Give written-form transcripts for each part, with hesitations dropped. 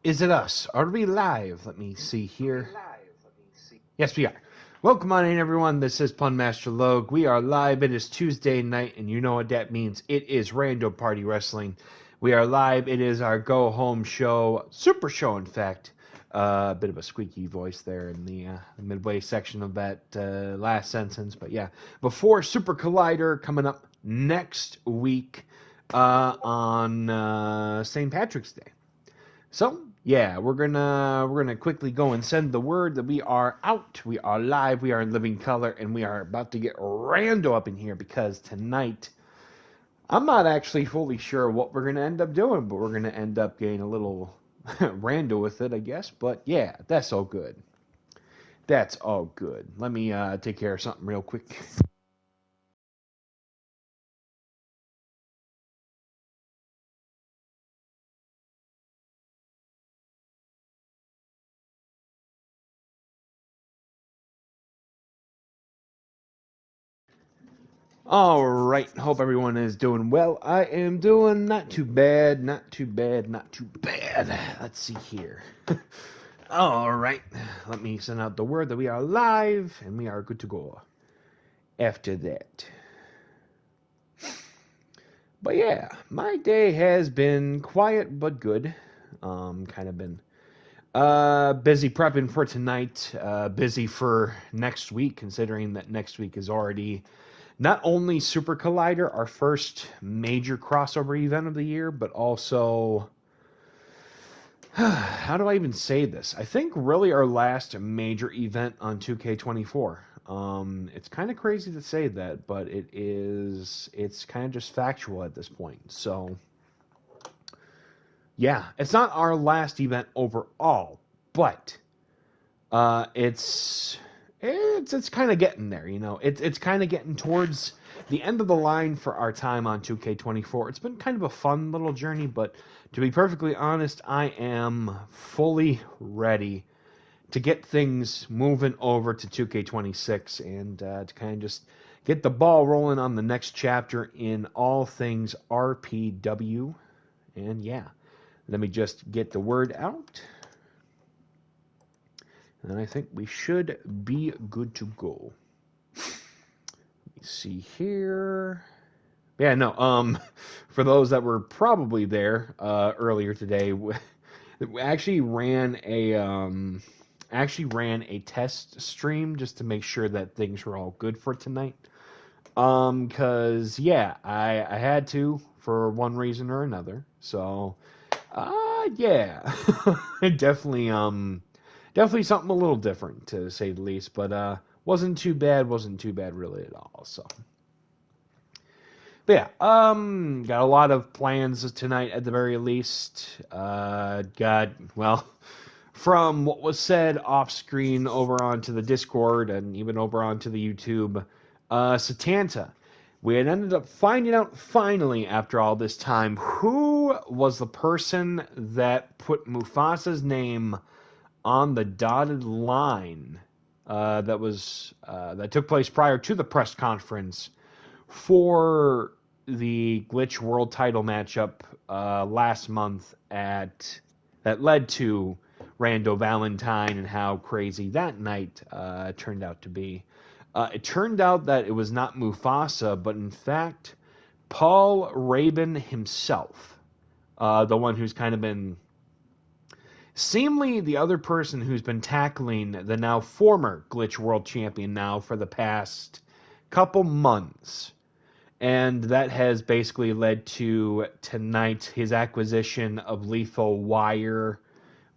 Is it us? Are we live? Let me see here. Yes, we are. Welcome on in, everyone. This is Pun Master Logue. We are live. It is Tuesday night, and you know what that means. It is Rando Party Wrestling. We are live. It is our go-home show, Super Show, in fact. A bit of a squeaky voice there in the midway section of that last sentence. But yeah, before Super Collider coming up next week on St. Patrick's Day. So, yeah, we're gonna quickly go and send the word that we are out, we are live, we are in living color, and we are about to get Rando up in here because tonight I'm not actually fully sure what we're gonna end up doing, but we're gonna end up getting a little Rando with it, I guess. But yeah, that's all good. That's all good. Let me take care of something real quick. All right. Hope everyone is doing well. I am doing not too bad, not too bad, not too bad. Let's see here. All right. Let me send out the word that we are live and we are good to go after that. But yeah, my day has been quiet but good. Kind of been busy prepping for tonight, busy for next week, considering that next week is already not only Super Collider, our first major crossover event of the year, but also, how do I even say this? I think really our last major event on 2K24. It's kind of crazy to say that, but it's kind of just factual at this point. So, yeah, it's not our last event overall, but it's kind of getting there, you know. It's kind of getting towards the end of the line for our time on 2K24. It's been kind of a fun little journey, but to be perfectly honest, I am fully ready to get things moving over to 2K26 and to kind of just get the ball rolling on the next chapter in all things RPW. And yeah, let me just get the word out. And I think we should be good to go. Let me see here. Yeah, no, for those that were probably there earlier today, we actually ran a test stream just to make sure that things were all good for tonight. Cause yeah, I had to for one reason or another. So, yeah, definitely definitely something a little different to say the least, but wasn't too bad really at all. So, but yeah, got a lot of plans tonight at the very least. Well, from what was said off screen over onto the Discord and even over onto the YouTube, Satanta. We had ended up finding out finally after all this time who was the person that put Mufasa's name on the dotted line that took place prior to the press conference for the Glitch World Title matchup last month that led to Rando Valentine and how crazy that night turned out to be. It turned out that it was not Mufasa, but in fact Paul Rabin himself, the one who's kind of been seemingly the other person who's been tackling the now former Glitch World Champion now for the past couple months. And that has basically led to tonight his acquisition of Lethal Wire,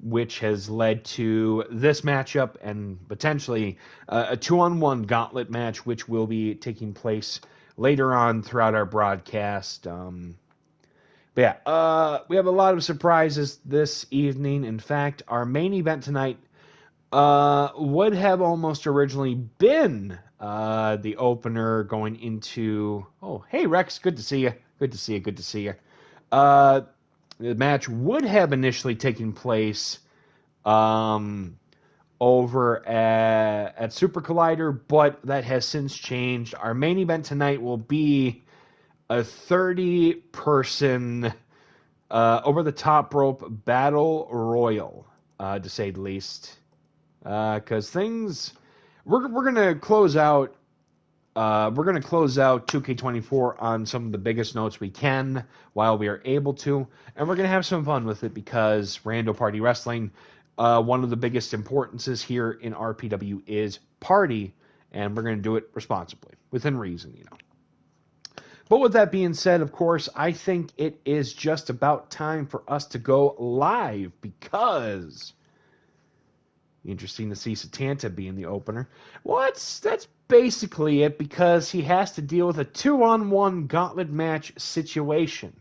which has led to this matchup and potentially a 2-on-1 gauntlet match, which will be taking place later on throughout our broadcast. But yeah, we have a lot of surprises this evening. In fact, our main event tonight would have almost originally been the opener going into... Oh, hey, Rex, good to see you. Good to see you, good to see you. The match would have initially taken place over at Super Collider, but that has since changed. Our main event tonight will be a 30-person over the top rope battle royal, to say the least. Because we're gonna close out. We're gonna close out 2K24 on some of the biggest notes we can while we are able to, and we're gonna have some fun with it because Rando Party Wrestling. One of the biggest importances here in RPW is party, and we're going to do it responsibly, within reason, you know. But with that being said, of course, I think it is just about time for us to go live because interesting to see Satanta be in the opener. Well, that's basically it because he has to deal with a 2-on-1 gauntlet match situation.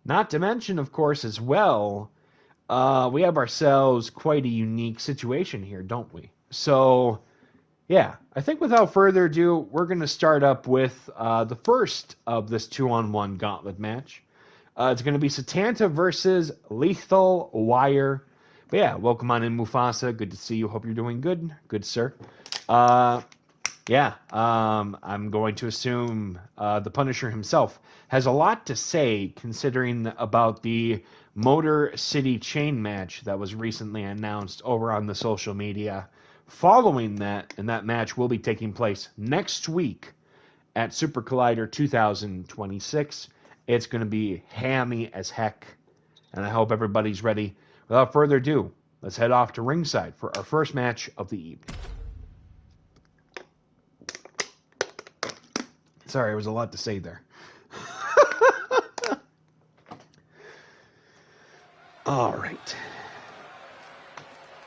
Not to mention, of course, as well, we have ourselves quite a unique situation here, don't we? So, yeah, I think without further ado, we're going to start up with the first of this 2-on-1 gauntlet match. It's going to be Satanta versus Lethal Wire. But yeah, welcome on in, Mufasa. Good to see you. Hope you're doing good. Good, sir. I'm going to assume the Punisher himself has a lot to say considering about the Motor City Chain match that was recently announced over on the social media. Following that, and that match will be taking place next week at Super Collider 2026. It's going to be hammy as heck, and I hope everybody's ready. Without further ado, let's head off to ringside for our first match of the evening. Sorry, there was a lot to say there. All right.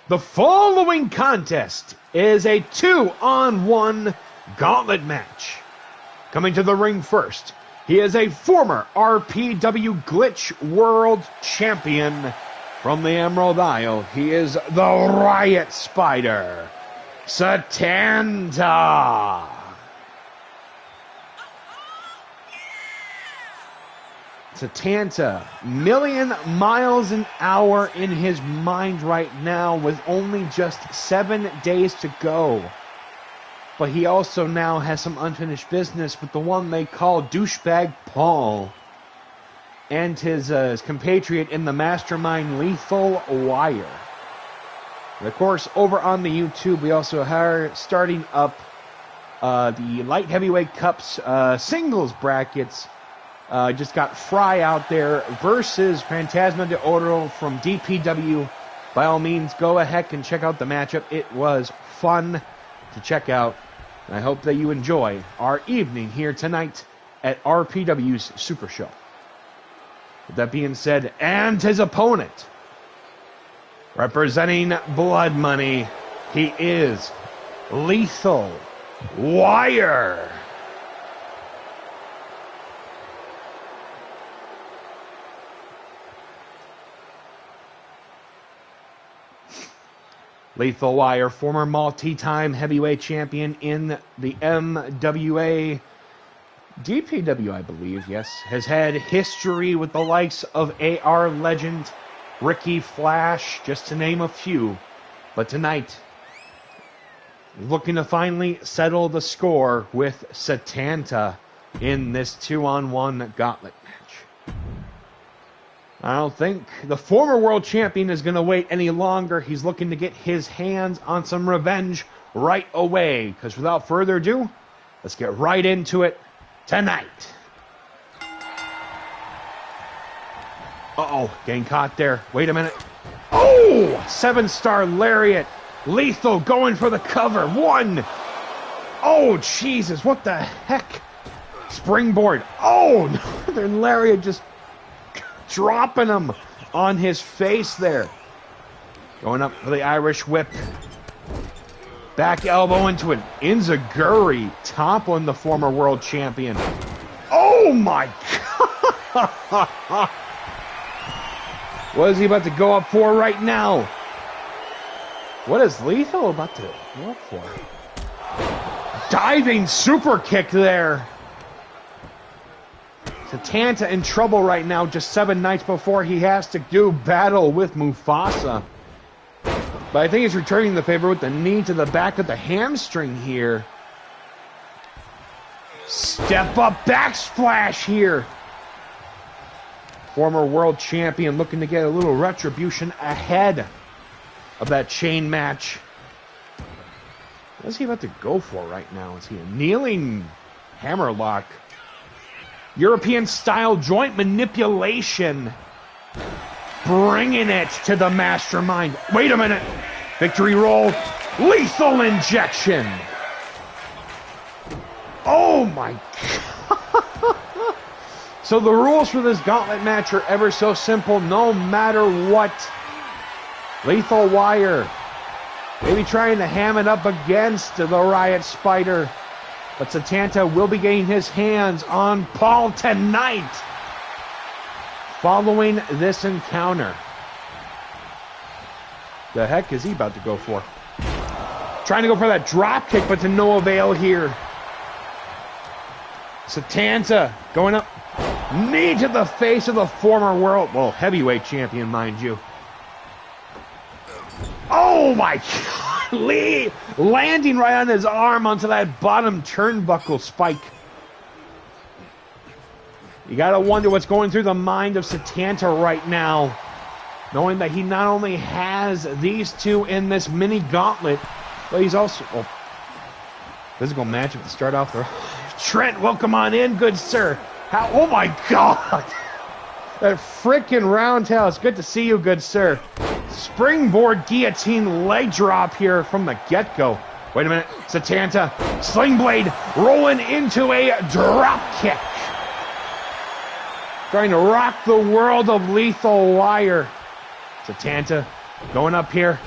The following contest is a 2-on-1 gauntlet match. Coming to the ring first, he is a former RPW Glitch World Champion from the Emerald Isle. He is the Riot Spider, Satanta. Satanta, million miles an hour in his mind right now with only just 7 days to go. But he also now has some unfinished business with the one they call Douchebag Paul and his compatriot in the mastermind, Lethal Wire. And of course, over on the YouTube, we also are starting up the Light Heavyweight Cups singles brackets. Just got Fry out there versus Fantasma de Oro from DPW. By all means, go ahead and check out the matchup. It was fun to check out. And I hope that you enjoy our evening here tonight at RPW's Super Show. With that being said, and his opponent, representing Blood Money, he is Lethal Wire. Lethal Wire, former multi-time heavyweight champion in the MWA, DPW, I believe, yes, has had history with the likes of AR Legend, Ricky Flash, just to name a few. But tonight, looking to finally settle the score with Satanta in this 2-on-1 gauntlet match. I don't think the former world champion is going to wait any longer. He's looking to get his hands on some revenge right away. Because without further ado, let's get right into it tonight. Uh-oh, getting caught there. Wait a minute. Oh, 7-star lariat. Lethal going for the cover. One. Oh, Jesus, what the heck? Springboard. Oh, Northern Lariat just dropping him on his face there. Going up for the Irish whip. Back elbow into it. Inzaguri toppling the former world champion. Oh my God! What is he about to go up for right now? What is Lethal about to go up for? Diving super kick there. Satanta in trouble right now, just 7 nights before he has to do battle with Mufasa. But I think he's returning the favor with the knee to the back of the hamstring here. Step up back splash here. Former world champion looking to get a little retribution ahead of that chain match. What's he about to go for right now? Is he a kneeling hammerlock? European style joint manipulation. Bringing it to the mastermind. Wait a minute. Victory roll. Lethal injection. Oh my God. So the rules for this gauntlet match are ever so simple, no matter what. Lethal wire. Maybe trying to ham it up against the Riot Spider. But Satanta will be getting his hands on Paul tonight. Following this encounter. The heck is he about to go for? Trying to go for that drop kick, but to no avail here. Satanta going up. Knee to the face of the former world, well, heavyweight champion, mind you. Oh my God! Lee landing right on his arm onto that bottom turnbuckle spike. You gotta wonder what's going through the mind of Satanta right now, knowing that he not only has these two in this mini gauntlet, but he's also physical matchup to start off there. Trent, welcome on in, good sir. Oh my God! That frickin' roundhouse. Good to see you, good sir. Springboard guillotine leg drop here from the get-go. Wait a minute. Satanta, sling blade, rolling into a drop kick. Trying to rock the world of lethal wire. Satanta going up here.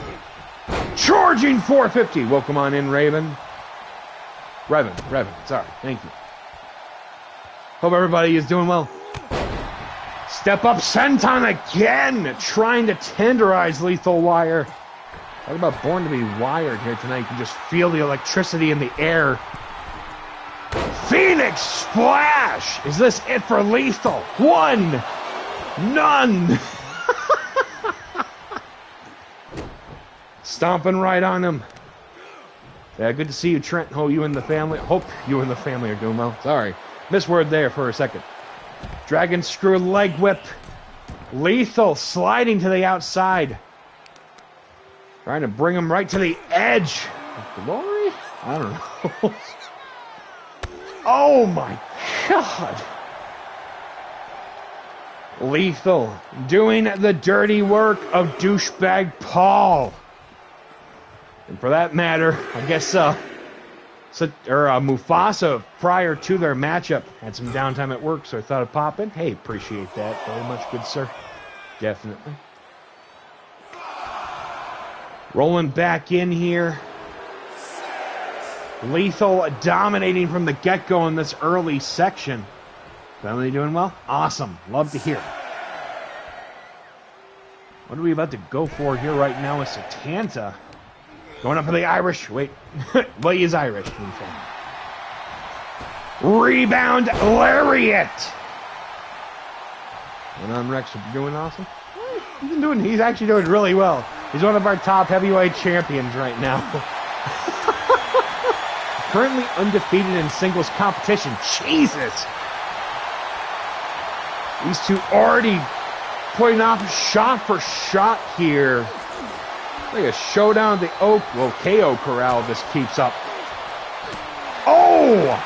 Charging 450. Welcome on in, Raven. Revan, sorry. Thank you. Hope everybody is doing well. Step up senton again, trying to tenderize lethal wire. Talk about born to be wired here tonight. You can just feel the electricity in the air. Phoenix Splash! Is this it for lethal? One! None! Stomping right on him. Yeah, good to see you, Trent. Hope you and the family are doing well. Sorry. Misword there for a second. Dragon screw leg whip. Lethal sliding to the outside. Trying to bring him right to the edge. Glory? I don't know. Oh my God. Lethal doing the dirty work of douchebag Paul. And for that matter, I guess Mufasa, prior to their matchup, had some downtime at work, so I thought I'd pop in. Hey, appreciate that very much, good sir. Definitely. Rolling back in here. Lethal dominating from the get-go in this early section. Family doing well? Awesome. Love to hear. What are we about to go for here right now with Satanta? Going up for the Irish. Wait. Well, he is Irish. Rebound lariat. And on Rex, doing awesome. He's actually doing really well. He's one of our top heavyweight champions right now. Currently undefeated in singles competition. Jesus. These two already putting off shot for shot here. Like a showdown at the KO Corral this keeps up. Oh!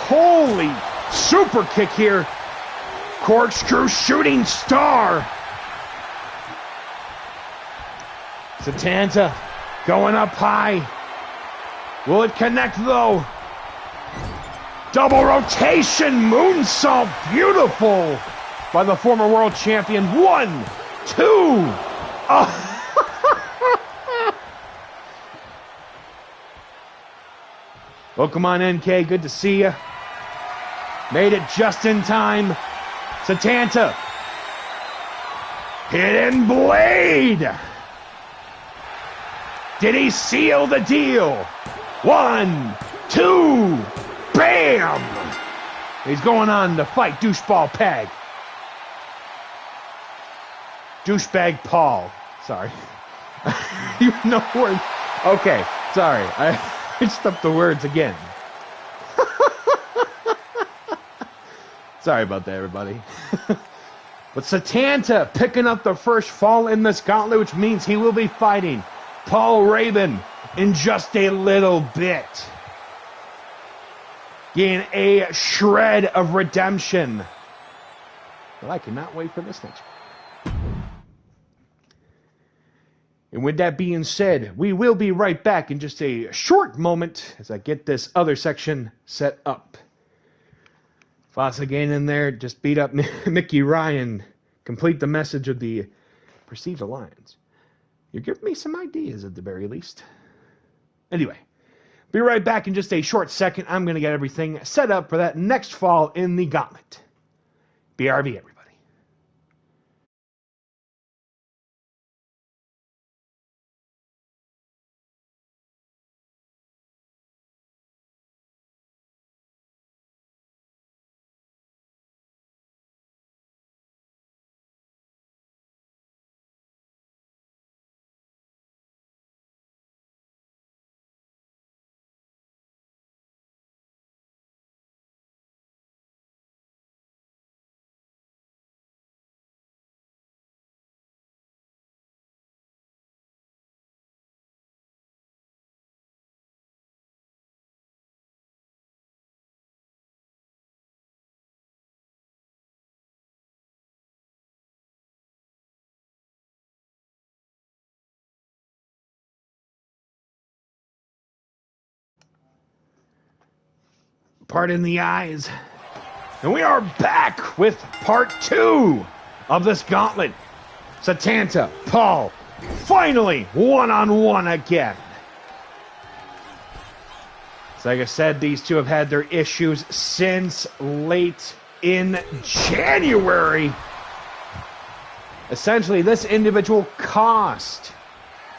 Holy super kick here. Corkscrew shooting star. Satanta going up high. Will it connect though? Double rotation moonsault. Beautiful by the former world champion. 1, 2. Oh. Welcome on NK, good to see you. Made it just in time. Satanta. Hidden blade. Did he seal the deal? 1, 2, bam! He's going on to fight Doucheball Peg. Douchebag Paul. Sorry. You know word. Okay, sorry. I mixed up the words again. Sorry about that, everybody. But Satanta picking up the first fall in this gauntlet, which means he will be fighting Paul Raven in just a little bit. Getting a shred of redemption. But I cannot wait for this next one. And with that being said, we will be right back in just a short moment as I get this other section set up. Foss again in there, just beat up Mickey Ryan, complete the message of the Perceived Alliance. You're giving me some ideas at the very least. Anyway, be right back in just a short second. I'm going to get everything set up for that next fall in the gauntlet. BRB, everybody. Pardon the eyes. And we are back with part 2 of this gauntlet. Satanta, Paul, finally one-on-one again. So like I said, these two have had their issues since late in January. Essentially, this individual cost,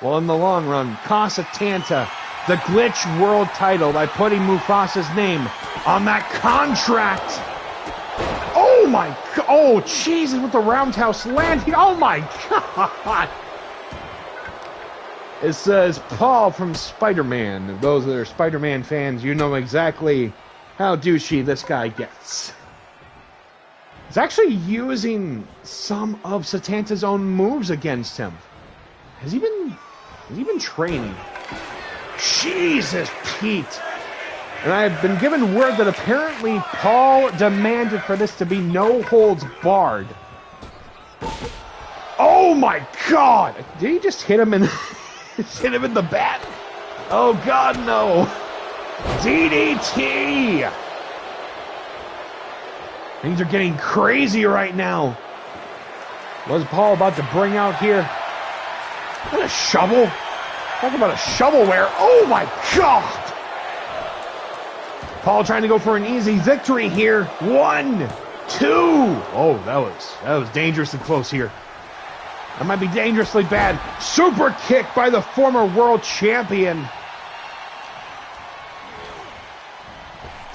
well, in the long run, cost Satanta the Glitch World title by putting Mufasa's name on that contract. Oh my God. Oh, Jesus, with the roundhouse landing. Oh my God. It says Paul from Spider-Man. Those that are Spider-Man fans, you know exactly how douchey this guy gets. He's actually using some of Satanta's own moves against him. Has he been training? Jesus, Pete. And I've been given word that apparently Paul demanded for this to be no holds barred. Oh my God! Did he just hit him in the bat? Oh God, no. DDT! Things are getting crazy right now. What's Paul about to bring out here? Is that a shovel? Talk about a shovelware. Oh my God! Paul trying to go for an easy victory here. 1, 2. Oh, that was dangerously close here. That might be dangerously bad. Super kick by the former world champion.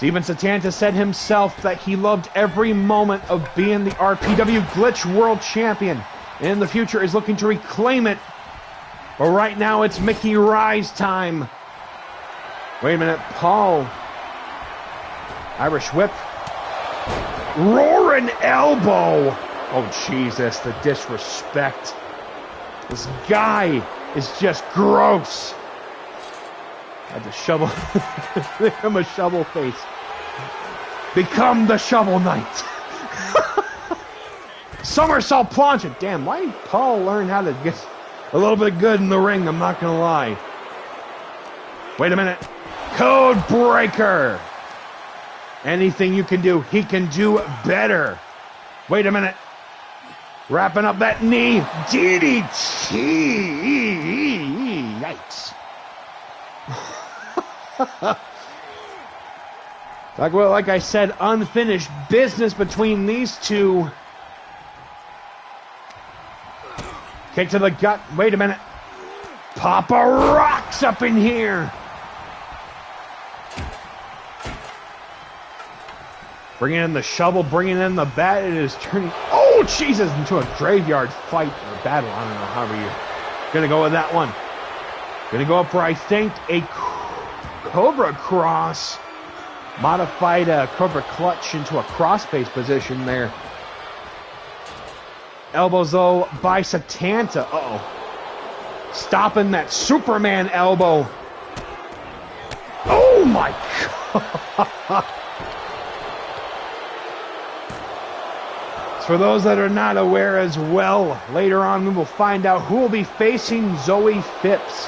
Even Satanta said himself that he loved every moment of being the RPW Glitch World Champion. And in the future is looking to reclaim it. But right now it's Mickey Rise time. Wait a minute, Paul. Irish whip. Roaring elbow. Oh, Jesus, the disrespect. This guy is just gross. Had the shovel. Become a shovel face. Become the Shovel Knight. Somersault plunge. Damn, why did Paul learn how to get a little bit good in the ring? I'm not going to lie. Wait a minute. Code breaker. Anything you can do, he can do better. Wait a minute. Wrapping up that knee. DDT. Yikes. Like I said, unfinished business between these two. Kick to the gut. Wait a minute. Papa rocks up in here. Bringing in the shovel, bringing in the bat. It is turning, oh, Jesus, into a graveyard fight or battle. I don't know, however you're going to go with that one. Going to go up for, I think, a Cobra Cross. Modified Cobra Clutch into a cross-base position there. Elbows, though, by Satanta. Uh-oh. Stopping that Superman elbow. Oh, my God. For those that are not aware as well, later on we will find out who will be facing Zoe Phipps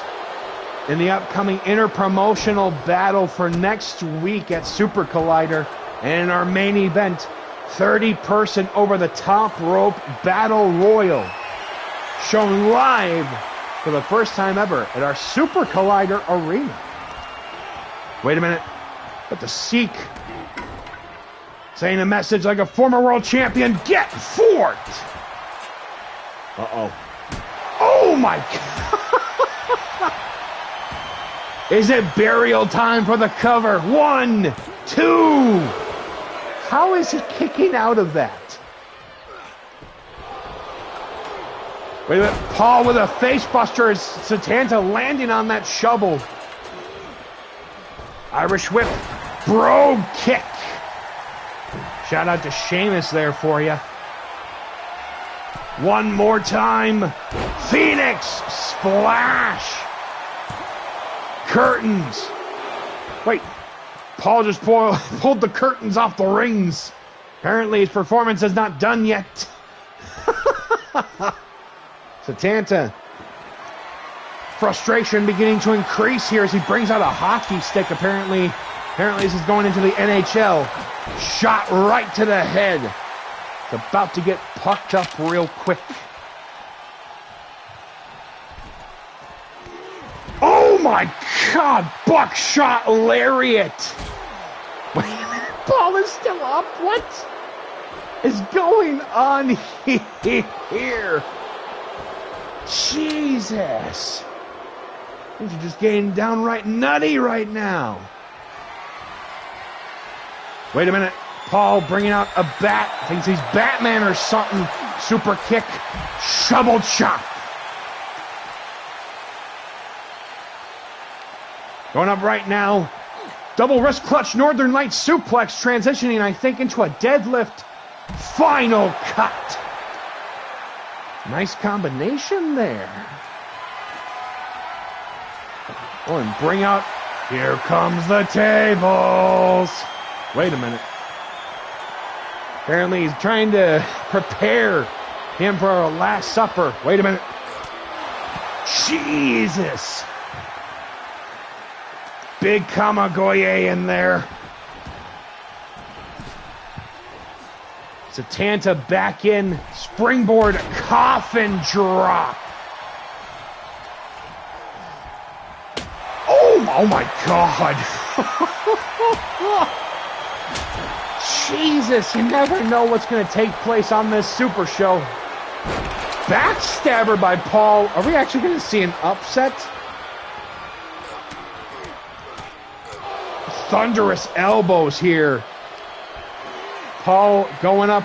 in the upcoming interpromotional battle for next week at Super Collider. And in our main event, 30-person over-the-top rope battle royal, shown live for the first time ever at our Super Collider arena. Wait a minute, but the Seek saying a message like a former world champion, get fort! Uh-oh. Oh my God! Is it burial time for the cover? 1, 2. How is he kicking out of that? Wait a minute. Paul with a face buster as Satanta landing on that shovel. Irish whip. Brogue kick. Shout out to Sheamus there for you. One more time. Phoenix splash. Curtains. Wait. Paul just pulled the curtains off the rings. Apparently his performance is not done yet. Satanta. Frustration beginning to increase here as he brings out a hockey stick. Apparently this is going into the NHL. Shot right to the head. It's about to get pucked up real quick. Oh my God! Buckshot lariat! Wait a minute, Paul is still up? What is going on here? Jesus! Things are just getting downright nutty right now. Wait a minute. Paul bringing out a bat. Thinks he's Batman or something. Super kick. Shovel chop. Going up right now. Double wrist clutch Northern Lights suplex. Transitioning, I think, into a deadlift. Final cut. Nice combination there. Oh, and bring out. Here comes the tables. Wait a minute. Apparently he's trying to prepare him for a Last Supper. Wait a minute. Jesus. Big Kamagoye in there. Satanta back in. Springboard coffin drop. Oh my God. Jesus, you never know what's going to take place on this Super Show. Backstabber by Paul. Are we actually going to see an upset? Thunderous elbows here. Paul going up.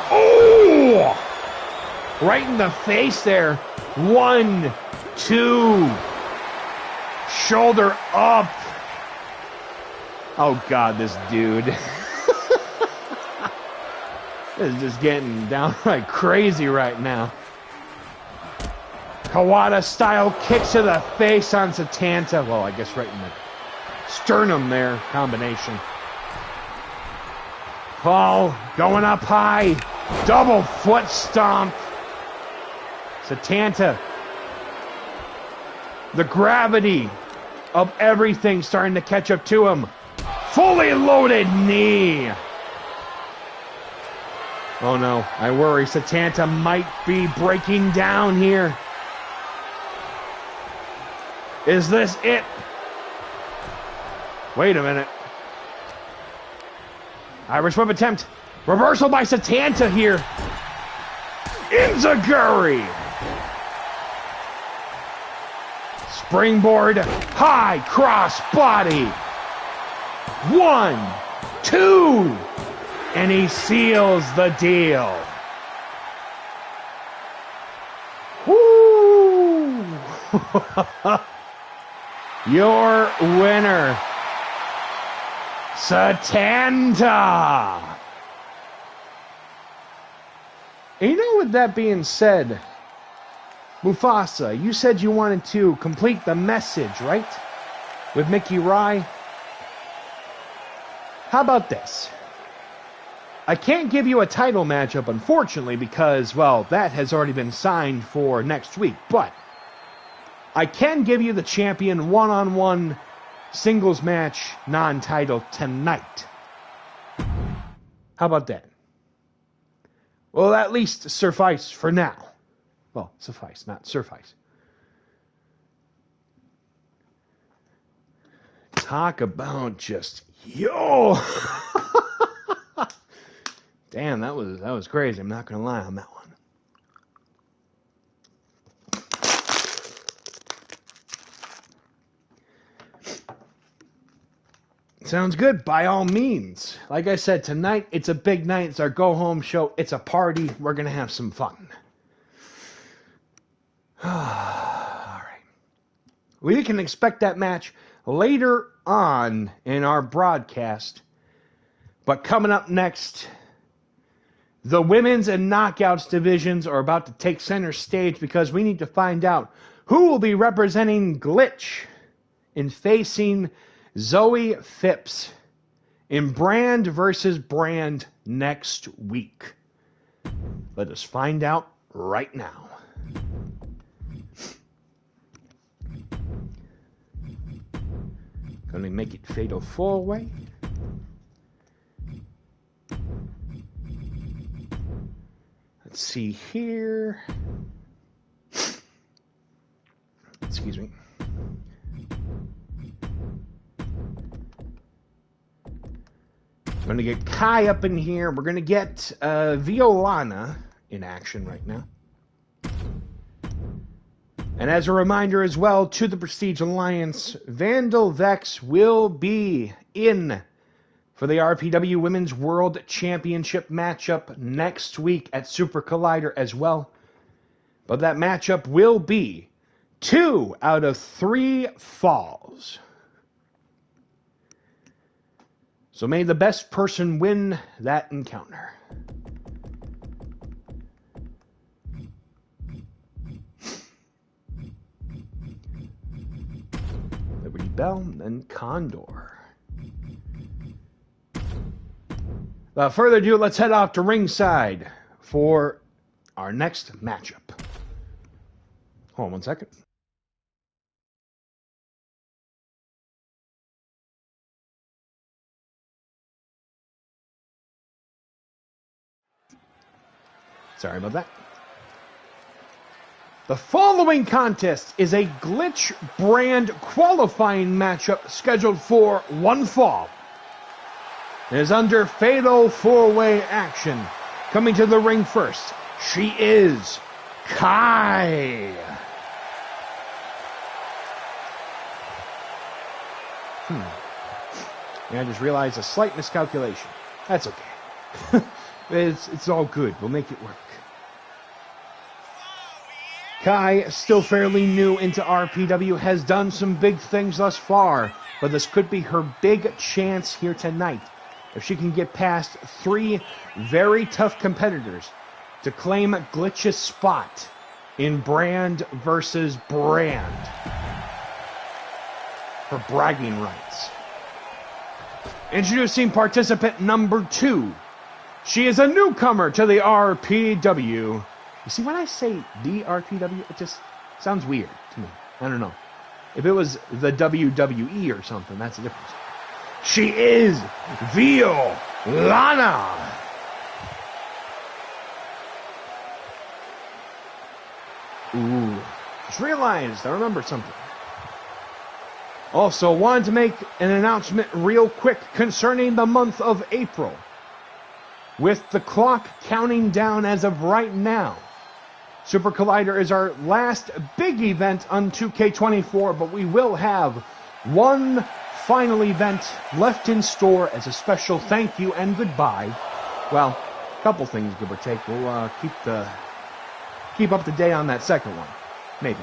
Oh! Right in the face there. 1, 2. Shoulder up. Oh, God, this dude. This is just getting downright crazy right now. Kawada-style kick to the face on Satanta. Well, I guess right in the sternum there. Combination. Paul going up high. Double foot stomp. Satanta. The gravity of everything starting to catch up to him. Fully loaded knee. Oh no, I worry Satanta might be breaking down here. Is this it? Wait a minute. Irish whip attempt. Reversal by Satanta here. Enziguri. Springboard high cross body. 1, 2. And he seals the deal. Woo! Your winner, Satanta. And you know, with that being said, Mufasa, you said you wanted to complete the message, right? With Mickey Rye. How about this? I can't give you a title matchup, unfortunately, because, well, that has already been signed for next week. But I can give you the champion one-on-one singles match, non-title tonight. How about that? Well, at least suffice for now. Well, suffice, not suffice. Talk about just, yo! Damn, that was crazy. I'm not going to lie on that one. Sounds good, by all means. Like I said, tonight, it's a big night. It's our go-home show. It's a party. We're going to have some fun. All right. We can expect that match later on in our broadcast. But coming up next, the women's and knockouts divisions are about to take center stage because we need to find out who will be representing Glitch in facing Zoe Phipps in Brand versus Brand next week. Let us find out right now. Gonna make it fatal 4-way. Let's see here. Excuse me. We're going to get Kai up in here. We're going to get Violana in action right now. And as a reminder as well, to the Prestige Alliance, Vandal Vex will be in for the RPW Women's World Championship matchup next week at Super Collider as well. But that matchup will be 2 out of 3 falls. So may the best person win that encounter. Liberty Bell and Condor. Without further ado, let's head off to ringside for our next matchup. Hold on 1 second. Sorry about that. The following contest is a Glitch Brand qualifying matchup scheduled for 1 fall. It is under Fatal 4-Way action. Coming to the ring first, she is Kai. Yeah, I just realized a slight miscalculation. That's okay. It's all good. We'll make it work. Kai, still fairly new into RPW, has done some big things thus far, but this could be her big chance here tonight. If she can get past 3 very tough competitors to claim Glitch's spot in Brand versus Brand for bragging rights. Introducing participant number 2. She is a newcomer to the RPW. You see, when I say the RPW, it just sounds weird to me. I don't know. If it was the WWE or something, that's the difference. She is Violana. Ooh, just realized I remember something. Also, wanted to make an announcement real quick concerning the month of April. With the clock counting down as of right now, Super Collider is our last big event on 2K24, but we will have one final event left in store as a special thank you and goodbye. Well, a couple things, give or take. We'll keep up to date on that second one. Maybe.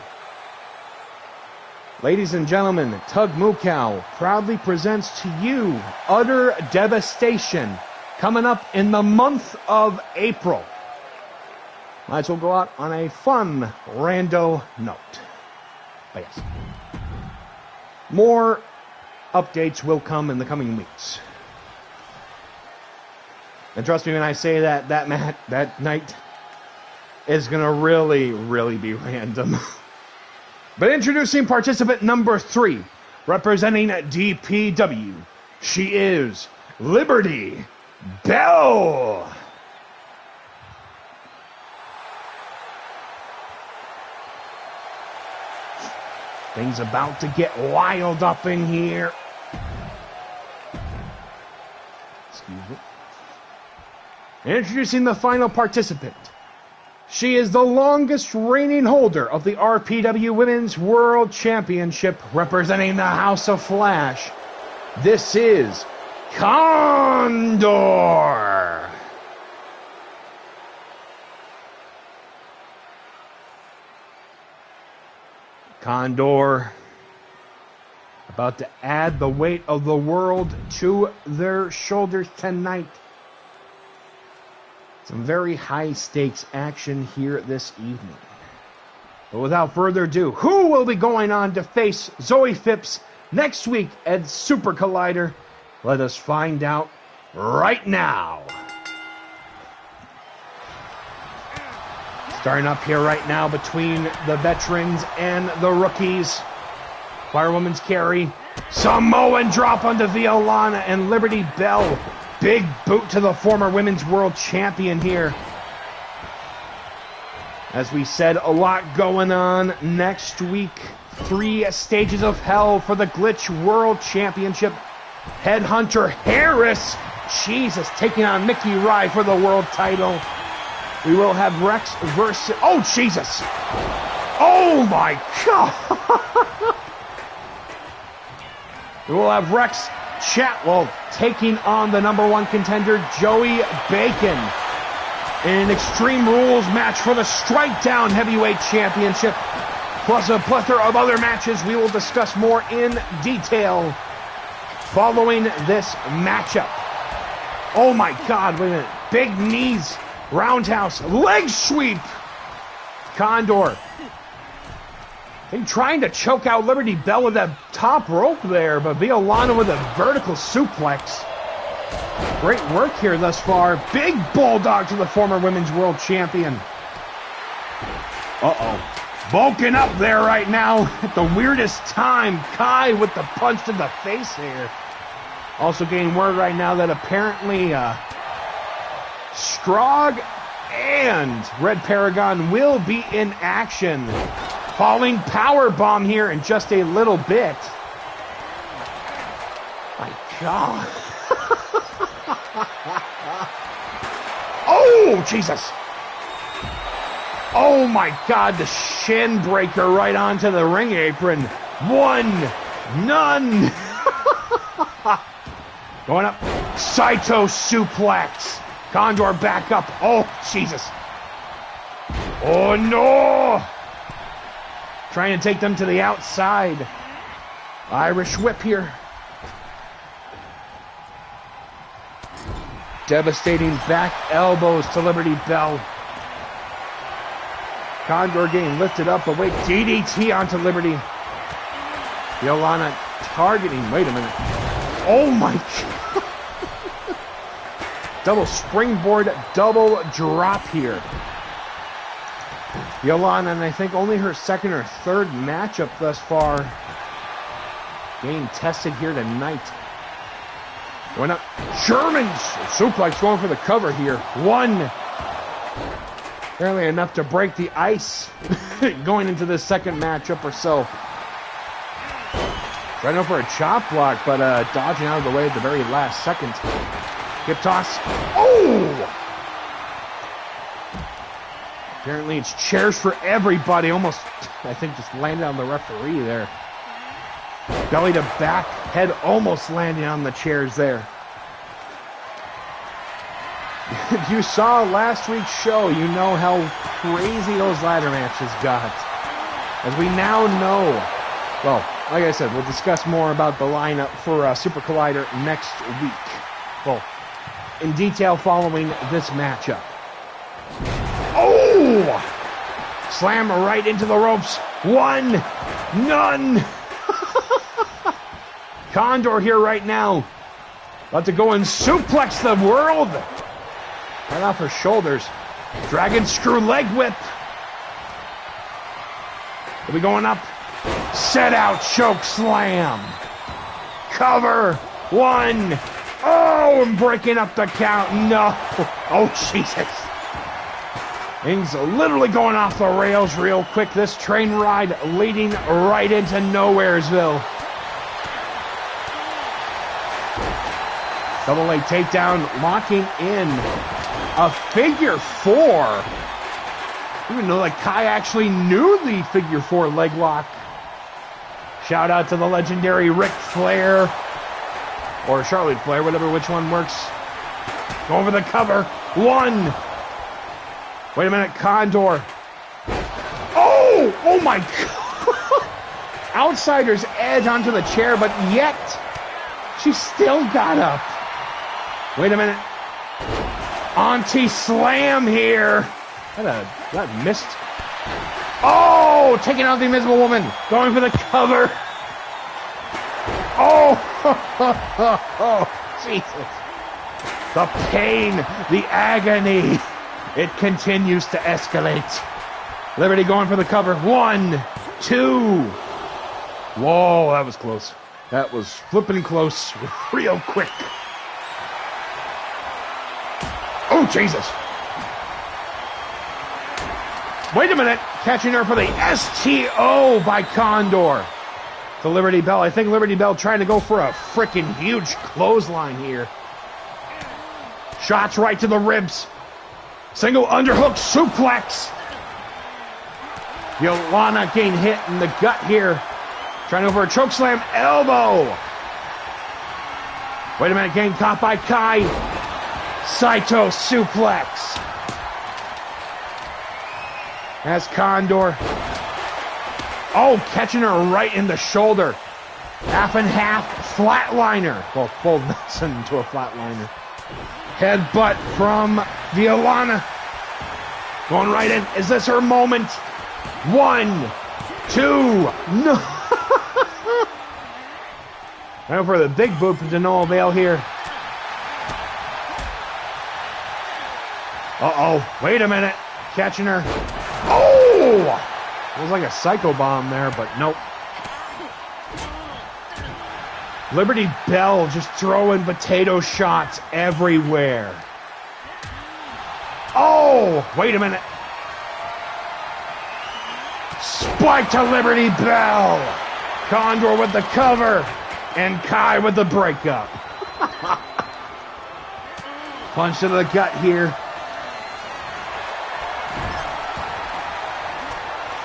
Ladies and gentlemen, Tug Mukow proudly presents to you Utter Devastation, coming up in the month of April. Might as well go out on a fun rando note. But yes, more updates will come in the coming weeks. And trust me when I say that that night is going to really, really be random. But introducing participant number 3, representing DPW, she is Liberty Bell. Things about to get wild up in here. Excuse me. Introducing the final participant. She is the longest reigning holder of the RPW Women's World Championship, representing the House of Flash. This is Condor. Condor about to add the weight of the world to their shoulders tonight. Some very high-stakes action here this evening. But without further ado, who will be going on to face Zoe Phipps next week at Super Collider? Let us find out right now. Starting up here right now between the veterans and the rookies. Firewoman's carry. Samoan drop onto Violana and Liberty Bell. Big boot to the former Women's World Champion here. As we said, a lot going on next week. 3 stages of hell for the Glitch World Championship. Headhunter Harris, Jesus, taking on Mickey Rye for the world title. We will have Rex versus... Oh, Jesus! Oh, my God! We will have Rex Chatwell taking on the #1 contender, Joey Bacon, in an Extreme Rules match for the Strike Down Heavyweight Championship, plus a plethora of other matches we will discuss more in detail following this matchup. Oh, my God, wait a minute. Big knees. Roundhouse, leg sweep. Condor. They're trying to choke out Liberty Bell with that top rope there, but Violana with a vertical suplex. Great work here thus far. Big bulldog to the former Women's World Champion. Uh-oh. Bulking up there right now at the weirdest time. Kai with the punch to the face here. Also getting word right now that apparently... Strog and Red Paragon will be in action. Falling power bomb here in just a little bit. My God. Oh, Jesus. Oh, my God. The shin breaker right onto the ring apron. 1, none. Going up. Saito suplex. Condor back up. Oh, Jesus. Oh, no. Trying to take them to the outside. Irish whip here. Devastating back elbows to Liberty Bell. Condor getting lifted up, but wait, DDT onto Liberty. Violana targeting. Wait a minute. Oh, my God. Double springboard, double drop here. Violana, and I think only her 2nd or 3rd matchup thus far. Getting tested here tonight. Going up. Sherman's suplex going for the cover here. 1. Barely enough to break the ice going into the 2nd matchup or so. Trying for a chop block, but dodging out of the way at the very last second. Hip toss. Oh! Apparently it's chairs for everybody. Almost, I think, just landed on the referee there. Belly to back. Head almost landing on the chairs there. If you saw last week's show, you know how crazy those ladder matches got. As we now know, well, like I said, we'll discuss more about the lineup for Super Collider next week. Well, in detail following this matchup. Oh! Slam right into the ropes. One. None. Condor here right now. About to go and suplex the world. Right off her shoulders. Dragon screw leg whip. Are we going up? Set out choke slam. Cover. One. Oh, I'm breaking up the count. No. Oh, Jesus. Things literally going off the rails real quick. This train ride leading right into Nowheresville. Double leg takedown, locking in a figure four. Even though like Kai actually knew the figure four leg lock. Shout out to the legendary Ric Flair. Or Charlotte Flair, whatever, which one works. Going for the cover. One. Wait a minute, Condor. Oh! Oh my God! Outsider's edge onto the chair, but yet she still got up. Wait a minute. Auntie Slam here. That missed. Oh! Taking out the Invisible Woman. Going for the cover. Oh! Jesus. The pain, the agony. It continues to escalate. Liberty going for the cover. One, two. Whoa, that was close. That was flipping close real quick. Oh, Jesus. Wait a minute. Catching her for the STO by Condor. To Liberty Bell. I think Liberty Bell trying to go for a freaking huge clothesline here. Shots right to the ribs. Single underhook suplex. Yolanda getting hit in the gut here. Trying to go for a chokeslam elbow. Wait a minute, getting caught by Kai. Saito suplex. That's Condor. Oh, catching her right in the shoulder. Half and half flatliner. Well, full Nelson into a flatliner. Headbutt from Violana. Going right in. Is this her moment? One, two, no. Right for the big boot to no avail here. Uh-oh. Wait a minute. Catching her. Oh! It was like a psycho bomb there, but nope. Liberty Bell just throwing potato shots everywhere. Oh! Wait a minute. Spike to Liberty Bell. Condor with the cover. And Kai with the breakup. Punch to the gut here.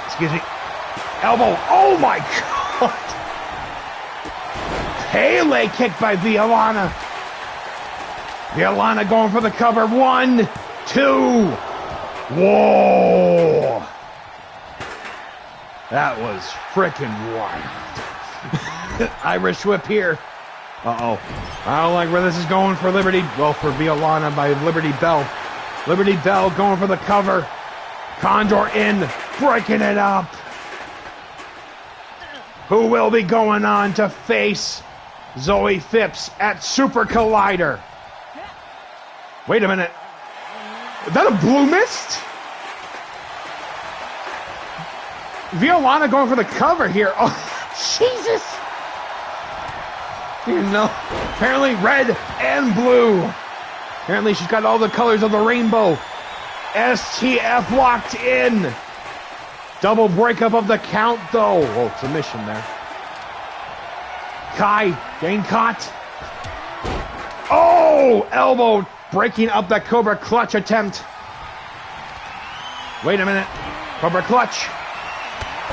Excuse me. Elbow. Oh my God. Pele kick by Violana. Violana going for the cover. One, two. Whoa. That was freaking wild. Irish whip here. Uh-oh. I don't like where this is going for Liberty. Well, for Violana by Liberty Bell. Liberty Bell going for the cover. Condor in, breaking it up. Who will be going on to face Zoe Phipps at Super Collider? Wait a minute. Is that a blue mist? Violana going for the cover here. Oh, Jesus. You know, apparently red and blue. Apparently she's got all the colors of the rainbow. STF locked in. Double breakup of the count, though. Oh, submission there. Kai getting caught. Oh, elbow breaking up that Cobra Clutch attempt. Wait a minute. Cobra Clutch.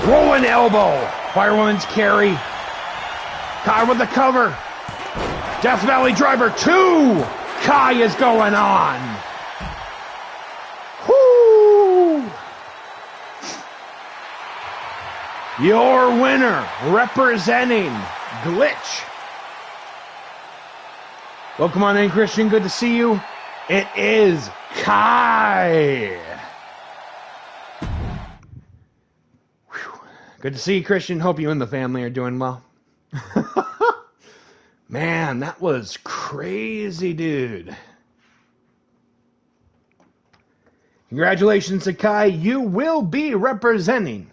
Rolling elbow. Firewoman's carry. Kai with the cover. Death Valley Driver 2. Kai is going on. Whoo! Your winner, representing Glitch. Welcome on in, Christian. Good to see you. It is Kai. Good to see you, Christian. Hope you and the family are doing well. Man, that was crazy, dude. Congratulations, Sakai. You will be representing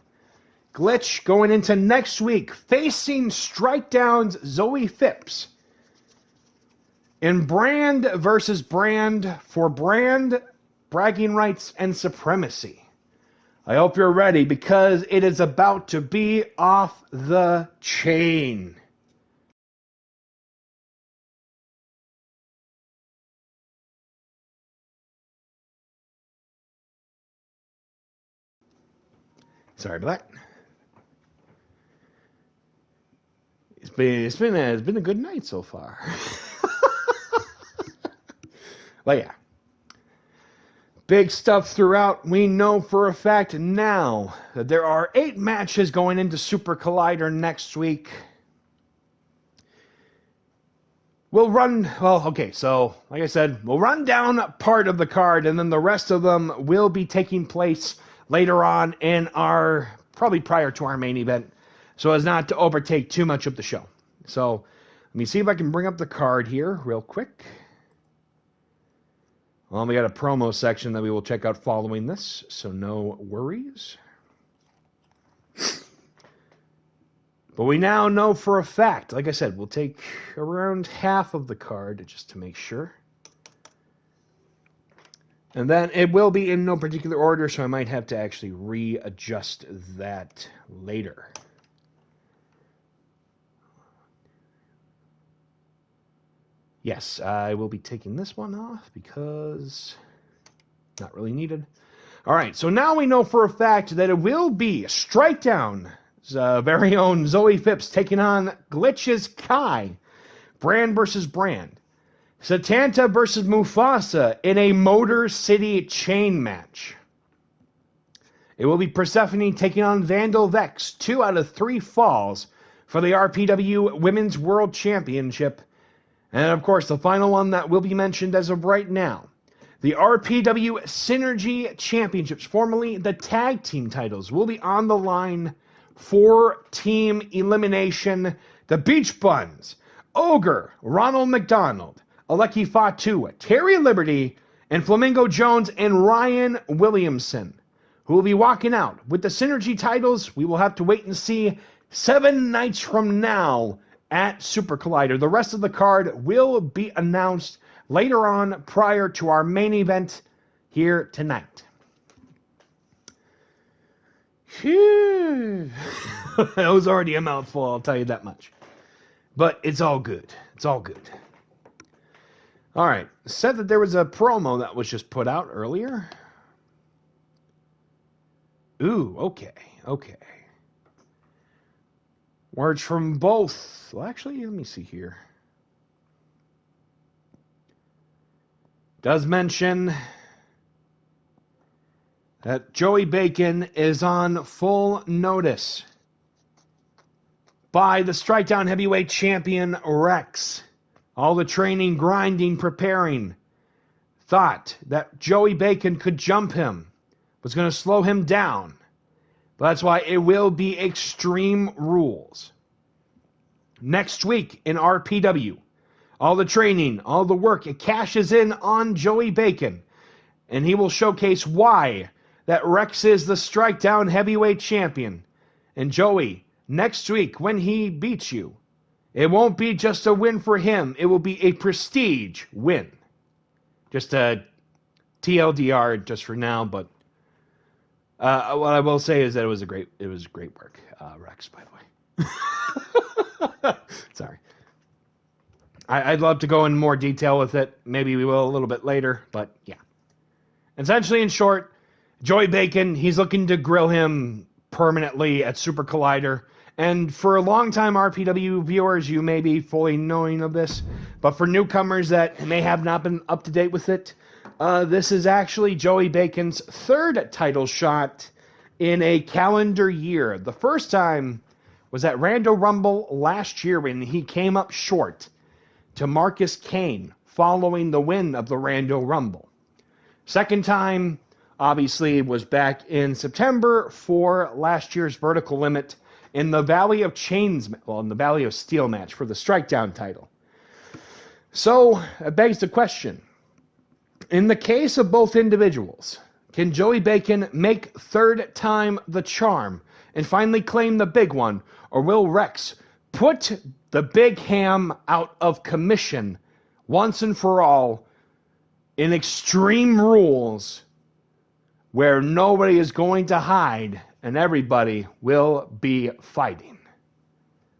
Glitch going into next week, facing Strikedown's Zoe Phipps in brand versus brand for brand, bragging rights, and supremacy. I hope you're ready because it is about to be off the chain. Sorry about that. It's been a good night so far. But yeah. Big stuff throughout. We know for a fact now that there are 8 matches going into Super Collider next week. We'll run, so like I said, we'll run down part of the card, and then the rest of them will be taking place later on in our, probably prior to our main event, so as not to overtake too much of the show. So, let me see if I can bring up the card here real quick. Well, we got a promo section that we will check out following this, so no worries. But we now know for a fact, like I said, we'll take around half of the card just to make sure. And then it will be in no particular order, so I might have to actually readjust that later. Yes, I will be taking this one off because not really needed. All right, so now we know for a fact that it will be Strikedown's very own Zoe Phipps taking on Glitch's Kai, brand versus brand. Satanta versus Mufasa in a Motor City chain match. It will be Persephone taking on Vandal Vex, 2 out of 3 falls for the RPW Women's World Championship. And of course, the final one that will be mentioned as of right now, the RPW Synergy Championships, formerly the tag team titles, will be on the line for team elimination. The Beach Buns, Ogre, Ronald McDonald, Aleki Fatu, Terry Liberty, and Flamingo Jones and Ryan Williamson, who will be walking out. With the Synergy titles, we will have to wait and see 7 nights from now at Super Collider. The rest of the card will be announced later on prior to our main event here tonight. Phew. That was already a mouthful, I'll tell you that much. But it's all good. It's all good. All right. Said that there was a promo that was just put out earlier. Ooh, okay. Words from both. Well, actually, let me see here. Does mention that Joey Bacon is on full notice by the Strikedown Heavyweight Champion Rex. All the training, grinding, preparing. Thought that Joey Bacon could jump him. Was going to slow him down. But that's why it will be Extreme Rules. Next week in RPW. All the training, all the work, it cashes in on Joey Bacon. And he will showcase why that Rex is the Strikedown Heavyweight Champion. And Joey, next week when he beats you, it won't be just a win for him. It will be a prestige win. Just a TLDR just for now, but what I will say is that it was great work, Rex, by the way. Sorry. I'd love to go in more detail with it. Maybe we will a little bit later, but yeah. Essentially, in short, Joey Bacon, he's looking to grill him permanently at Super Collider. And for a long-time RPW viewers, you may be fully knowing of this. But for newcomers that may have not been up to date with it, this is actually Joey Bacon's 3rd title shot in a calendar year. The first time was at Rando Rumble last year when he came up short to Marcus Kane following the win of the Rando Rumble. Second time obviously was back in September for last year's Vertical Limit in the Valley of Steel match for the Strikedown title. So, it begs the question, in the case of both individuals, can Joey Bacon make third time the charm and finally claim the big one, or will Rex put the big ham out of commission once and for all in Extreme Rules, where nobody is going to hide and everybody will be fighting?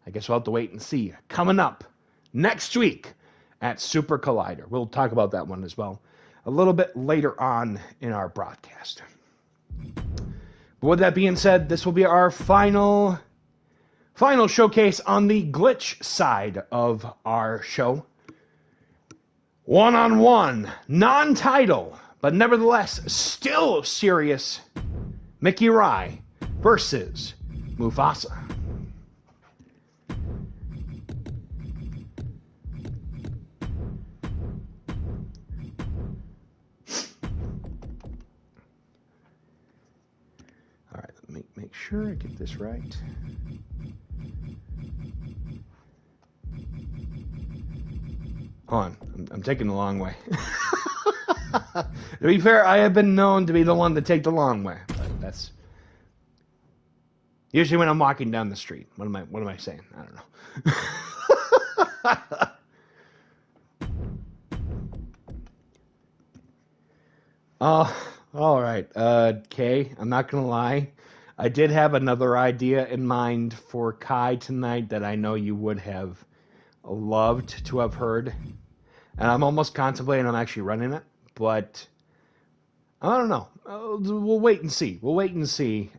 I guess we'll have to wait and see. Coming up next week at Super Collider. We'll talk about that one as well a little bit later on in our broadcast. But with that being said, this will be our final showcase on the glitch side of our show. One-on-one, non-title, but nevertheless still serious, Mickey Rye versus Mufasa. All right, let me make sure I get this right. Hold on, I'm taking the long way. To be fair, I have been known to be the one to take the long way. But that's usually when I'm walking down the street. What am I saying? I don't know. All right. Kay, I'm not gonna lie. I did have another idea in mind for Kai tonight that I know you would have loved to have heard. And I'm almost contemplating on actually running it, but I don't know. We'll wait and see. We'll wait and see.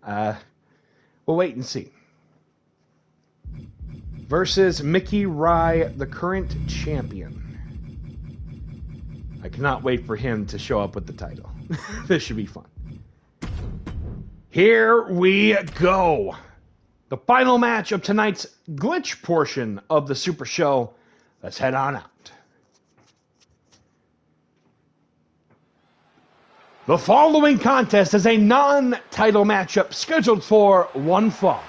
Versus Mickey Rye, the current champion. I cannot wait for him to show up with the title. This should be fun. Here we go. The final match of tonight's glitch portion of the Super Show. Let's head on out. The following contest is a non-title matchup scheduled for one fall.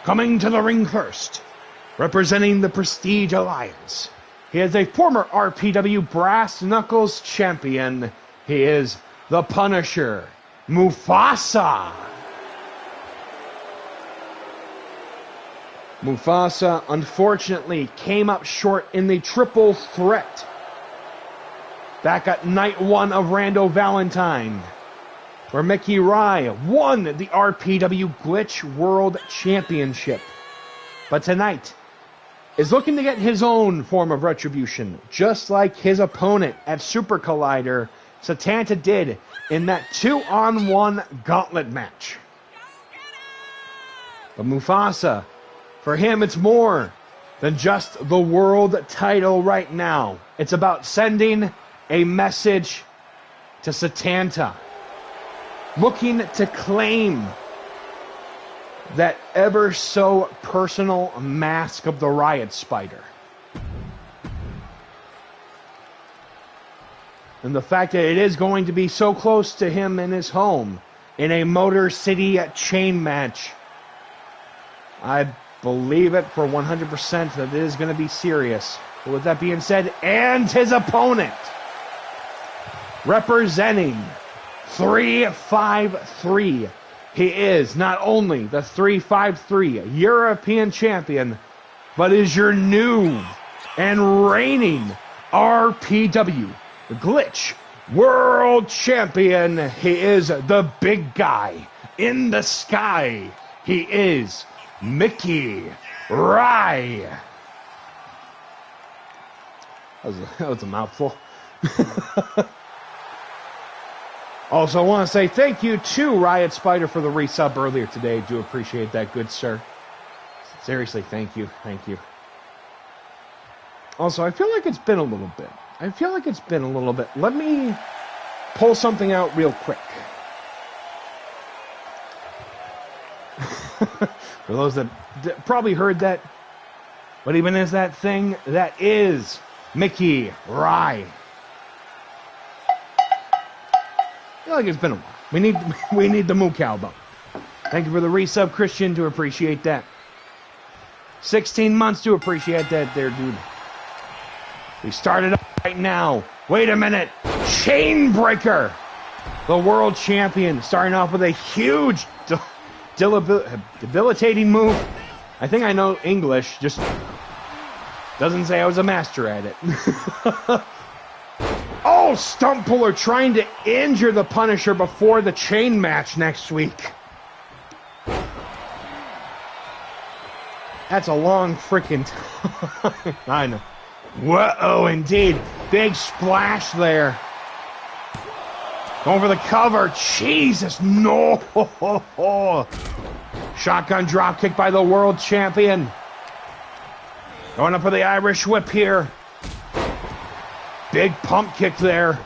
Coming to the ring first, representing the Prestige Alliance. He is a former RPW Brass Knuckles champion. He is the Punisher, Mufasa. Mufasa, unfortunately, came up short in the triple threat back at night one of Rando Valentine, where Mickey Rye won the RPW Glitch World Championship. But tonight is looking to get his own form of retribution, just like his opponent at Super Collider, Satanta, did in that 2-on-1 gauntlet match. But Mufasa, for him, it's more than just the world title right now. It's about sending a message to Satanta, looking to claim that ever so personal mask of the Riot Spider. And the fact that it is going to be so close to him in his home in a Motor City chain match, I believe it for 100% that it is going to be serious. But with that being said, and his opponent, representing 353, he is not only the 353 European champion, but is your new and reigning RPW Glitch World Champion. He is the big guy in the sky. He is Mickey Rye. That was a mouthful. Also, I want to say thank you to Riot Spider for the resub earlier today. Do appreciate that, good sir. Seriously, thank you. Thank you. Also, I feel like it's been a little bit. Let me pull something out real quick. For those that probably heard that, what even is that thing? That is Mickey Rye. like it's been a while. We need the Mook album. Thank you for the resub, Christian. To appreciate that. 16 months to appreciate that, there, dude. We started up right now. Wait a minute. Chainbreaker, the world champion, starting off with a huge, debilitating move. I think I know English. Just doesn't say I was a master at it. Oh, stump puller trying to injure the Punisher before the chain match next week. That's a long freaking time. I know. Whoa, indeed. Big splash there. Going for the cover. Jesus, no. Shotgun drop kick by the world champion. Going up for the Irish whip here. Big pump kick there.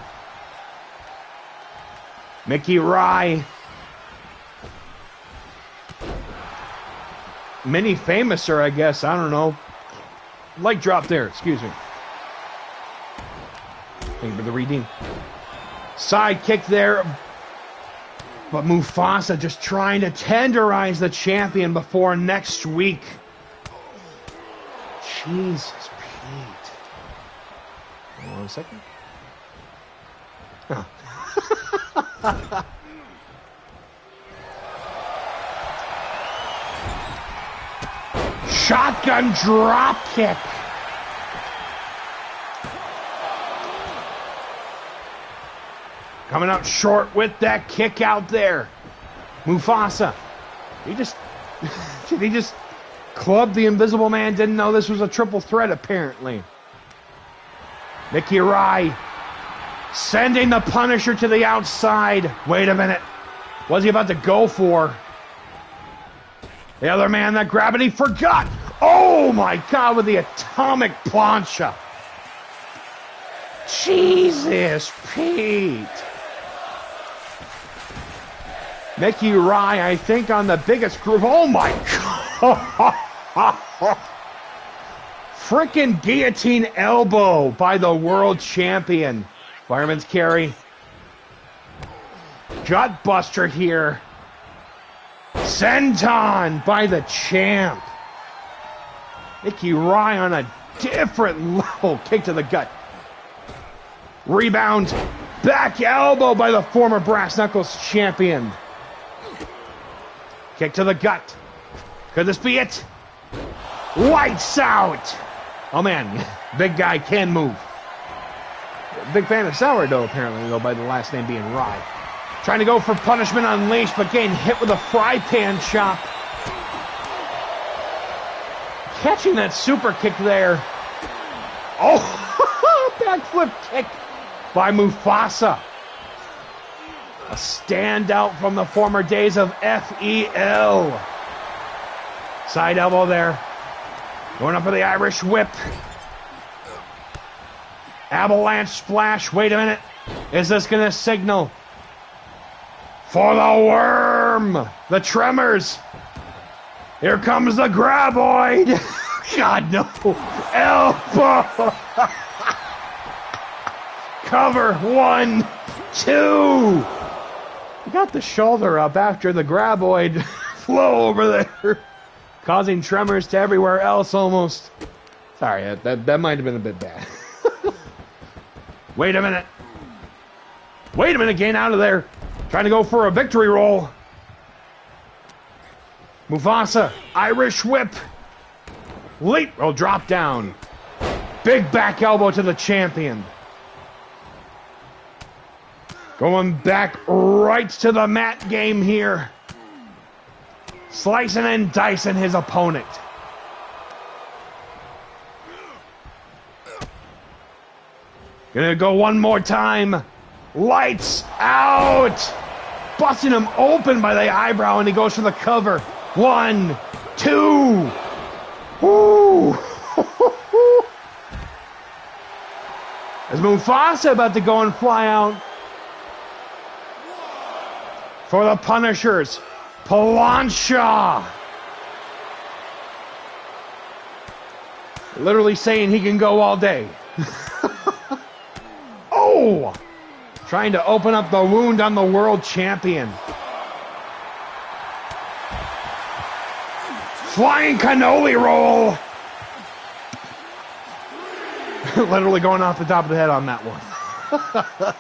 Mickey Rye. Mini famouser, I guess. I don't know. Leg drop there. Excuse me. Thank you for the redeem. Side kick there. But Mufasa just trying to tenderize the champion before next week. Jesus, Pete. Hold on a second. Oh. Shotgun drop kick. Coming out short with that kick out there. Mufasa. He just clubbed the Invisible Man. Didn't know this was a triple threat, apparently. Mickey Rye sending the Punisher to the outside. Wait a minute. What's he about to go for? The other man that grabbed it, he forgot. Oh my God, with the atomic plancha. Jesus, Pete. Mickey Rye, I think, on the biggest groove. Oh my God. Frickin' guillotine elbow by the world champion. Fireman's carry. Gutbuster here. Senton by the champ. Mickey Rye on a different level. Kick to the gut. Rebound. Back elbow by the former Brass Knuckles champion. Kick to the gut. Could this be it? Lights out. Oh man, big guy can move. Big fan of Sourdough, apparently, though, by the last name being Rye. Trying to go for punishment unleashed, but getting hit with a fry pan chop. Catching that super kick there. Oh, backflip kick by Mufasa. A standout from the former days of FEL. Side elbow there. Going up for the Irish whip. Avalanche splash. Wait a minute. Is this going to signal for the worm? The tremors. Here comes the graboid. God, no. Elbow. Cover. 1, 2. You got the shoulder up after the graboid flow over there. Causing tremors to everywhere else almost. Sorry, that might have been a bit bad. Wait a minute. Wait a minute, getting out of there. Trying to go for a victory roll. Mufasa, Irish whip. Leap, drop down. Big back elbow to the champion. Going back right to the mat game here. Slicing and dicing his opponent. Gonna go one more time. Lights out. Busting him open by the eyebrow, and he goes for the cover. 1, 2. Woo. Is Mufasa about to go and fly out? For the Punishers. Plancha. Literally saying he can go all day. Oh! Trying to open up the wound on the world champion. Flying cannoli roll. Literally going off the top of the head on that one.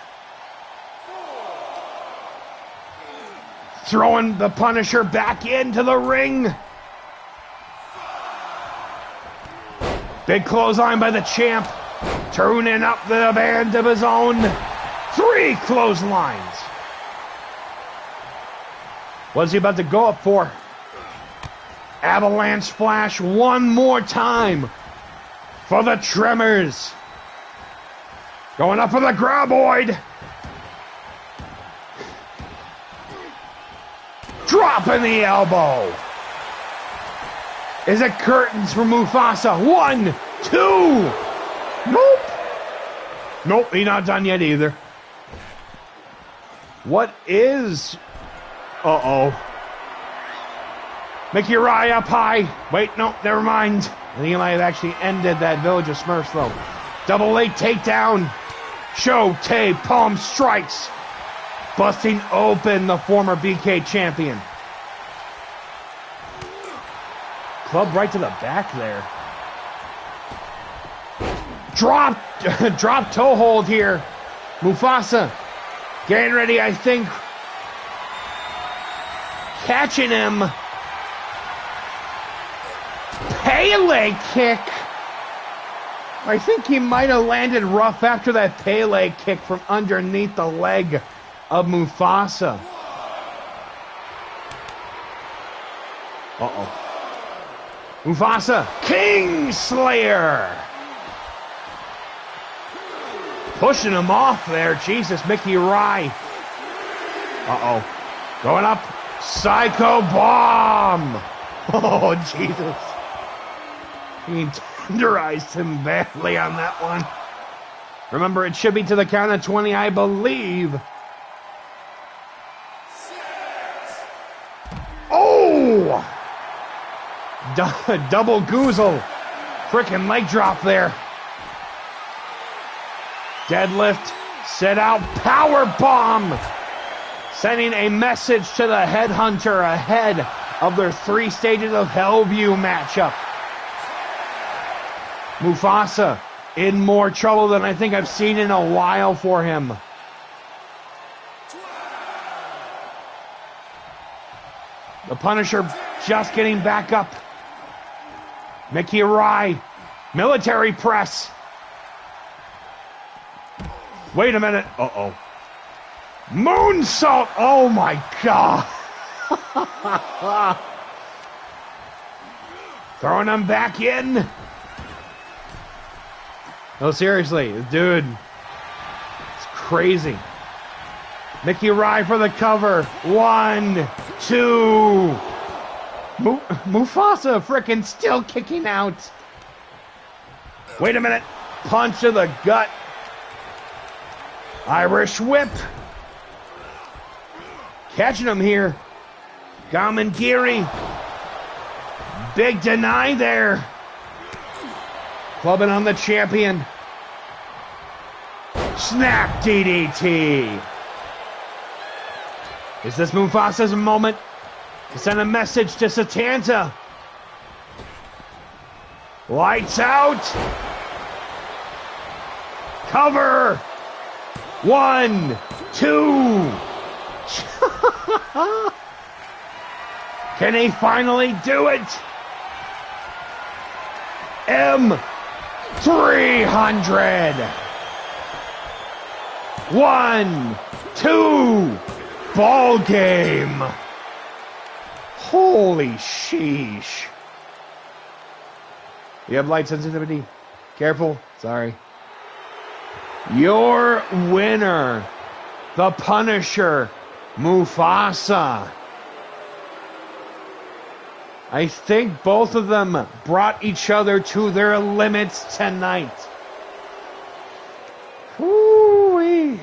Throwing the Punisher back into the ring. Big clothesline by the champ. Tuning up the band of his own. 3 clotheslines. What's he about to go up for? Avalanche splash one more time for the Tremors. Going up for the graboid. Dropping the elbow. Is it curtains for Mufasa? 1, 2. Nope. Nope, he's not done yet either. What is... Uh-oh. Mickey Rai up high. Wait, no, never mind. I think he might have actually ended that Village of Smurfs, though. Double leg takedown. Show Tay palm strikes. Busting open the former BK champion. Club right to the back there. Drop toe hold here. Mufasa getting ready, I think. Catching him. Pele kick. I think he might have landed rough after that Pele kick from underneath the leg of Mufasa. Uh-oh. Mufasa, Kingslayer. Pushing him off there. Jesus, Mickey Rai. Uh-oh. Going up. Psycho Bomb. Oh, Jesus. He tenderized him badly on that one. Remember, it should be to the count of 20, I believe. Oh! Double goozle. Frickin' leg drop there. Deadlift. Sit out. Power bomb. Sending a message to the headhunter ahead of their 3 stages of Hellview matchup. Mufasa in more trouble than I think I've seen in a while for him. The Punisher just getting back up. Mickey Rai, military press. Wait a minute. Uh-oh. Moonsault. Oh, my God. Throwing him back in. No, seriously, dude. It's crazy. Mickey Rai for the cover. 1, 2. Mufasa frickin' still kicking out. Wait a minute. Punch to the gut. Irish whip. Catching him here. Gamangiri. Big deny there. Clubbing on the champion. Snap DDT. Is this Mufasa's moment to send a message to Satanta? Lights out. Cover. 1, 2. Can he finally do it? M300. 1, 2. Ball game. Holy sheesh. You have light sensitivity? Careful. Sorry. Your winner, the Punisher, Mufasa. I think both of them brought each other to their limits tonight. Woo-wee.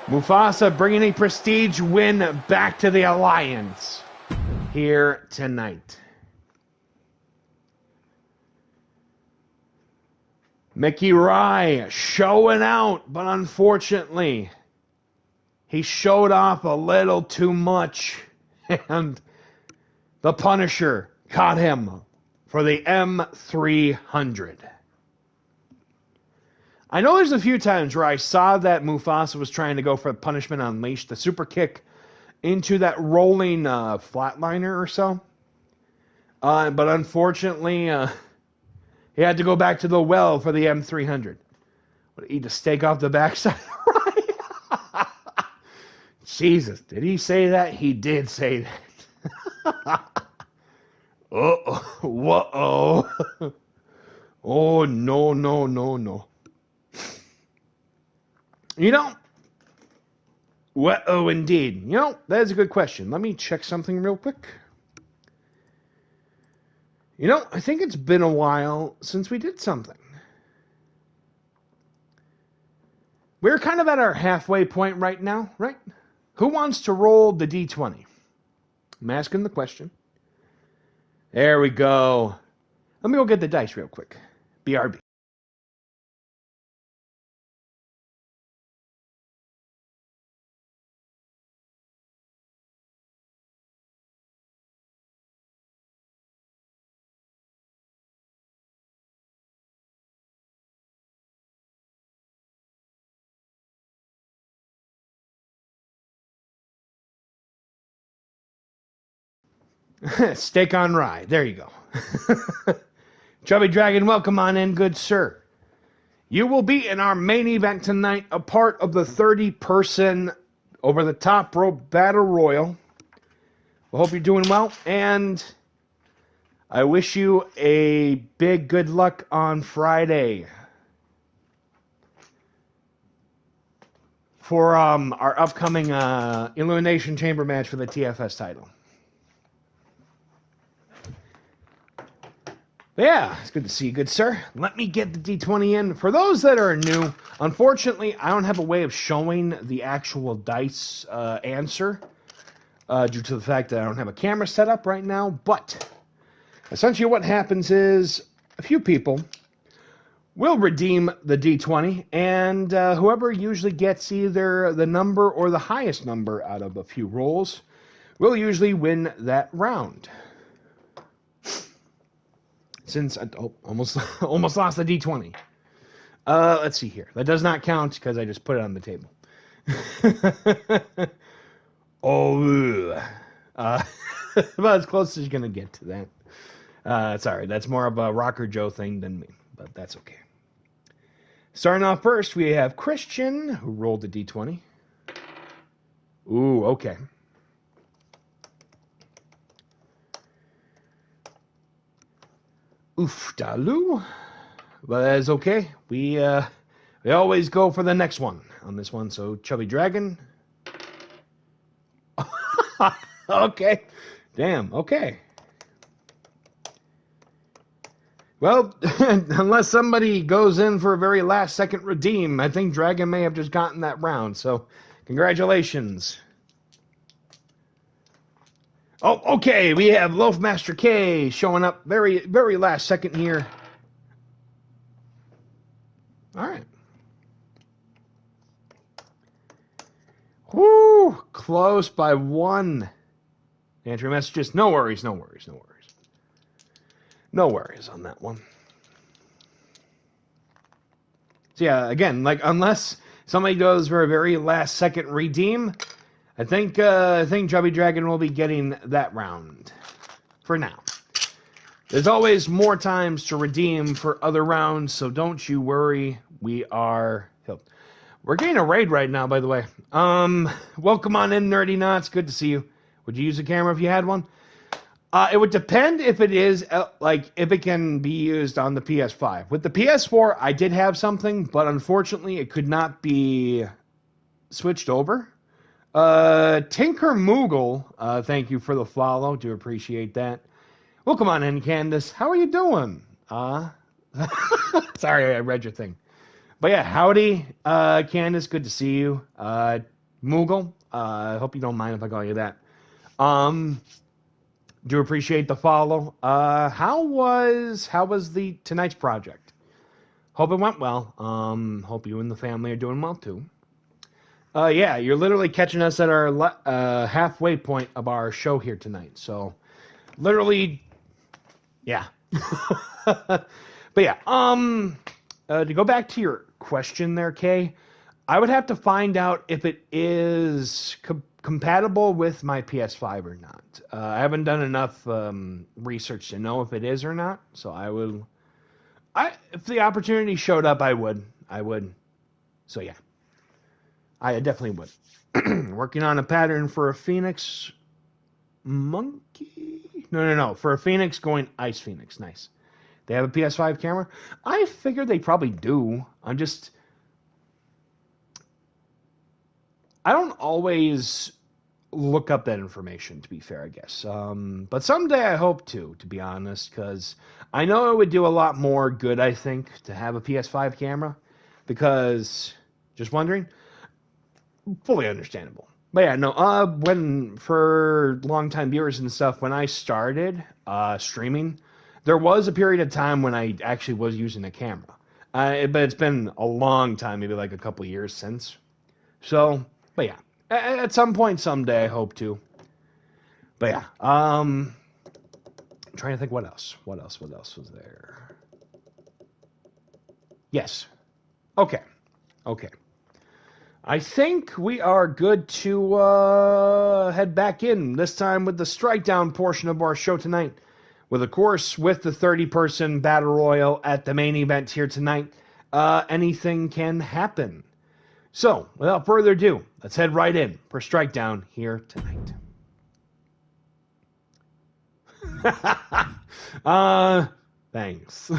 Mufasa bringing a prestige win back to the Alliance here tonight. Mickey Rye showing out, but unfortunately, he showed off a little too much, and the Punisher caught him for the M300. I know there's a few times where I saw that Mufasa was trying to go for Punishment Unleashed, the super kick into that rolling flatliner or so. But unfortunately, he had to go back to the well for the M300. Would he eat a steak off the backside? Right? Jesus, did he say that? He did say that. Uh-oh. Whoa. Oh, no, no, no, no. You know, oh, indeed. You know, that is a good question. Let me check something real quick. You know, I think it's been a while since we did something. We're kind of at our halfway point right now, right? Who wants to roll the D20? I'm asking the question. There we go. Let me go get the dice real quick. BRB. Steak on rye. There you go. Chubby Dragon, welcome on in, good sir. You will be in our main event tonight, a part of the 30-person over-the-top rope battle royal. I hope you're doing well, and I wish you a big good luck on Friday for our upcoming Elimination Chamber match for the TFS title. Yeah, it's good to see you, good sir. Let me get the D20 in. For those that are new, unfortunately, I don't have a way of showing the actual dice answer due to the fact that I don't have a camera set up right now. But essentially what happens is a few people will redeem the D20, and whoever usually gets either the number or the highest number out of a few rolls will usually win that round. Since I almost lost the D20. Let's see here. That does not count because I just put it on the table. About as close as you're going to get to that. Sorry, that's more of a Rocker Joe thing than me, but that's okay. Starting off first, we have Christian, who rolled the D20. Ooh, okay. Oof, Dalu. But that is okay. We always go for the next one on this one. So, Chubby Dragon. Okay. Damn, okay. Well, unless somebody goes in for a very last second redeem, I think Dragon may have just gotten that round. So, congratulations. Oh, okay, we have Loafmaster K showing up very, very last second here. All right. Whoo, close by one. Entry messages, no worries, no worries, no worries. No worries on that one. So yeah, again, like unless somebody goes for a very last second redeem, I think Chubby Dragon will be getting that round for now. There's always more times to redeem for other rounds, so don't you worry. We are healed. We're getting a raid right now, by the way. Welcome on in, Nerdy Knots. Good to see you. Would you use a camera if you had one? It would depend if it is, if it can be used on the PS5. With the PS4, I did have something, but unfortunately, it could not be switched over. Tinker Moogle, thank you for the follow. Do appreciate that. Well, come on in, Candace. How are you doing? Sorry, I read your thing. But yeah, howdy, Candace. Good to see you. Moogle, I hope you don't mind if I call you that. Do appreciate the follow. How was the tonight's project? Hope it went well. Hope you and the family are doing well too. Yeah, you're literally catching us at our halfway point of our show here tonight. So, literally, yeah. But yeah, to go back to your question there, Kay, I would have to find out if it is compatible with my PS5 or not. I haven't done enough research to know if it is or not. So if the opportunity showed up, I would. So yeah, I definitely would. Working on a pattern for a Phoenix Monkey. No. For a Phoenix going Ice Phoenix. Nice. They have a PS5 camera. I figured they probably do. I don't always look up that information, to be fair, I guess. But someday I hope to be honest, because I know it would do a lot more good, I think, to have a PS5 camera. Because, just wondering, fully understandable. But yeah, no, for long-time viewers and stuff, when I started streaming, there was a period of time when I actually was using a camera. But it's been a long time, maybe like a couple years since. So, but yeah, at some point someday I hope to. But yeah, I'm trying to think what else. What else was there? Yes. Okay. I think we are good to head back in, this time with the strike down portion of our show tonight. With, of course, with the 30-person battle royal at the main event here tonight, anything can happen. So, without further ado, let's head right in for strike down here tonight. Thanks.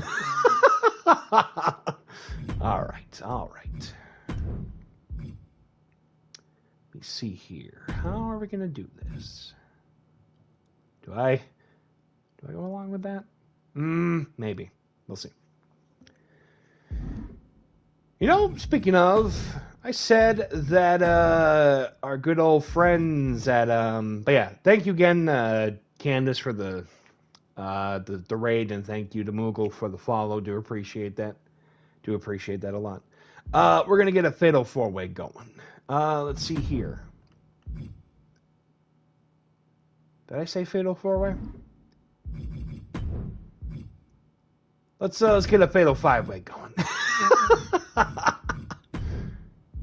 All right. Let me see here. How are we going to do this? Do I go along with that? Maybe. We'll see. Speaking of, I said that our good old friends at but yeah, thank you again, Candace, for the raid, and thank you to Moogle for the follow. Do appreciate that a lot. We're gonna get a fatal 4-way going. Let's see here. Did I say fatal 4-way? Let's get a fatal 5-way going.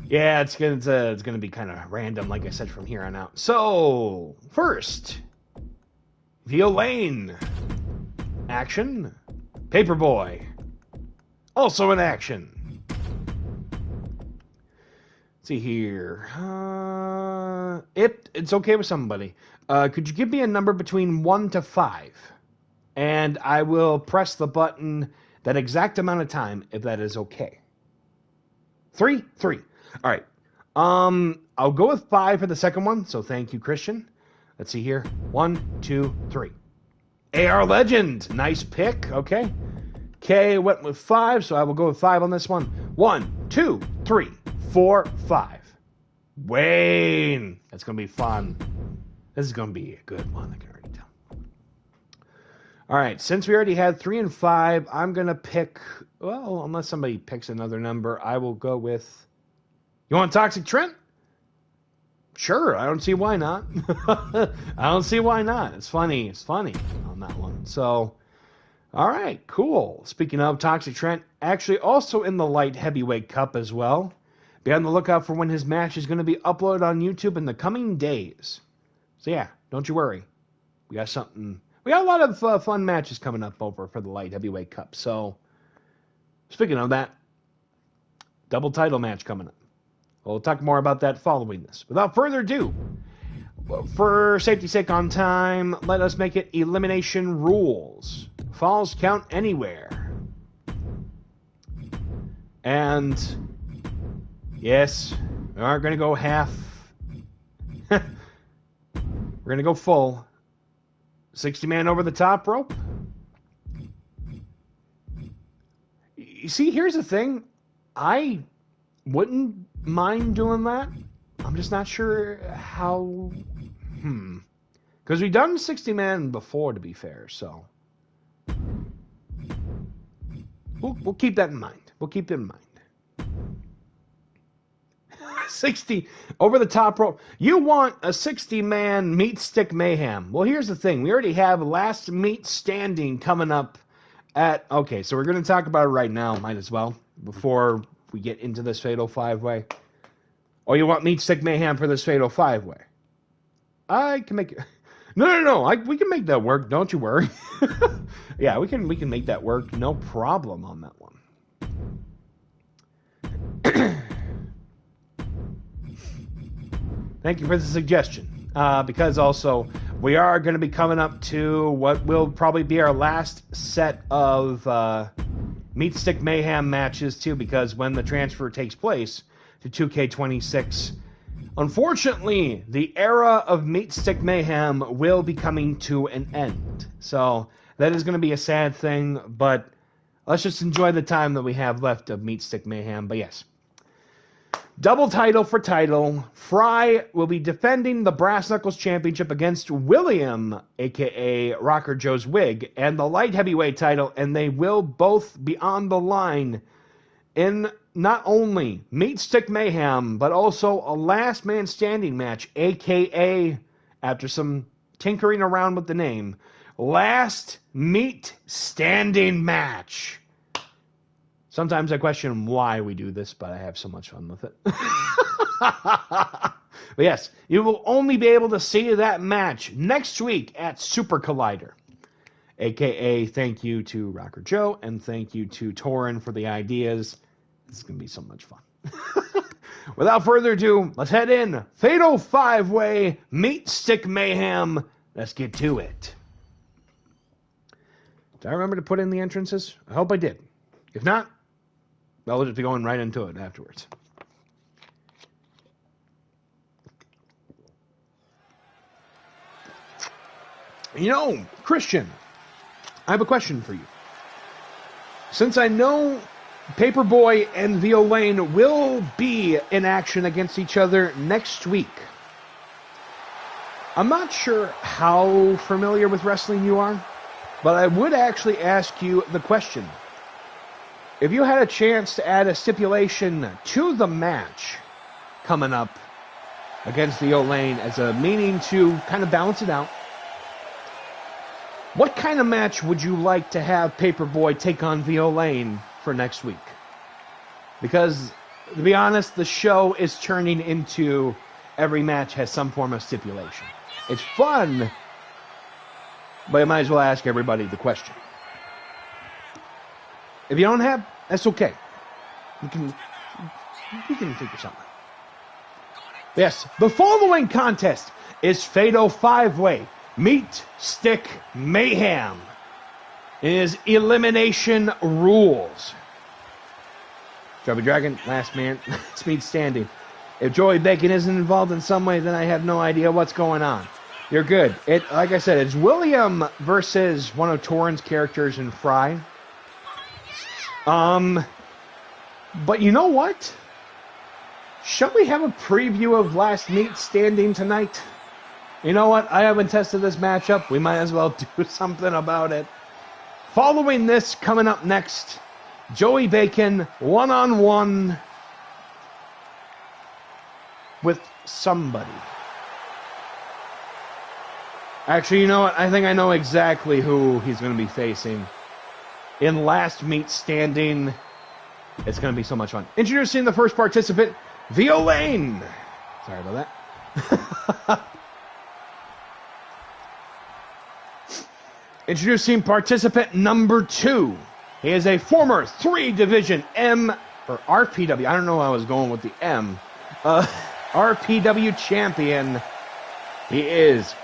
Yeah, it's gonna be kind of random, like I said, from here on out. So first, Violaine, action. Paperboy, also in action. Let's see here. It's okay with somebody. Could you give me a number between 1 to 5? And I will press the button that exact amount of time if that is okay. 3? All right. I'll go with 5 for the second one. So thank you, Christian. Let's see here. 1, 2, 3. AR Legend. Nice pick. Okay. K went with 5, so I will go with 5 on this one. 1, 2, 3, 4, 5. Wayne. That's going to be fun. This is going to be a good one. I can already tell. All right. Since we already had 3 and 5, I'm going to pick, well, unless somebody picks another number, I will go with, you want Toxic Trent? Sure. I don't see why not. I don't see why not. It's funny on that one. So, all right, cool. Speaking of Toxic Trent, actually also in the light heavyweight cup as well. Be on the lookout for when his match is going to be uploaded on YouTube in the coming days. So yeah, don't you worry. We got a lot of fun matches coming up over for the light heavyweight cup. So, speaking of that, double title match coming up. We'll talk more about that following this. Without further ado, for safety's sake on time, let us make it elimination rules. Falls count anywhere. And yes, we aren't going to go half. We're going to go full. 60-man over the top rope. You see, here's the thing. I wouldn't mind doing that. I'm just not sure how. Because we've done 60-man before, to be fair, so. we'll keep that in mind. We'll keep it in mind. 60 over the top rope. You want a 60-man Meatstick Mayhem. Well, here's the thing. We already have Last Meat Standing coming up at... Okay, so we're going to talk about it right now. Might as well. Before we get into this Fatal 5-Way. Oh, you want Meatstick Mayhem for this Fatal 5-Way? I can make it... No. We can make that work. Don't you worry. Yeah, we can make that work. No problem on that one. Thank you for the suggestion. Because also, we are going to be coming up to what will probably be our last set of Meatstick Mayhem matches, too, because when the transfer takes place to 2K26, unfortunately, the era of Meatstick Mayhem will be coming to an end. So, that is going to be a sad thing, but let's just enjoy the time that we have left of Meatstick Mayhem. But yes. Double title for title. Fry will be defending the Brass Knuckles Championship against William, a.k.a. Rocker Joe's Wig, and the light heavyweight title, and they will both be on the line in not only Meatstick Mayhem, but also a last man standing match, a.k.a., after some tinkering around with the name, Last Meat Standing Match. Sometimes I question why we do this, but I have so much fun with it. But yes, you will only be able to see that match next week at Super Collider. A.k.a. thank you to Rocker Joe, and thank you to Torin for the ideas. This is going to be so much fun. Without further ado, let's head in. Fatal 5-Way, Meatstick Mayhem. Let's get to it. Did I remember to put in the entrances? I hope I did. If not, well, we'll just be going right into it afterwards. You know, Christian, I have a question for you. Since I know Paperboy and Violaine will be in action against each other next week, I'm not sure how familiar with wrestling you are, but I would actually ask you the question. If you had a chance to add a stipulation to the match coming up against Violaine as a meaning to kind of balance it out, what kind of match would you like to have Paperboy take on Violaine for next week? Because, to be honest, the show is turning into every match has some form of stipulation. It's fun, but I might as well ask everybody the question. If you don't have, that's okay. You can figure something out. Yes, the following contest is Fatal 5-Way, Meatstick Mayhem. It is elimination rules. Chubby Dragon, last man, last meat standing. If Joey Bacon isn't involved in some way, then I have no idea what's going on. You're good. Like I said, it's William versus one of Torin's characters in Fry. But you know what? Shall we have a preview of Last Meat Standing tonight? You know what? I haven't tested this matchup. We might as well do something about it. Following this, coming up next, Joey Bacon one-on-one with somebody. Actually, you know what? I think I know exactly who he's going to be facing. In Last Meat Standing, it's going to be so much fun. Introducing the first participant, Violaine. Sorry about that. Introducing participant number 2. He is a former 3-division RPW. I don't know why I was going with the M. RPW champion. He is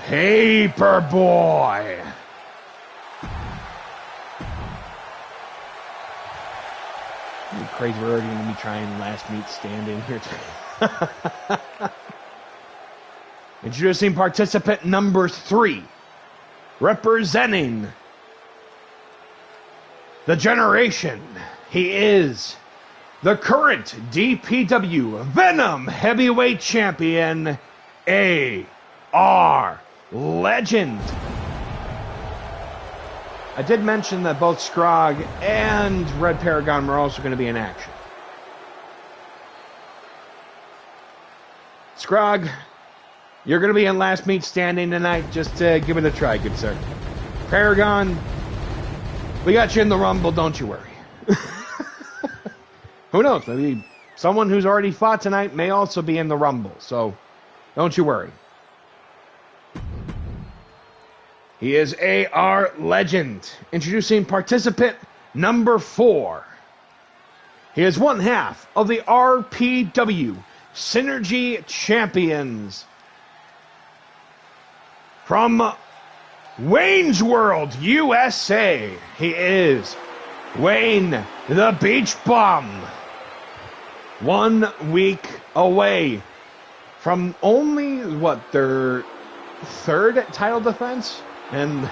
Paperboy. Crazy, we're already going to be trying Last Meat Standing here. Introducing participant number 3. Representing the generation, he is the current DPW Venom Heavyweight Champion, A.R. Legend. I did mention that both Scrog and Red Paragon were also going to be in action. Scrog, you're going to be in last meat standing tonight. Just give it a try, good sir. Paragon, we got you in the Rumble, don't you worry. Who knows? Maybe someone who's already fought tonight may also be in the Rumble, so don't you worry. He is AR Legend. Introducing participant number 4. He is one half of the RPW Synergy Champions. From Wayne's World, USA, he is Wayne the Beach Bum. 1 week away from only, their 3rd title defense? And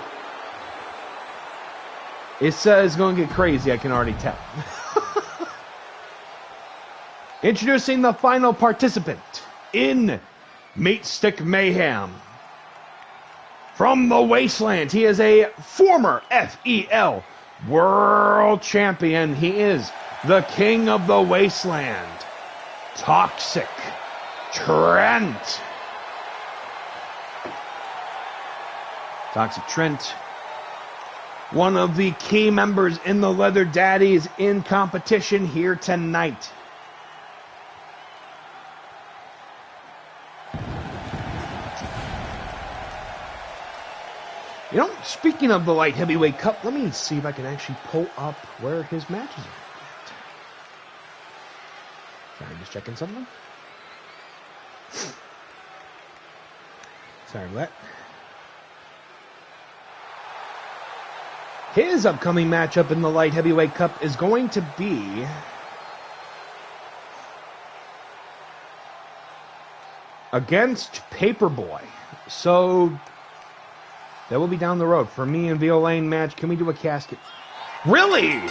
it's going to get crazy, I can already tell. Introducing the final participant in Meatstick Mayhem. From the Wasteland, he is a former FEL World Champion. He is the King of the Wasteland, Toxic Trent. Toxic Trent, one of the key members in the Leather Daddies in competition here tonight. You know, speaking of the Light Heavyweight Cup, let me see if I can actually pull up where his matches are at. Sorry, just checking something. Sorry for that. His upcoming matchup in the Light Heavyweight Cup is going to be against Paperboy. So that will be down the road. For me and Violaine match, can we do a casket? Really?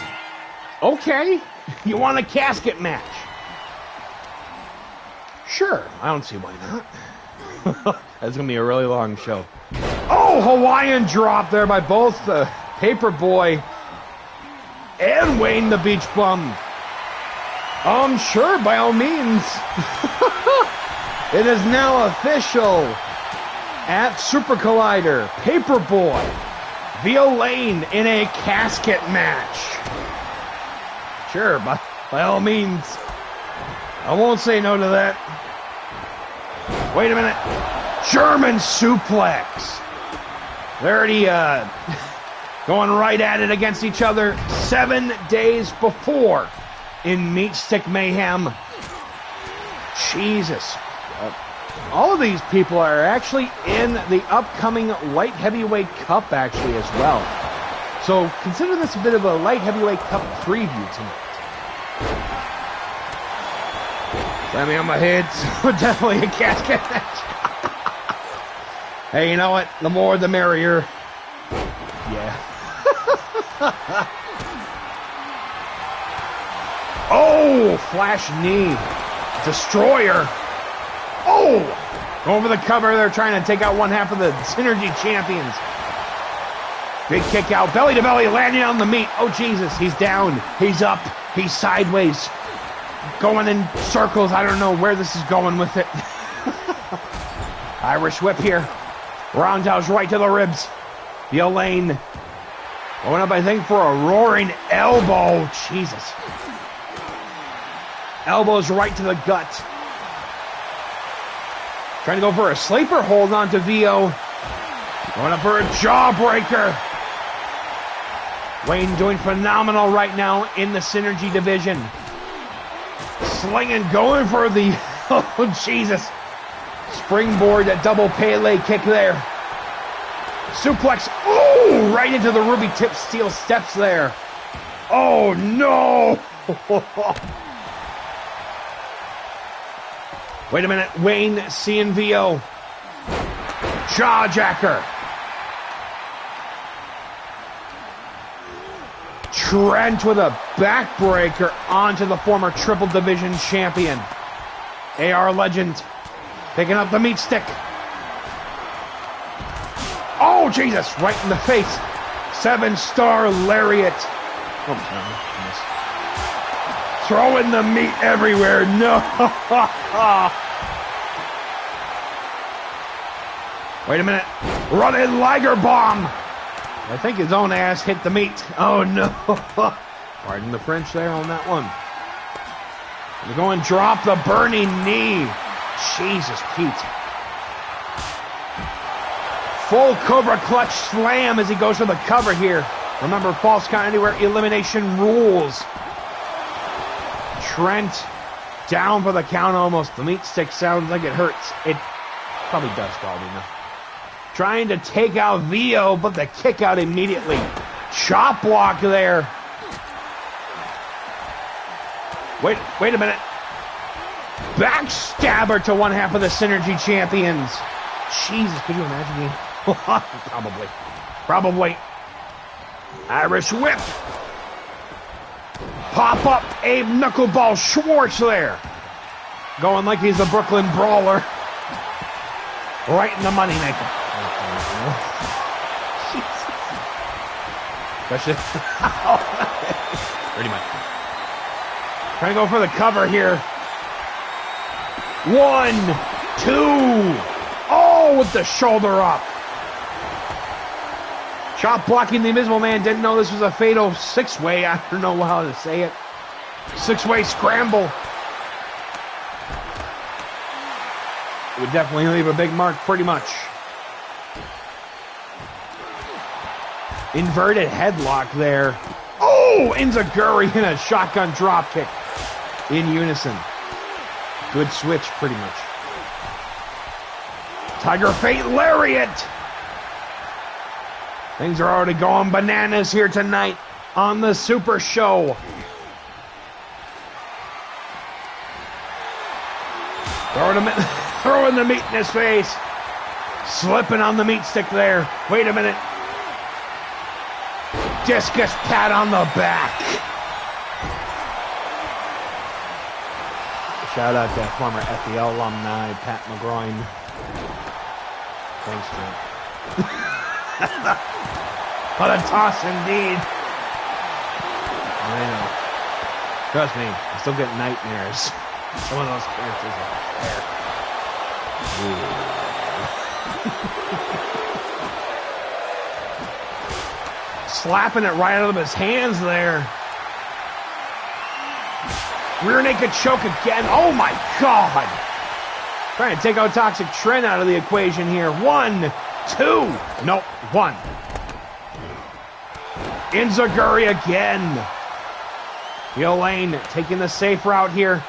Okay. You want a casket match? Sure. I don't see why not. That's going to be a really long show. Oh, Hawaiian drop there by both Paperboy and Wayne the Beach Bum. Sure, by all means. It is now official. At Super Collider, Paperboy, Violaine in a casket match. Sure, by all means. I won't say no to that. Wait a minute. German suplex. They're already going right at it against each other 7 days before in Meatstick Mayhem. Jesus. All of these people are actually in the upcoming Light Heavyweight Cup actually as well. So consider this a bit of a Light Heavyweight Cup preview tonight. Let me on my head. So definitely a casket match. Hey, you know what? The more the merrier. Yeah. Oh, flash knee. Destroyer. Oh! Over the cover, they're trying to take out one half of the Synergy Champions. Big kick out, belly to belly, landing on the meat. Oh, Jesus, he's down, he's up, he's sideways. Going in circles, I don't know where this is going with it. Irish whip here. Roundhouse right to the ribs. Violaine going up, I think, for a roaring elbow. Jesus. Elbows right to the gut. Trying to go for a sleeper hold on to Vio. Going up for a jawbreaker. Wayne doing phenomenal right now in the Synergy division. Slinging, going for the, oh Jesus. Springboard, a double Pele kick there. Suplex, oh, right into the ruby tip steel steps there. Oh no. Wait a minute, Wayne seeing Vio. Jawjacker. Trent with a backbreaker onto the former Triple Division champion. AR Legend picking up the meat stick. Oh, Jesus, right in the face. 7-star lariat. Oh, no. Throwing the meat everywhere. No. Wait a minute. Running Liger bomb. I think his own ass hit the meat. Oh, no. Pardon the French there on that one. We're going to drop the burning knee. Jesus, Pete. Full Cobra Clutch slam as he goes for the cover here. Remember, false count anywhere, elimination rules. Trent down for the count almost. The meat stick sounds like it hurts. It probably does, probably not. Trying to take out Vio, but the kick out immediately. Chop block there. Wait a minute. Backstabber to one half of the Synergy champions. Jesus, could you imagine me? Probably. Irish whip. Pop up Abe Knuckleball Schwartz there. Going like he's the Brooklyn Brawler. Right in the moneymaker. Especially. Pretty much. Trying to go for the cover here. 1, 2. Oh, with the shoulder up. Chop blocking the Invisible Man. Didn't know this was a fatal 6-way. I don't know how to say it. 6-way scramble. It would definitely leave a big mark, pretty much. Inverted headlock there. Oh, Enziguri in a shotgun drop kick. In unison. Good switch, pretty much. Tiger Fate Lariat. Things are already going bananas here tonight on the Super Show. Throwing the meat in his face. Slipping on the meat stick there. Wait a minute. Discus pat on the back. Shout out to former FEL alumni, Pat McGroin. Thanks, Trent. What a toss indeed. I know. Trust me, I still get nightmares. Some of those characters are there. Slapping it right out of his hands there. Rear naked choke again. Oh my God. Trying to take out Toxic Trent out of the equation here. 1, 2. Nope, 1. Enziguri again. Vio Lane taking the safe route here.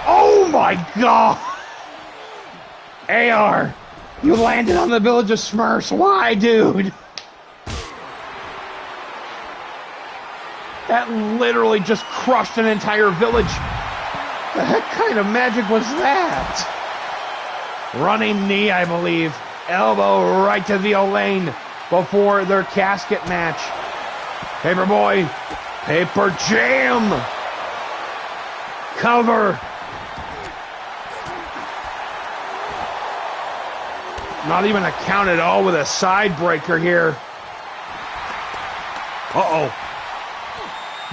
Oh my God. AR, you landed on the Village of Smurfs. Why, dude? That literally just crushed an entire village. The heck kind of magic was that? Running knee, I believe. Elbow right to Vio Lane before their casket match. Paperboy, Paper Jam. Cover. Not even a count at all with a side breaker here. Uh-oh.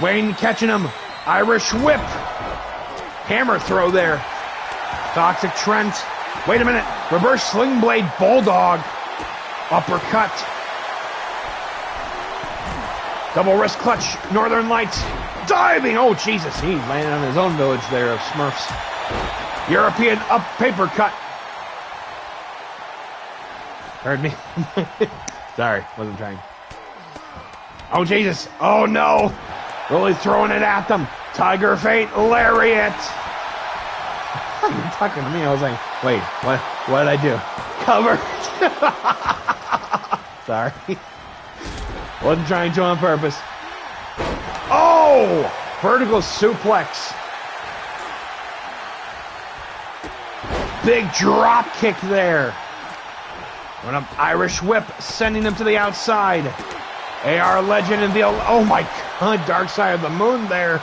Wayne catching him. Irish whip. Hammer throw there. Toxic Trent. Wait a minute. Reverse sling blade bulldog. Uppercut. Double wrist clutch. Northern Lights. Diving. Oh, Jesus. He landed on his own village there of Smurfs. European up paper cut. Heard me? Sorry. Wasn't trying. Oh, Jesus. Oh, no. Really throwing it at them. Tiger Fate Lariat. You're talking to me. I was like, wait, what did I do? Cover. Sorry. Wasn't trying to on purpose. Oh! Vertical suplex. Big drop kick there. Went up Irish whip, sending him to the outside. AR Legend and the... Oh my God, Dark Side of the Moon there.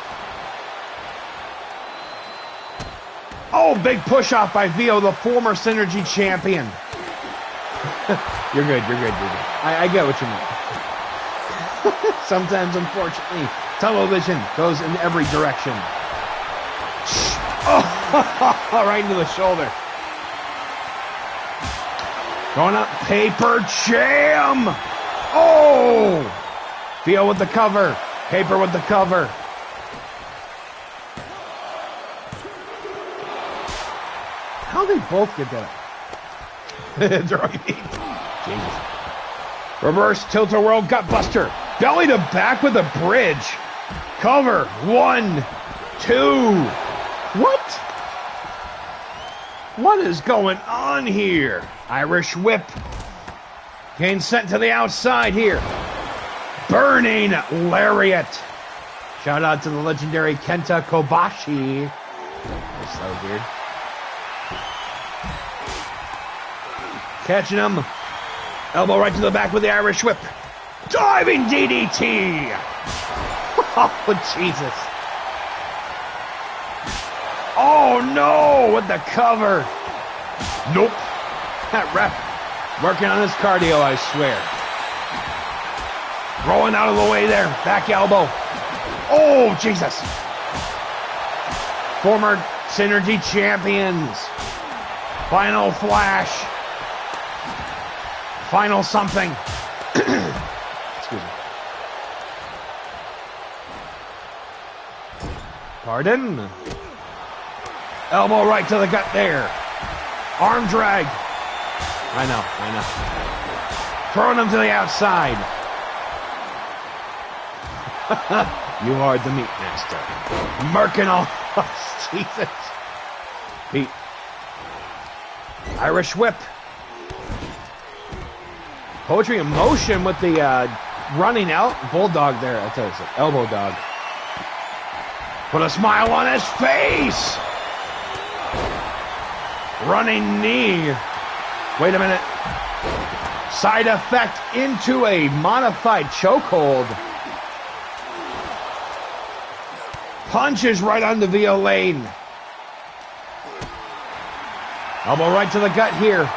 Oh, big push off by Vio, the former Synergy champion. You're good. I get what you mean. Sometimes, unfortunately, television goes in every direction. Oh, right into the shoulder. Going up, paper jam. Oh! Theo with the cover. Paper with the cover. How they both get that? Jesus. Reverse tilt-a-whirl gutbuster. Belly to back with a bridge. Cover. 1, 2. What? What is going on here? Irish whip. Getting sent to the outside here. Burning lariat. Shout out to the legendary Kenta Kobashi. That's so weird. Catching him. Elbow right to the back with the Irish whip. Diving DDT. Oh, Jesus. Oh, no, with the cover. Nope. That ref working on his cardio, I swear. Rolling out of the way there. Back elbow. Oh, Jesus. Former Synergy champions. Final flash. Final something. Excuse me. Pardon? Elbow right to the gut there. Arm drag. I know. Throwing him to the outside. You are the meat master. Merkin all. Jesus. Pete. Irish whip. Poetry in motion with the running out. Bulldog there. That's what it's like. Elbow dog. Put a smile on his face. Running knee. Wait a minute. Side effect into a modified chokehold. Punches right on the VO lane. Elbow right to the gut here.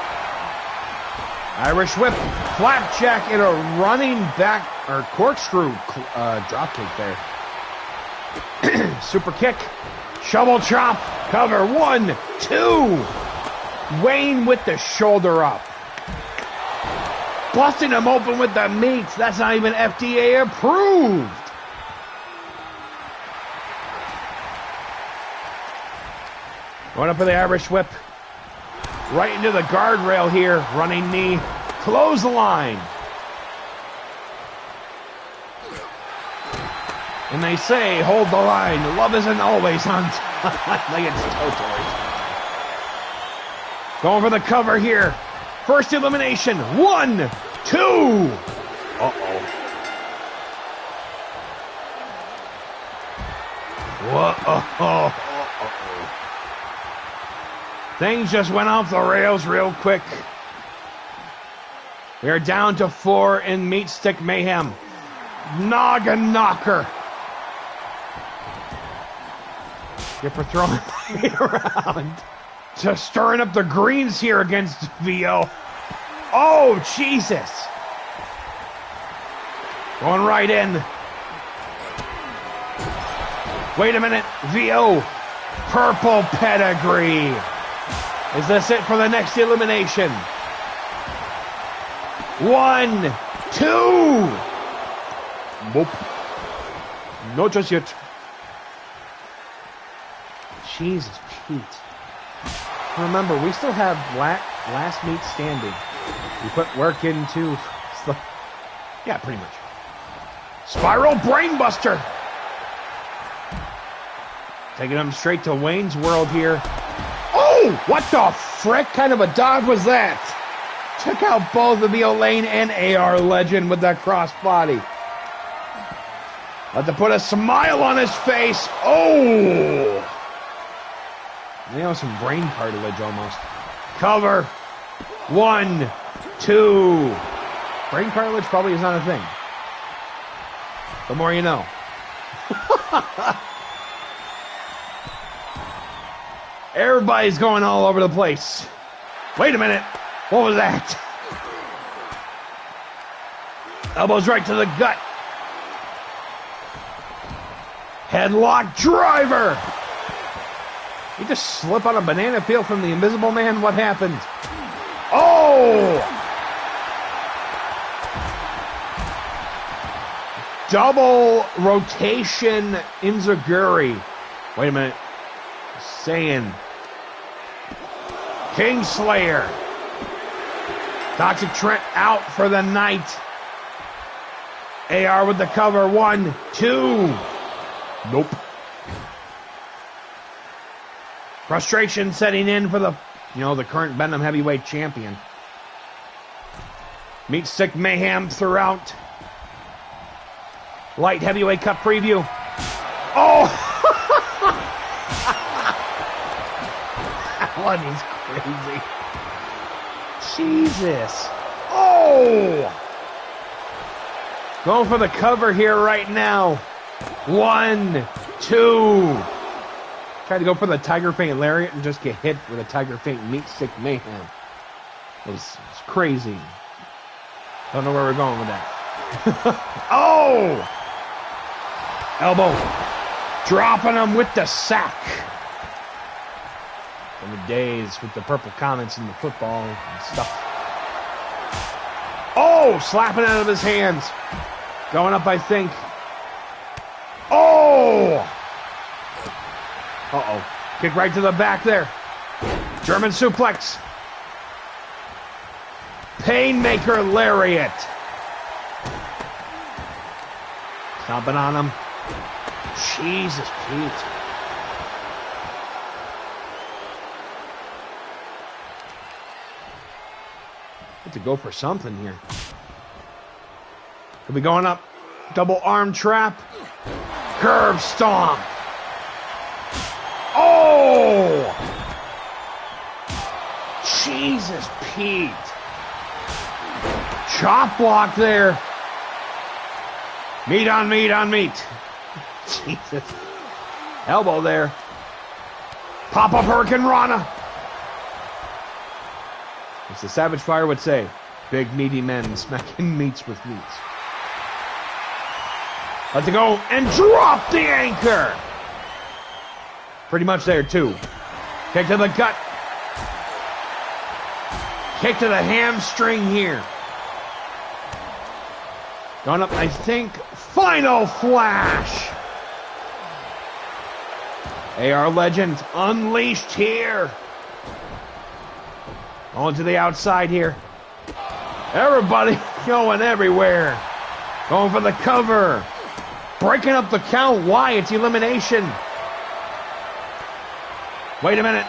Irish whip. Flapjack in a running back or corkscrew dropkick there. Super kick. Shovel chop. Cover. 1, 2. Wayne with the shoulder up. Busting him open with the meats. That's not even FDA approved. Going up for the Irish whip. Right into the guardrail here. Running knee. Close the line. And they say, hold the line. Love isn't always on time. Like it's totally. Going for the cover here. First elimination. 1, 2. Uh-oh. Whoa. Things just went off the rails real quick. We are down to 4 in Meatstick Mayhem. Noggin knocker. Get for throwing it around. Just stirring up the greens here against VO. Oh, Jesus. Going right in. Wait a minute. VO. Purple pedigree. Is this it for the next elimination? 1, 2. Nope. Not just yet. Jesus, Pete. Remember, we still have last meat standing. We put work into... Yeah, pretty much. Spiral Brainbuster. Taking him straight to Wayne's World here. Oh, what the frick kind of a dog was that? Took out both of the Olane and AR Legend with that crossbody. Had to put a smile on his face. Oh! You know, some brain cartilage almost. Cover. 1, 2. Brain cartilage probably is not a thing. The more you know. Everybody's going all over the place. Wait a minute. What was that? Elbows right to the gut. Headlock driver. He just slip on a banana peel from the Invisible Man? What happened? Oh! Double rotation Inzaguri. Wait a minute. Saying Kingslayer. Toxic Trent out for the night. AR with the cover. 1, 2. Nope. Frustration setting in for the, the current Benham heavyweight champion. Meatstick Mayhem throughout. Light heavyweight cup preview. Oh! That one is crazy. Jesus. Oh! Going for the cover here right now. 1, 2. Tried to go for the Tiger Feint Lariat and just get hit with a Tiger Feint Meatstick Mayhem. It was crazy. Don't know where we're going with that. Oh! Elbow. Dropping him with the sack. From the days with the purple comments in the football and stuff. Oh! Slapping out of his hands. Going up, I think. Oh! Uh-oh. Kick right to the back there. German suplex. Painmaker lariat. Stomping on him. Jesus, Pete. Have to go for something here. Could be going up. Double arm trap. Curb stomp. Oh! Jesus, Pete. Chop block there. Meat on meat on meat. Jesus. Elbow there. Pop-up Hurricane Rana. As the Savage Fire would say, big meaty men smacking meats with meats. Let it go and drop the anchor. Pretty much there, too. Kick to the gut. Kick to the hamstring here. Going up, I think. Final flash. AR Legend unleashed here. Going to the outside here. Everybody going everywhere. Going for the cover. Breaking up the count. Why? It's elimination. Wait a minute.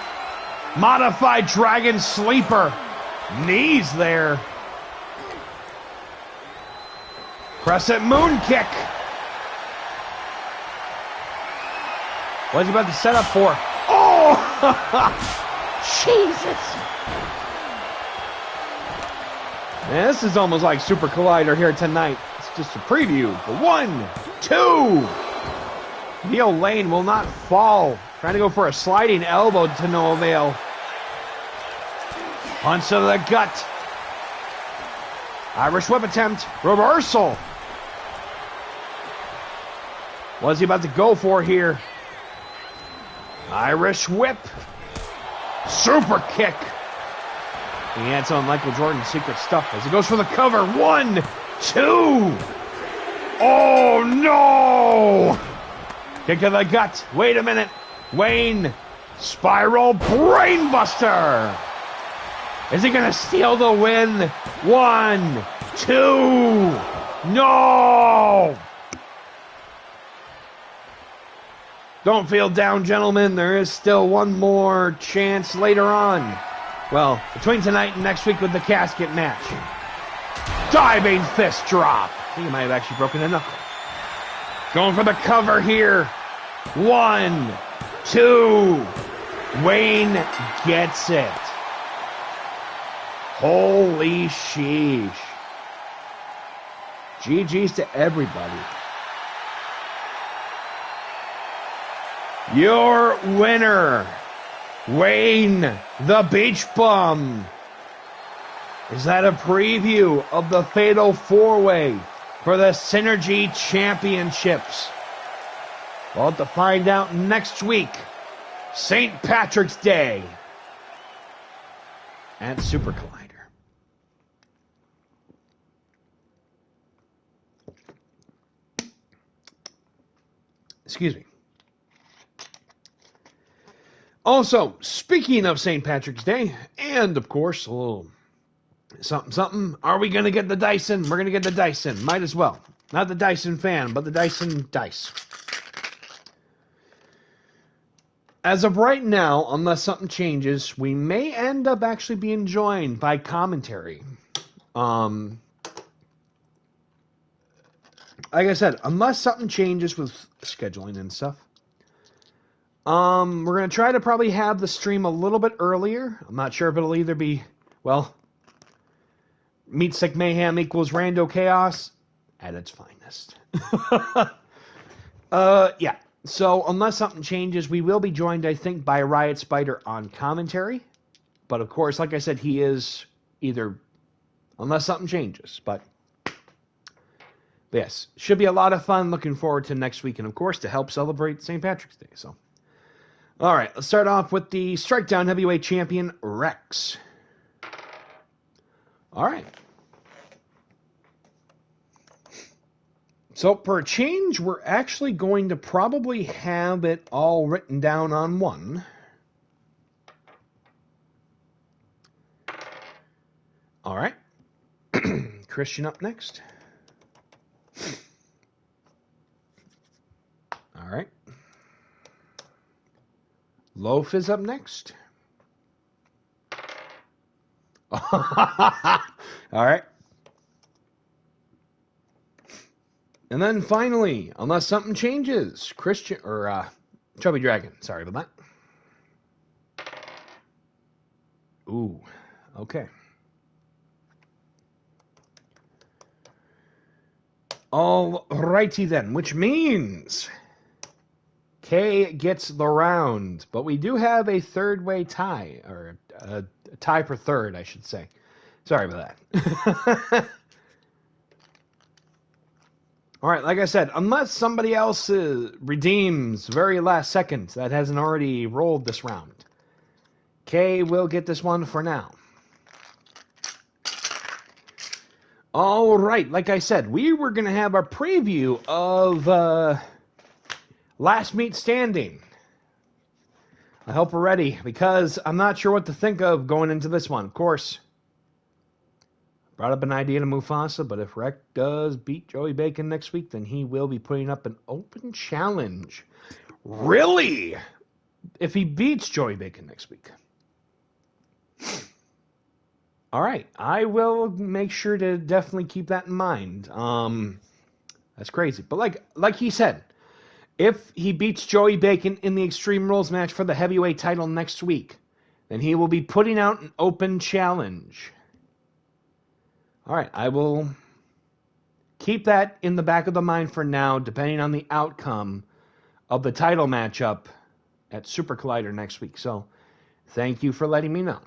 Modified Dragon Sleeper. Knees there. Crescent Moon Kick. What's he about to set up for? Oh! Jesus. Man, this is almost like Super Collider here tonight. It's just a preview. 1, 2. Neil Lane will not fall. Trying to go for a sliding elbow to no avail. Punch to the gut. Irish whip attempt. Reversal. What's he about to go for here? Irish whip. Super kick. He had some Michael Jordan secret stuff as he goes for the cover. 1, 2. Oh, no. Kick to the gut. Wait a minute. Wayne. Spiral Brainbuster. Is he going to steal the win? 1, 2. No. Don't feel down, gentlemen. There is still one more chance later on. Well, between tonight and next week with the casket match. Diving fist drop. I think he might have actually broken a knuckle. Going for the cover here. 1, 2. Wayne gets it. Holy sheesh. GG's to everybody. Your winner, Wayne the Beach Bum. Is that a preview of the Fatal 4-Way for the Synergy Championships? We'll have to find out next week. St. Patrick's Day at Super Collider. Excuse me. Also, speaking of St. Patrick's Day, and of course, a little something, are we going to get the Dyson? We're going to get the Dyson. Might as well. Not the Dyson fan, but the Dyson dice. As of right now, unless something changes, we may end up actually being joined by commentary. Like I said, unless something changes with scheduling and stuff. We're going to try to probably have the stream a little bit earlier. I'm not sure if it'll either be, well, Meatstick Mayhem equals Rando Chaos at its finest. Yeah. So, unless something changes, we will be joined, I think, by Riot Spider on commentary. But, of course, like I said, he is either, unless something changes. But yes, should be a lot of fun. Looking forward to next week. And, of course, to help celebrate St. Patrick's Day. So, all right, let's start off with the Strikedown Heavyweight Champion, Rex. All right. So, per change, we're actually going to probably have it all written down on one. All right. Christian up next. All right. Loaf is up next. All right. And then finally, unless something changes, Christian or Chubby Dragon. Sorry about that. Ooh, okay. All righty then, which means Kay gets the round, but we do have a third-way tie, or a tie for third, I should say. Sorry about that. All right, like I said, unless somebody else redeems very last second that hasn't already rolled this round, Kay will get this one for now. All right, like I said, we were going to have our preview of Last Meat Standing. I hope we're ready, because I'm not sure what to think of going into this one. Of course, brought up an idea to Mufasa, but if Rec does beat Joey Bacon next week, then he will be putting up an open challenge. Really? If he beats Joey Bacon next week. All right. I will make sure to definitely keep that in mind. That's crazy. But like he said, if he beats Joey Bacon in the Extreme Rules match for the heavyweight title next week, then he will be putting out an open challenge. All right, I will keep that in the back of the mind for now, depending on the outcome of the title matchup at Super Collider next week. So, thank you for letting me know.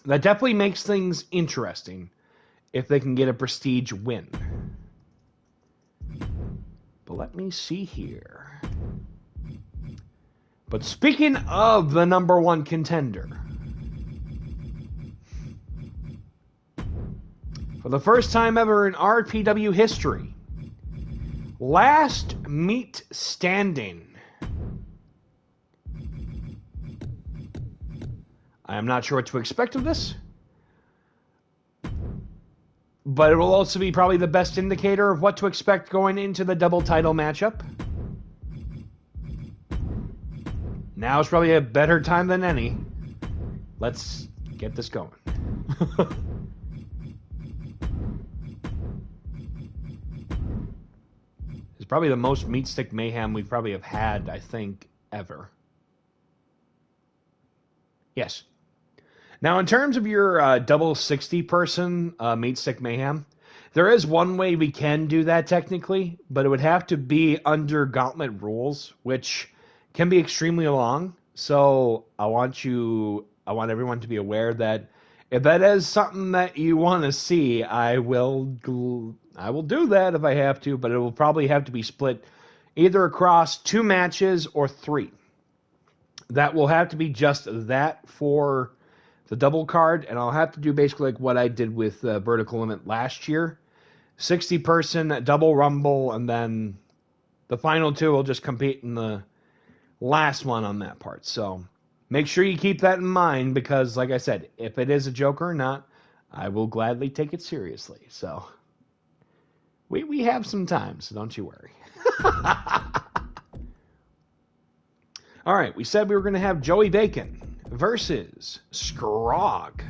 That definitely makes things interesting if they can get a prestige win. But let me see here. But speaking of the number one contender, for the first time ever in RPW history, Last Meat Standing. I am not sure what to expect of this, but it will also be probably the best indicator of what to expect going into the double title matchup. Now is probably a better time than any. Let's get this going. It's probably the most Meatstick Mayhem we probably have had, I think, ever. Yes. Now, in terms of your double 60-person Meatstick Mayhem, there is one way we can do that technically, but it would have to be under Gauntlet rules, which can be extremely long. So I want everyone to be aware that if that is something that you want to see, I will do that if I have to, but it will probably have to be split either across 2 matches or 3. That will have to be just that for the double card, and I'll have to do basically like what I did with Vertical Limit last year. 60-person double rumble, and then the final 2 will just compete in the last one on that part. So make sure you keep that in mind, because like I said, if it is a joke or not, I will gladly take it seriously. So we have some time, so don't you worry. All right, we said we were going to have Joey Bacon versus Scrog.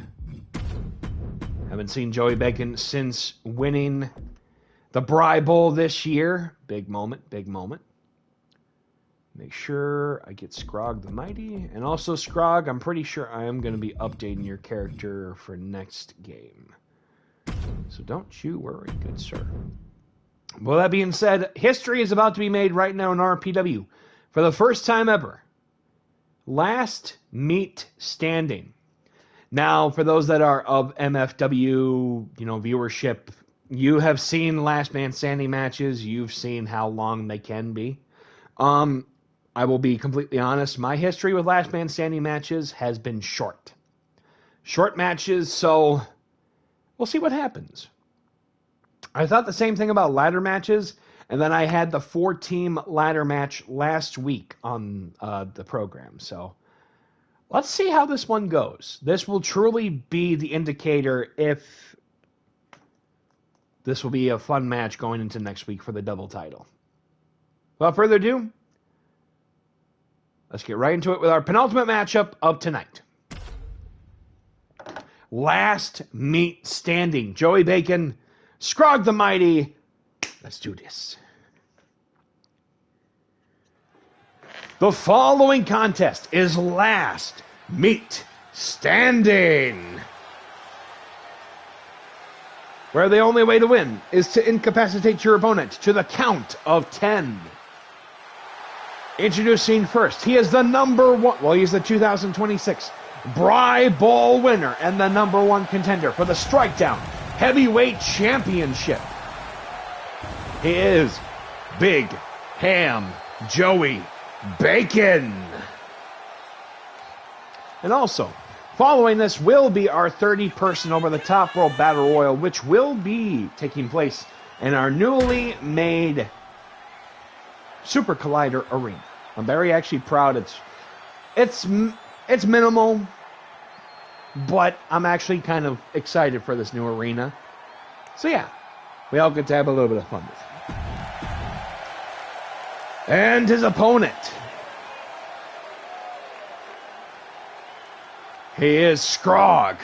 Haven't seen Joey Bacon since winning the Bry Bowl this year. Big moment, big moment. Make sure I get Scrog the Mighty. And also, Scrog, I'm pretty sure I am going to be updating your character for next game. So don't you worry, good sir. Well, that being said, history is about to be made right now in RPW. For the first time ever, last meat standing. Now, for those that are of MFW, viewership, you have seen last man standing matches. You've seen how long they can be. I will be completely honest. My history with last man standing matches has been short. Short matches, so we'll see what happens. I thought the same thing about ladder matches, and then I had the 4-team ladder match last week on the program. So let's see how this one goes. This will truly be the indicator if this will be a fun match going into next week for the double title. Without further ado, let's get right into it with our penultimate matchup of tonight. Last meat standing. Joey Bacon, Scrog the Mighty. Let's do this. The following contest is last meat standing, where the only way to win is to incapacitate your opponent to the count of 10. Introducing first, he is the number 1, well, he's the 2026 Bry Bowl winner and the number 1 contender for the Strikedown Heavyweight Championship. He is Big Ham Joey Bacon. And also, following this will be our 30-person over-the-top World Battle Royal, which will be taking place in our newly made Super Collider Arena. I'm very actually proud. It's minimal, but I'm actually kind of excited for this new arena. So yeah, we all get to have a little bit of fun with it. And his opponent, he is Scrog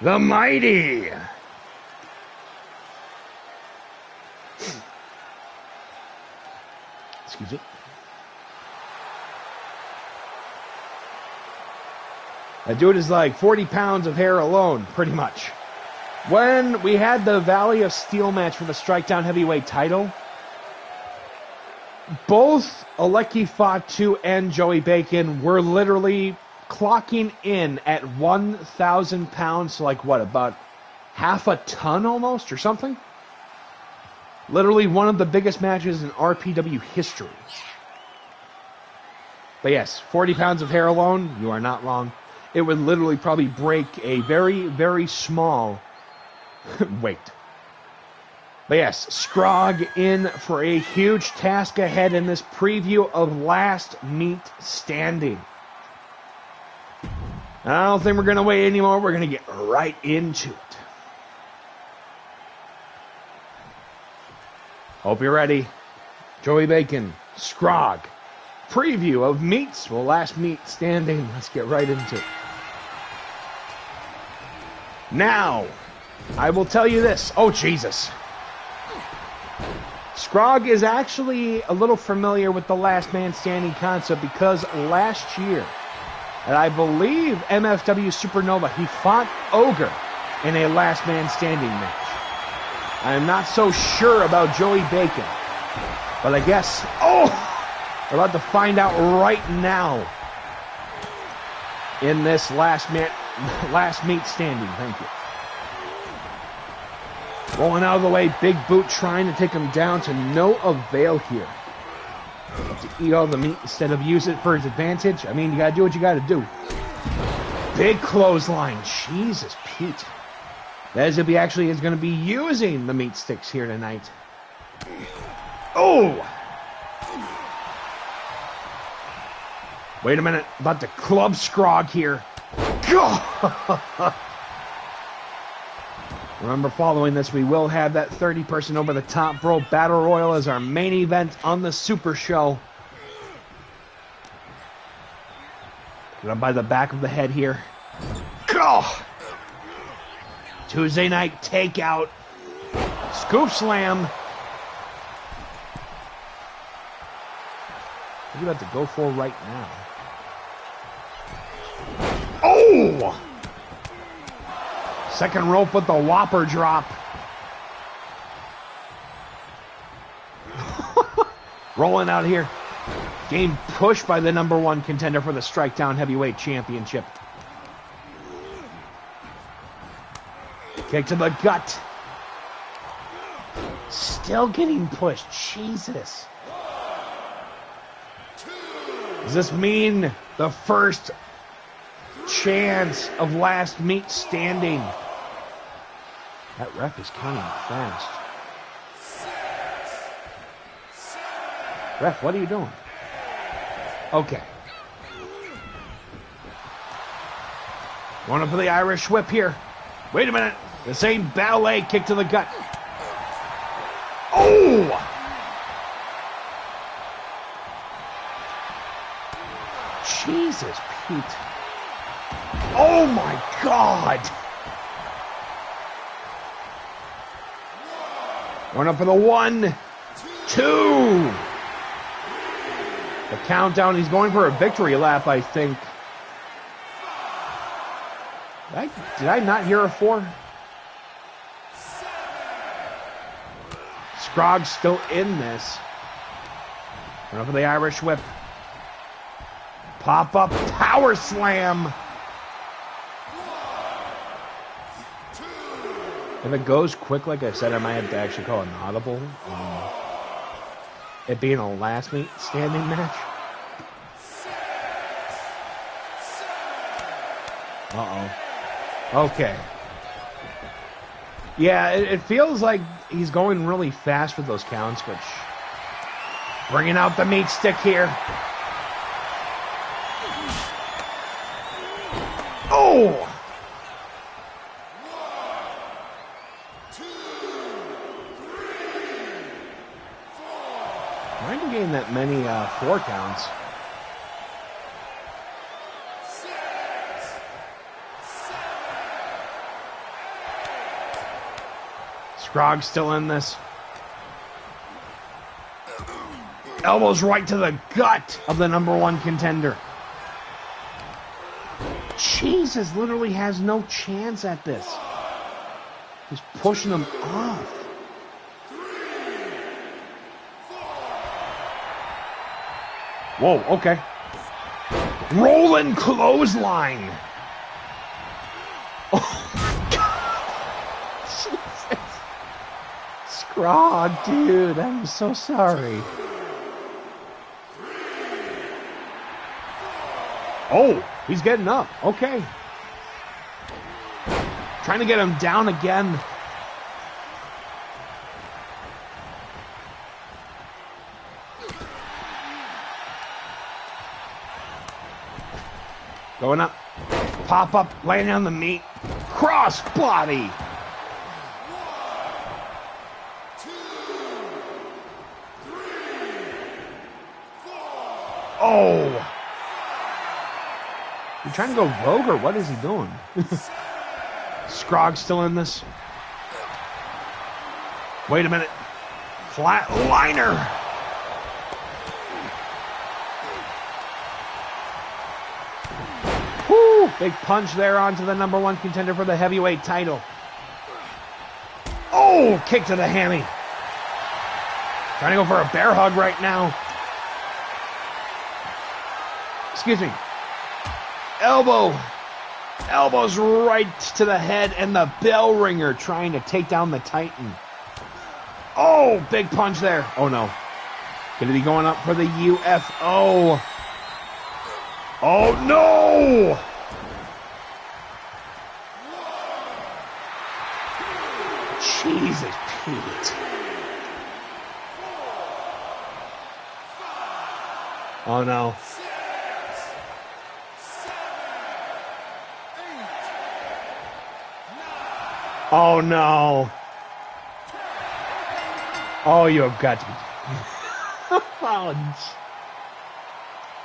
the Mighty. Excuse me. That dude is like 40 pounds of hair alone, pretty much. When we had the Valley of Steel match for the Strikedown Heavyweight title, both Alecki Fatu and Joey Bacon were literally clocking in at 1,000 pounds, so like what, about half a ton almost or something? Literally one of the biggest matches in RPW history. But yes, 40 pounds of hair alone, you are not wrong. It would literally probably break a very, very small weight. But yes, Scrog in for a huge task ahead in this preview of Last Meat Standing. I don't think we're going to wait anymore. We're going to get right into it. Hope you're ready. Joey Bacon, Scrog. Preview of Meats. Well, Last Meat Standing. Let's get right into it. Now, I will tell you this. Oh, Jesus. Scrog is actually a little familiar with the Last Man Standing concept because last year, and I believe MFW Supernova, he fought Ogre in a Last Man Standing match. I am not so sure about Joey Bacon, but I guess, we're about to find out right now in this Last Meat Standing. Thank you. Rolling out of the way, Big Boot trying to take him down to no avail here. To eat all the meat instead of use it for his advantage. I mean, you gotta do what you gotta do. Big clothesline. Jesus, Pete. As if he actually is going to be using the meat sticks here tonight. Oh! Wait a minute. About to club Scrog here. God! Remember, following this, we will have that 30-person over the top rope battle royal as our main event on the Super Show. Get him by the back of the head here. Go! Tuesday night takeout. Scoop slam. What are you about to go for right now? Oh! Second rope with the whopper drop. Rolling out here. Game pushed by the #1 contender for the Strikedown Heavyweight Championship. Kick to the gut. Still getting pushed. Jesus. Does this mean the first chance of last meat standing? That ref is counting fast. Ref, what are you doing? Okay. Going up for the Irish whip here. Wait a minute. The same ballet kick to the gut. Oh! Jesus, Pete. Oh my God! Going up for the 1, 2. The countdown. He's going for a victory lap, I think. Did I not hear a 4? Scrog's still in this. Going up for the Irish whip. Pop up power slam. If it goes quick, like I said, I might have to actually call an audible. It being a last meat standing match. Uh-oh. Okay. Yeah, it feels like he's going really fast with those counts, which... Bringing out the meat stick here. Oh! Trying to gain that many 4 counts. Scrog's still in this. Elbows right to the gut of the #1 contender. Jesus literally has no chance at this. He's pushing him off. Whoa, okay. Rolling clothesline. Oh, God. Jesus. Scrog, dude, I'm so sorry. Oh, he's getting up. Okay. Trying to get him down again. Going up. Pop up, laying on the meat. Cross body. 1, 2, 3, 4. Oh. You trying to go rogue or what is he doing? Scrog's still in this. Wait a minute. Flatliner. Woo! Big punch there onto the #1 contender for the heavyweight title. Oh! Kick to the hammy. Trying to go for a bear hug right now. Excuse me. Elbow. Elbows right to the head and the bell ringer trying to take down the Titan. Oh, big punch there. Oh, no. Going to be going up for the UFO. Oh, no! Jesus, Pete. Oh, no. Oh, no. Oh, you have got to be.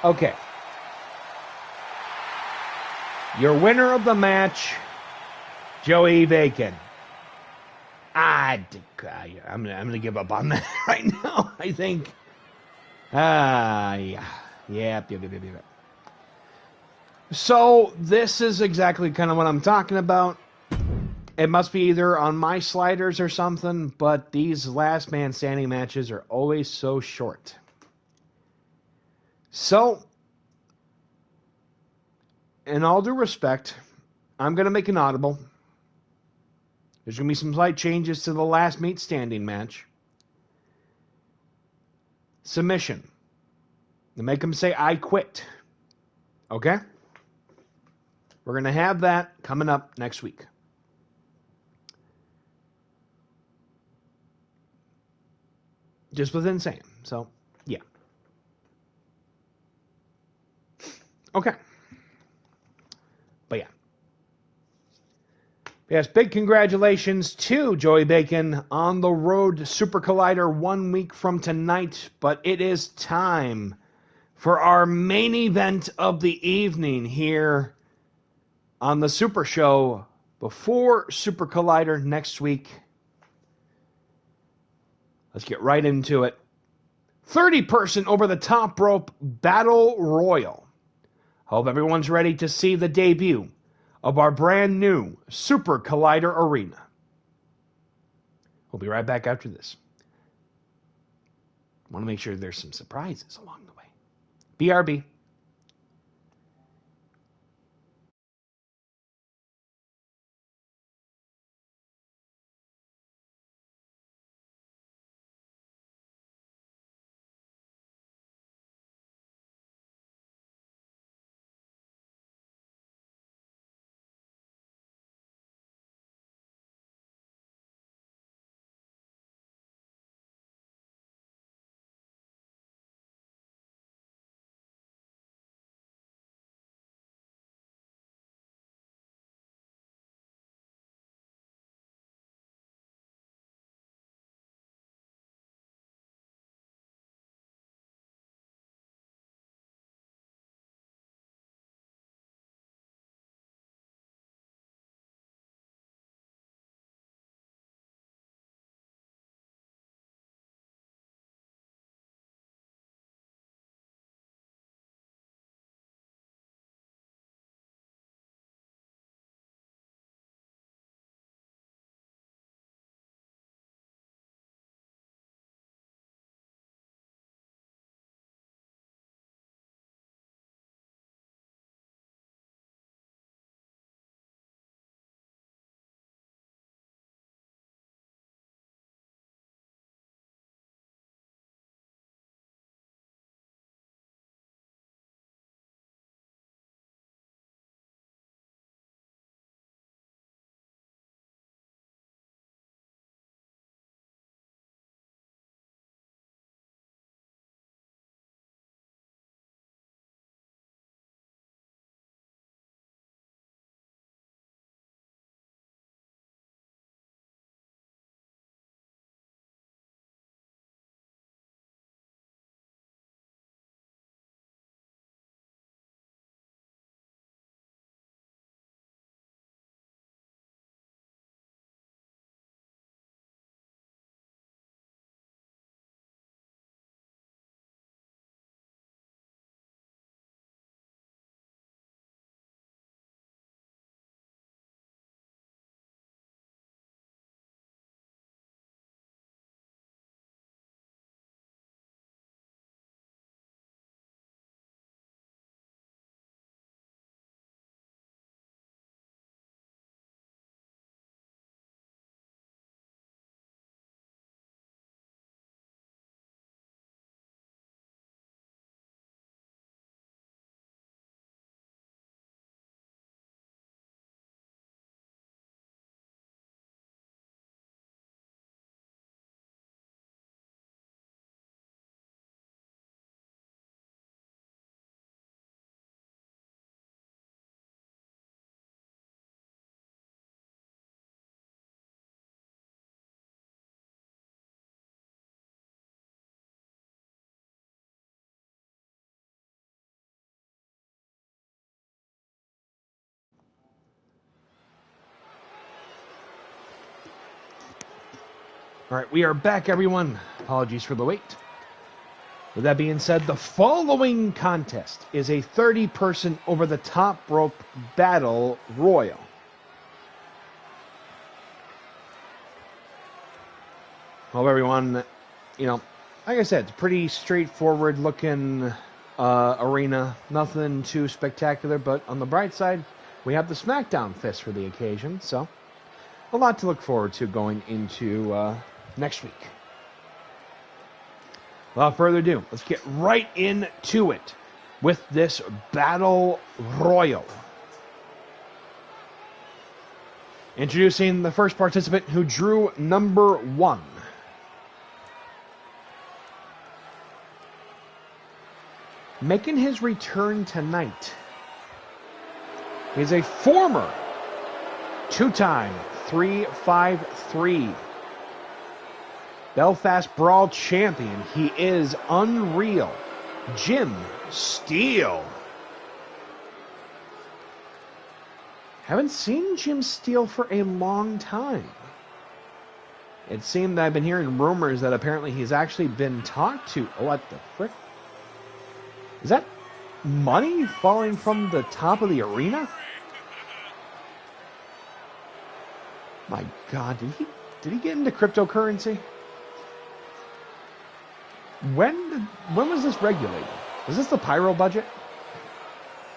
Okay. Your winner of the match, Joey Bacon. I'm going to give up on that right now, I think. Yeah. Yep. So, this is exactly kind of what I'm talking about. It must be either on my sliders or something, but these last man standing matches are always so short. So, in all due respect, I'm going to make an audible. There's going to be some slight changes to the last meat standing match. Submission. To make them say, I quit. Okay? We're going to have that coming up next week. Just within saying. So, yeah. Okay. But yeah. Yes, big congratulations to Joey Bacon on the road to Super Collider 1 week from tonight. But it is time for our main event of the evening here on the Super Show before Super Collider next week. Let's get right into it. 30-person over the top rope battle royal. Hope everyone's ready to see the debut of our brand new Super Collider Arena. We'll be right back after this. I want to make sure there's some surprises along the way. BRB. All right, we are back, everyone. Apologies for the wait. With that being said, the following contest is a 30-person over-the-top rope battle royal. Well, everyone, you know, like I said, it's a pretty straightforward-looking arena. Nothing too spectacular, but on the bright side, we have the SmackDown Fist for the occasion, so a lot to look forward to going into next week. Without further ado, let's get right into it with this Battle Royal. Introducing the first participant who drew number 1. Making his return tonight, he's a former 2-time 353 Belfast Brawl champion. He is Unreal Jim Steele. Haven't seen Jim Steele for a long time. It seemed I've been hearing rumors that apparently he's actually been talked to. What the frick? Is that money falling from the top of the arena? My God, did he get into cryptocurrency? When was this regulated? Was this the pyro budget?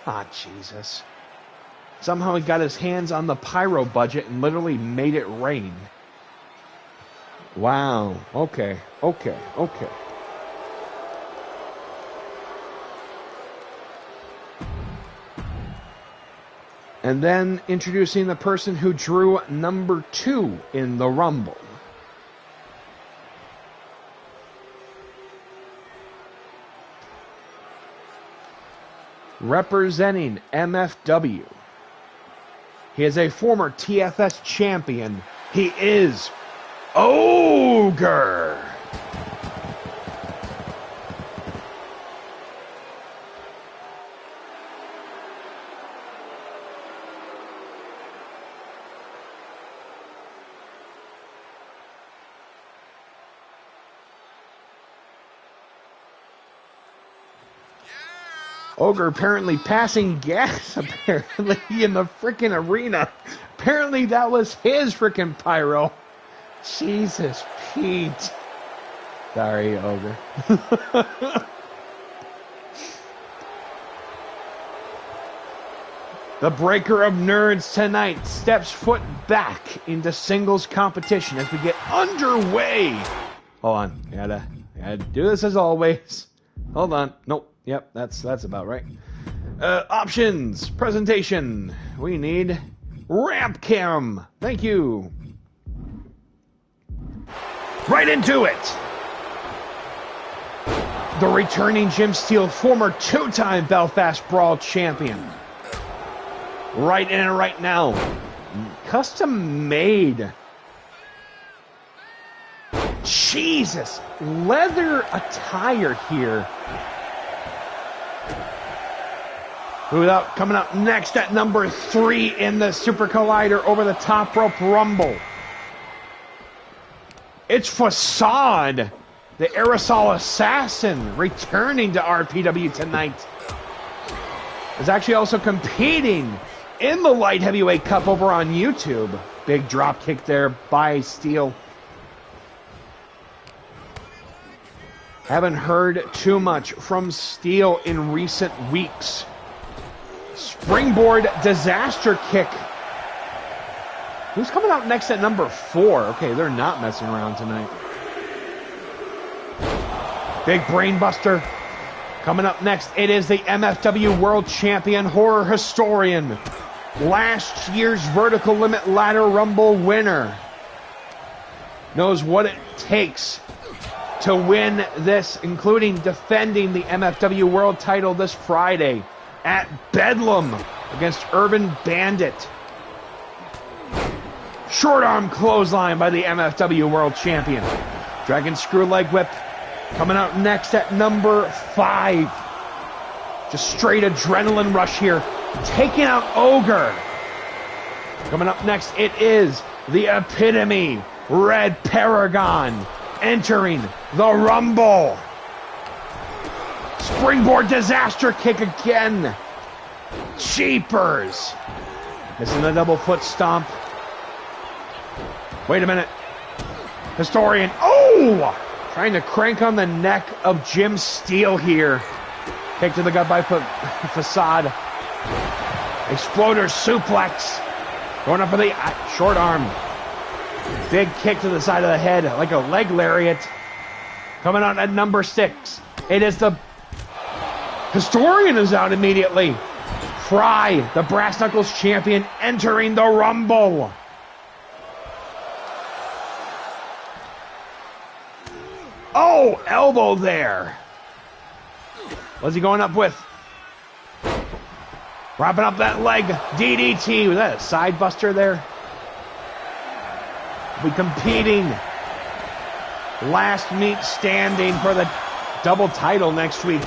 Ah, Jesus. Somehow he got his hands on the pyro budget and literally made it rain. Wow. Okay. And then introducing the person who drew number 2 in the Rumble. Representing MFW. He is a former TFS champion. He is Ogre. Ogre apparently passing gas, apparently, in the freaking arena. Apparently that was his freaking pyro. Jesus, Pete. Sorry, Ogre. The breaker of nerds tonight steps foot back into singles competition as we get underway. Hold on. Gotta do this as always. Hold on. Nope. Yep, that's about right. Options, presentation. We need ramp cam. Thank you. Right into it. The returning Jim Steele, former 2-time Belfast Brawl champion. Right in and right now. Custom made. Jesus. Leather attire here. Coming up next at number 3 in the Super Collider over the top rope rumble. It's Facade, the aerosol assassin, returning to RPW tonight. Is actually also competing in the Light Heavyweight Cup over on YouTube. Big drop kick there by Steele. Haven't heard too much from Steele in recent weeks. Springboard disaster kick. Who's coming out next at number 4? Okay, they're not messing around tonight. Big brainbuster. Coming up next, it is the MFW World Champion Horror Historian. Last year's Vertical Limit Ladder Rumble winner. Knows what it takes to win this, including defending the MFW World title this Friday at Bedlam against Urban Bandit. Short arm clothesline by the MFW World Champion. Dragon Screw Leg Whip coming out next at number 5. Just straight adrenaline rush here. Taking out Ogre. Coming up next, it is the epitome Red Paragon entering the Rumble. Springboard disaster kick again. Jeepers. Missing the double foot stomp. Wait a minute. Historian. Oh! Trying to crank on the neck of Jim Steele here. Kick to the gut by Facade. Exploder suplex. Going up for the short arm. Big kick to the side of the head like a leg lariat. Coming out at number 6. It is the Historian is out immediately. Fry, the Brass Knuckles champion, entering the Rumble. Oh, elbow there. What's he going up with? Wrapping up that leg. DDT. Was that a side buster there? We competing. Last meet standing for the double title next week.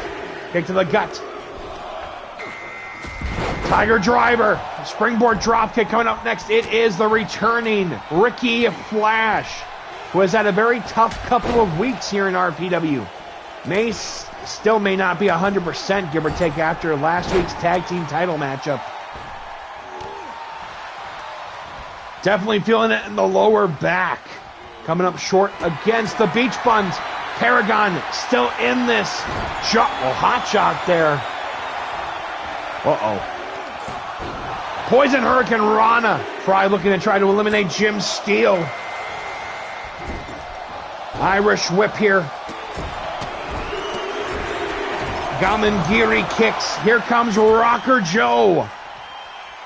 Kick to the gut. Tiger Driver. Springboard dropkick coming up next. It is the returning Ricky Flash, who has had a very tough couple of weeks here in RPW. Still may not be 100%, give or take, after last week's tag team title matchup. Definitely feeling it in the lower back. Coming up short against the Beach Buns. Paragon still in this. Hot shot there. Uh-oh. Poison Hurricane Rana. Fry looking to try to eliminate Jim Steele. Irish whip here. Gamangiri kicks. Here comes Rocker Joe.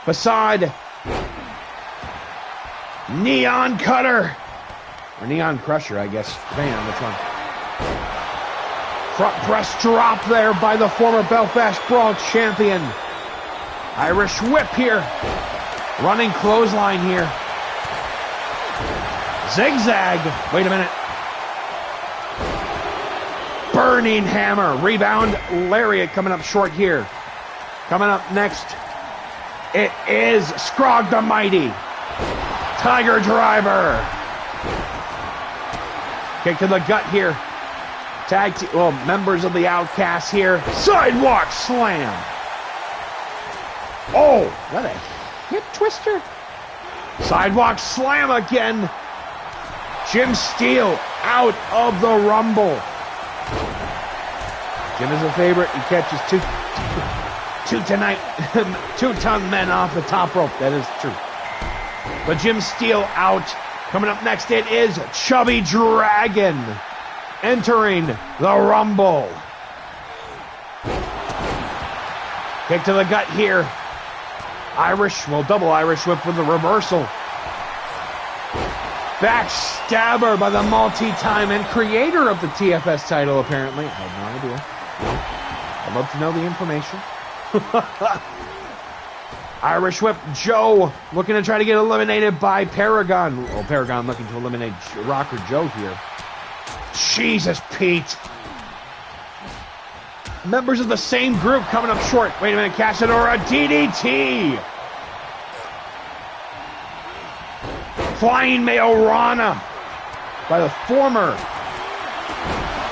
Facade. Neon Cutter. Or Neon Crusher, I guess, depending on which one. Front press drop there by the former Belfast Brawl champion. Irish whip here. Running clothesline here. Zigzag. Wait a minute. Burning hammer. Rebound lariat coming up short here. Coming up next, it is Scrog the Mighty. Tiger Driver. Kick to the gut here. Tag team, well, members of the Outcasts here. Sidewalk slam. Oh, what a hip twister. Sidewalk slam again. Jim Steele out of the Rumble. Jim is a favorite. He catches two-ton men off the top rope. That is true. But Jim Steele out. Coming up next, it is Chubby Dragon entering the Rumble. Kick to the gut here. Double Irish whip with the reversal. Backstabber by the multi-time and creator of the TFS title, apparently. I have no idea. I'd love to know the information. Irish whip. Joe looking to try to get eliminated by Paragon. Well, Paragon looking to eliminate Rocker Joe here. Jesus, Pete. Members of the same group coming up short. Wait a minute, Casadora, DDT. Flying Mayorana by the former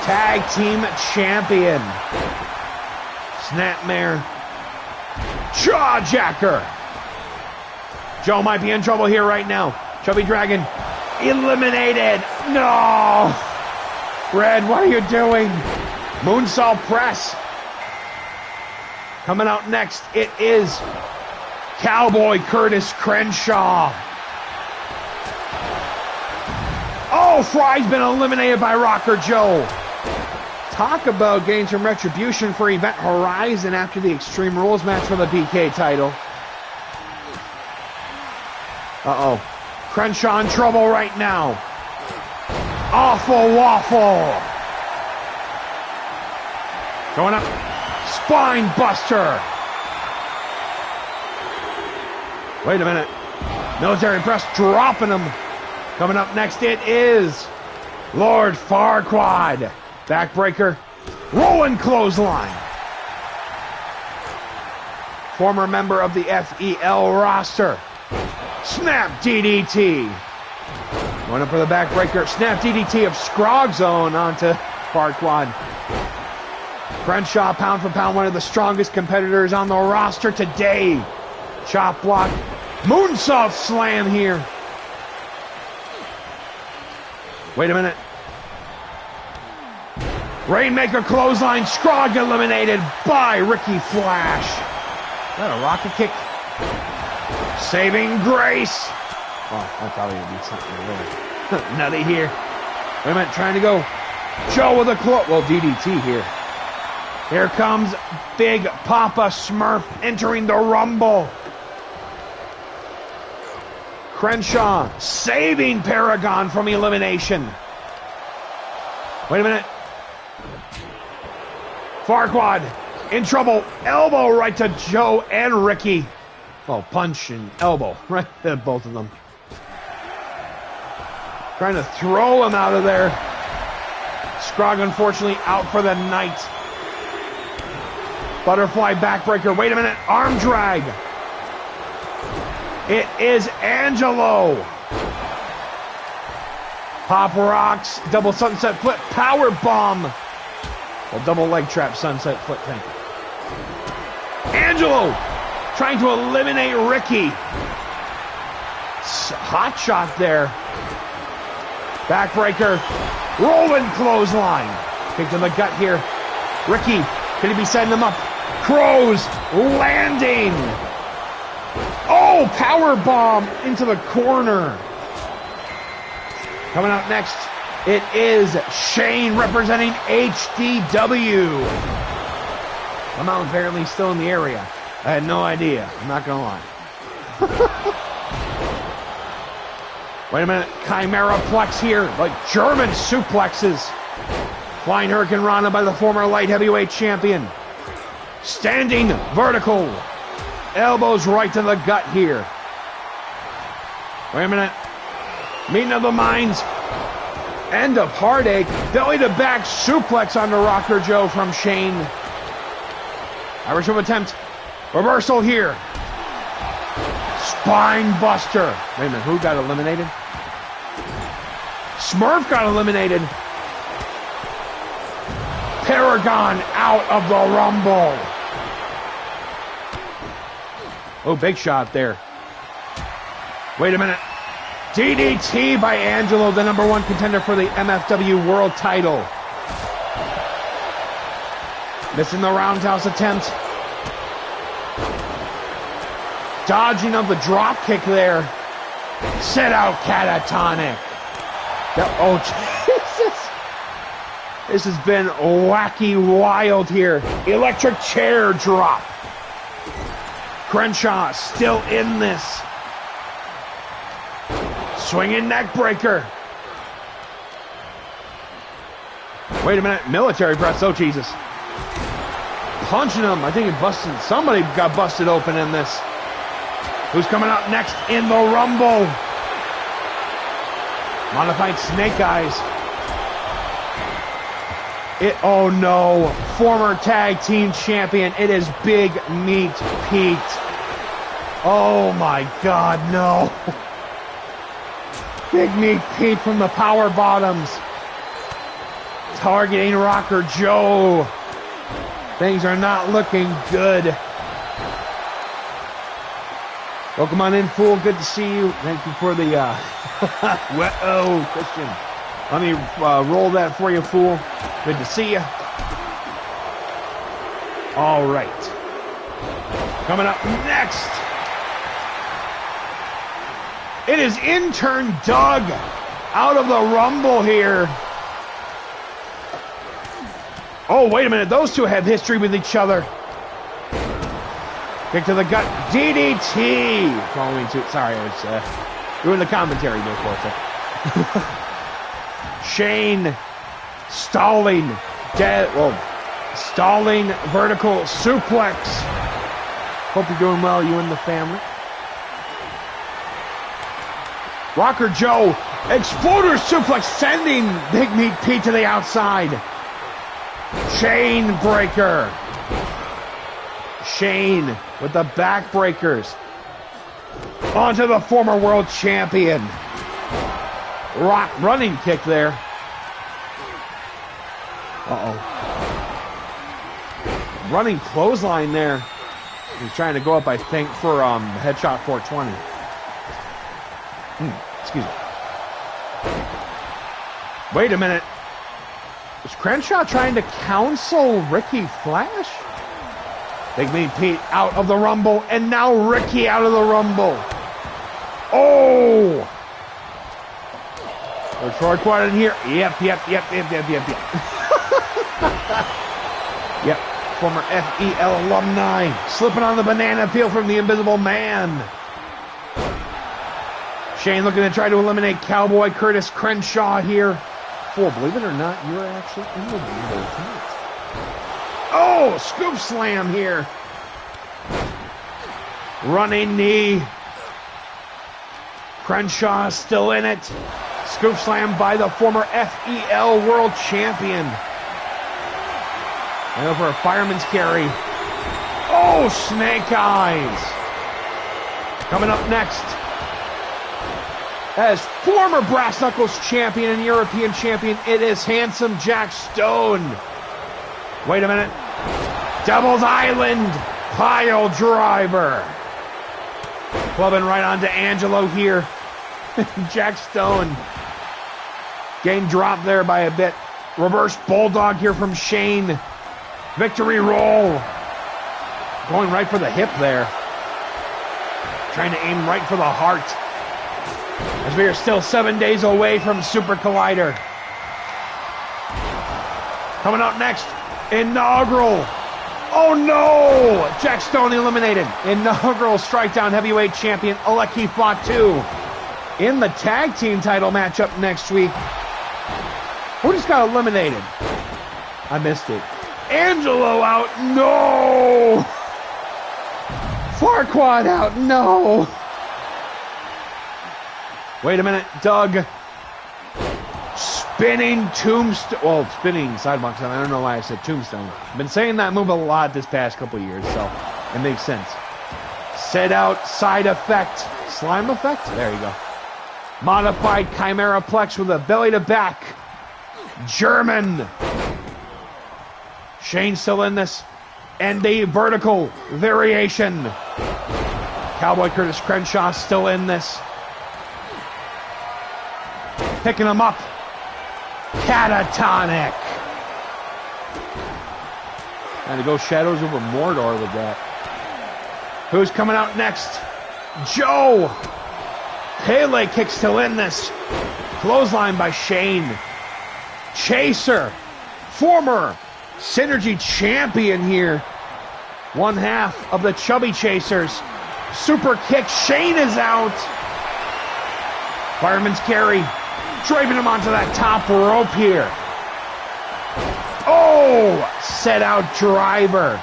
tag team champion. Snapmare. Jawjacker. Joe might be in trouble here right now. Chubby Dragon eliminated. No. Red, what are you doing? Moonsault press. Coming out next, it is Cowboy Curtis Crenshaw. Oh, Fry's been eliminated by Rocker Joe. Talk about getting some retribution for Event Horizon after the Extreme Rules match for the PK title. Uh-oh. Crenshaw in trouble right now. Awful Waffle. Going up. Spine Buster. Wait a minute. Military press dropping him. Coming up next, it is Lord Farquaad. Backbreaker. Rolling clothesline. Former member of the FEL roster. Snap DDT. Going up for the backbreaker. Snap DDT of Scrog's Zone onto Farquaad. Crenshaw, pound for pound, one of the strongest competitors on the roster today. Chop block. Moonsault slam here. Wait a minute. Rainmaker clothesline. Scrog eliminated by Ricky Flash. Is that a rocket kick? Saving grace. Oh, I thought he would be something a little nutty here. Wait a minute, trying to go. Joe with a DDT here. Here comes Big Papa Smurf entering the Rumble. Crenshaw saving Paragon from elimination. Wait a minute. Farquaad in trouble. Elbow right to Joe and Ricky. Oh, punch and elbow right at both of them. Trying to throw him out of there. Scrog, unfortunately, out for the night. Butterfly backbreaker. Wait a minute. Arm drag. It is Angelo. Pop rocks. Double sunset flip. Power bomb. Well, double leg trap sunset flip. Thank you. Angelo trying to eliminate Ricky. Hot shot there. Backbreaker. Rolling clothesline. Kick to the gut here. Ricky, can he be setting him up? Crows landing. Oh, power bomb into the corner. Coming out next, it is Shane representing HDW. I'm out apparently still in the area. I had no idea. I'm not gonna lie. Wait a minute. Chimera Plex here, like German suplexes. Flying Hurricane Rana by the former light heavyweight champion. Standing vertical. Elbows right to the gut here. Wait a minute. Meeting of the minds. End of heartache. Belly to back suplex onto Rocker Joe from Shane. Irish whip attempt. Reversal here. Spine buster. Wait a minute. Who got eliminated? Smurf got eliminated. Paragon out of the Rumble. Oh, big shot there. Wait a minute. DDT by Angelo, the #1 contender for the MFW World title. Missing the roundhouse attempt. Dodging of the drop kick there. Set out catatonic. Oh, Jesus. This has been wacky wild here. Electric chair drop. Crenshaw still in this. Swinging neck breaker. Wait a minute. Military press. Oh, Jesus. Punching him. I think he busted. Somebody got busted open in this. Who's coming out next in the Rumble? Modified Snake Eyes. Oh no, former tag team champion. It is Big Meat Pete. Oh my God, no. Big Meat Pete from the Power Bottoms. Targeting Rocker Joe. Things are not looking good. Welcome on in, fool. Good to see you. Thank you for the, oh, Christian. Let me roll that for you, fool. Good to see you. All right. Coming up next, it is intern Doug out of the Rumble here. Oh, wait a minute. Those two have history with each other. Kick to the gut. DDT. Following suit. Sorry, I was doing the commentary there for a second. Shane stalling. Stalling vertical suplex. Hope you're doing well, you and the family. Rocker Joe. Exploder suplex sending Big Meat Pete to the outside. Chain breaker. Shane with the backbreakers onto the former world champion. running kick there. Uh-oh. Running clothesline there. He's trying to go up, I think, for headshot 420. Excuse me. Wait a minute. Is Crenshaw trying to counsel Ricky Flash? Big Mean Pete out of the Rumble, and now Ricky out of the Rumble. Oh! There's Troy Quad in here. Yep. Yep. Former FEL alumni slipping on the banana peel from the Invisible Man. Shane looking to try to eliminate Cowboy Curtis Crenshaw here. Fool, believe it or not, you're actually in the Rumble tonight. Oh, scoop slam here. Running knee. Crenshaw still in it. Scoop slam by the former FEL World Champion. And over a fireman's carry. Oh, snake eyes. Coming up next, as former Brass Knuckles champion and European champion, it is handsome Jack Stone. Wait a minute. Devil's Island pile driver. Clubbing right onto Angelo here. Jack Stone getting dropped there by a bit. Reverse bulldog here from Shane. Victory roll. Going right for the hip there. Trying to aim right for the heart. As we are still 7 days away from Super Collider. Coming out next, inaugural. Oh no! Jack Stone eliminated. Inaugural Strikedown Heavyweight Champion Aleki Fatu in the tag team title matchup next week. Who just got eliminated? I missed it. Angelo out. No! Farquaad out. No! Wait a minute. Doug. Spinning tombstone. Well, spinning sidewalk. I don't know why I said tombstone. I've been saying that move a lot this past couple years, so it makes sense. Set out side effect. Slime effect? There you go. Modified Chimera Plex with a belly to back. German. Shane still in this. And the vertical variation. Cowboy Curtis Crenshaw still in this. Picking him up. Catatonic. Trying to go Shadows over Mordor with that. Who's coming out next? Joe. Pele kick still in this. Clothesline by Shane. Chaser. Former Synergy champion here. One half of the Chubby Chasers. Super kick. Shane is out. Fireman's carry. Driving him onto that top rope here. Oh! Set out driver.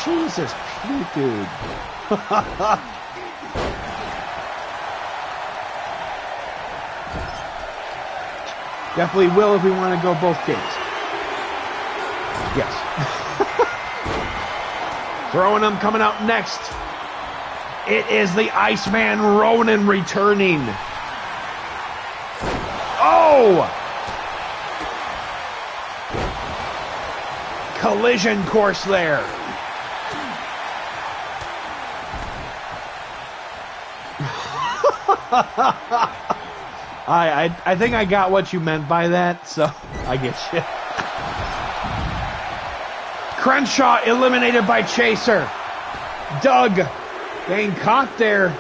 Jesus, Pete, dude. Definitely will if we want to go both days. Yes. Throwing him coming out next. It is the Iceman Ronin returning. Oh! Collision course there. I think I got what you meant by that, so I get you. Crenshaw eliminated by Chaser. Doug getting caught there.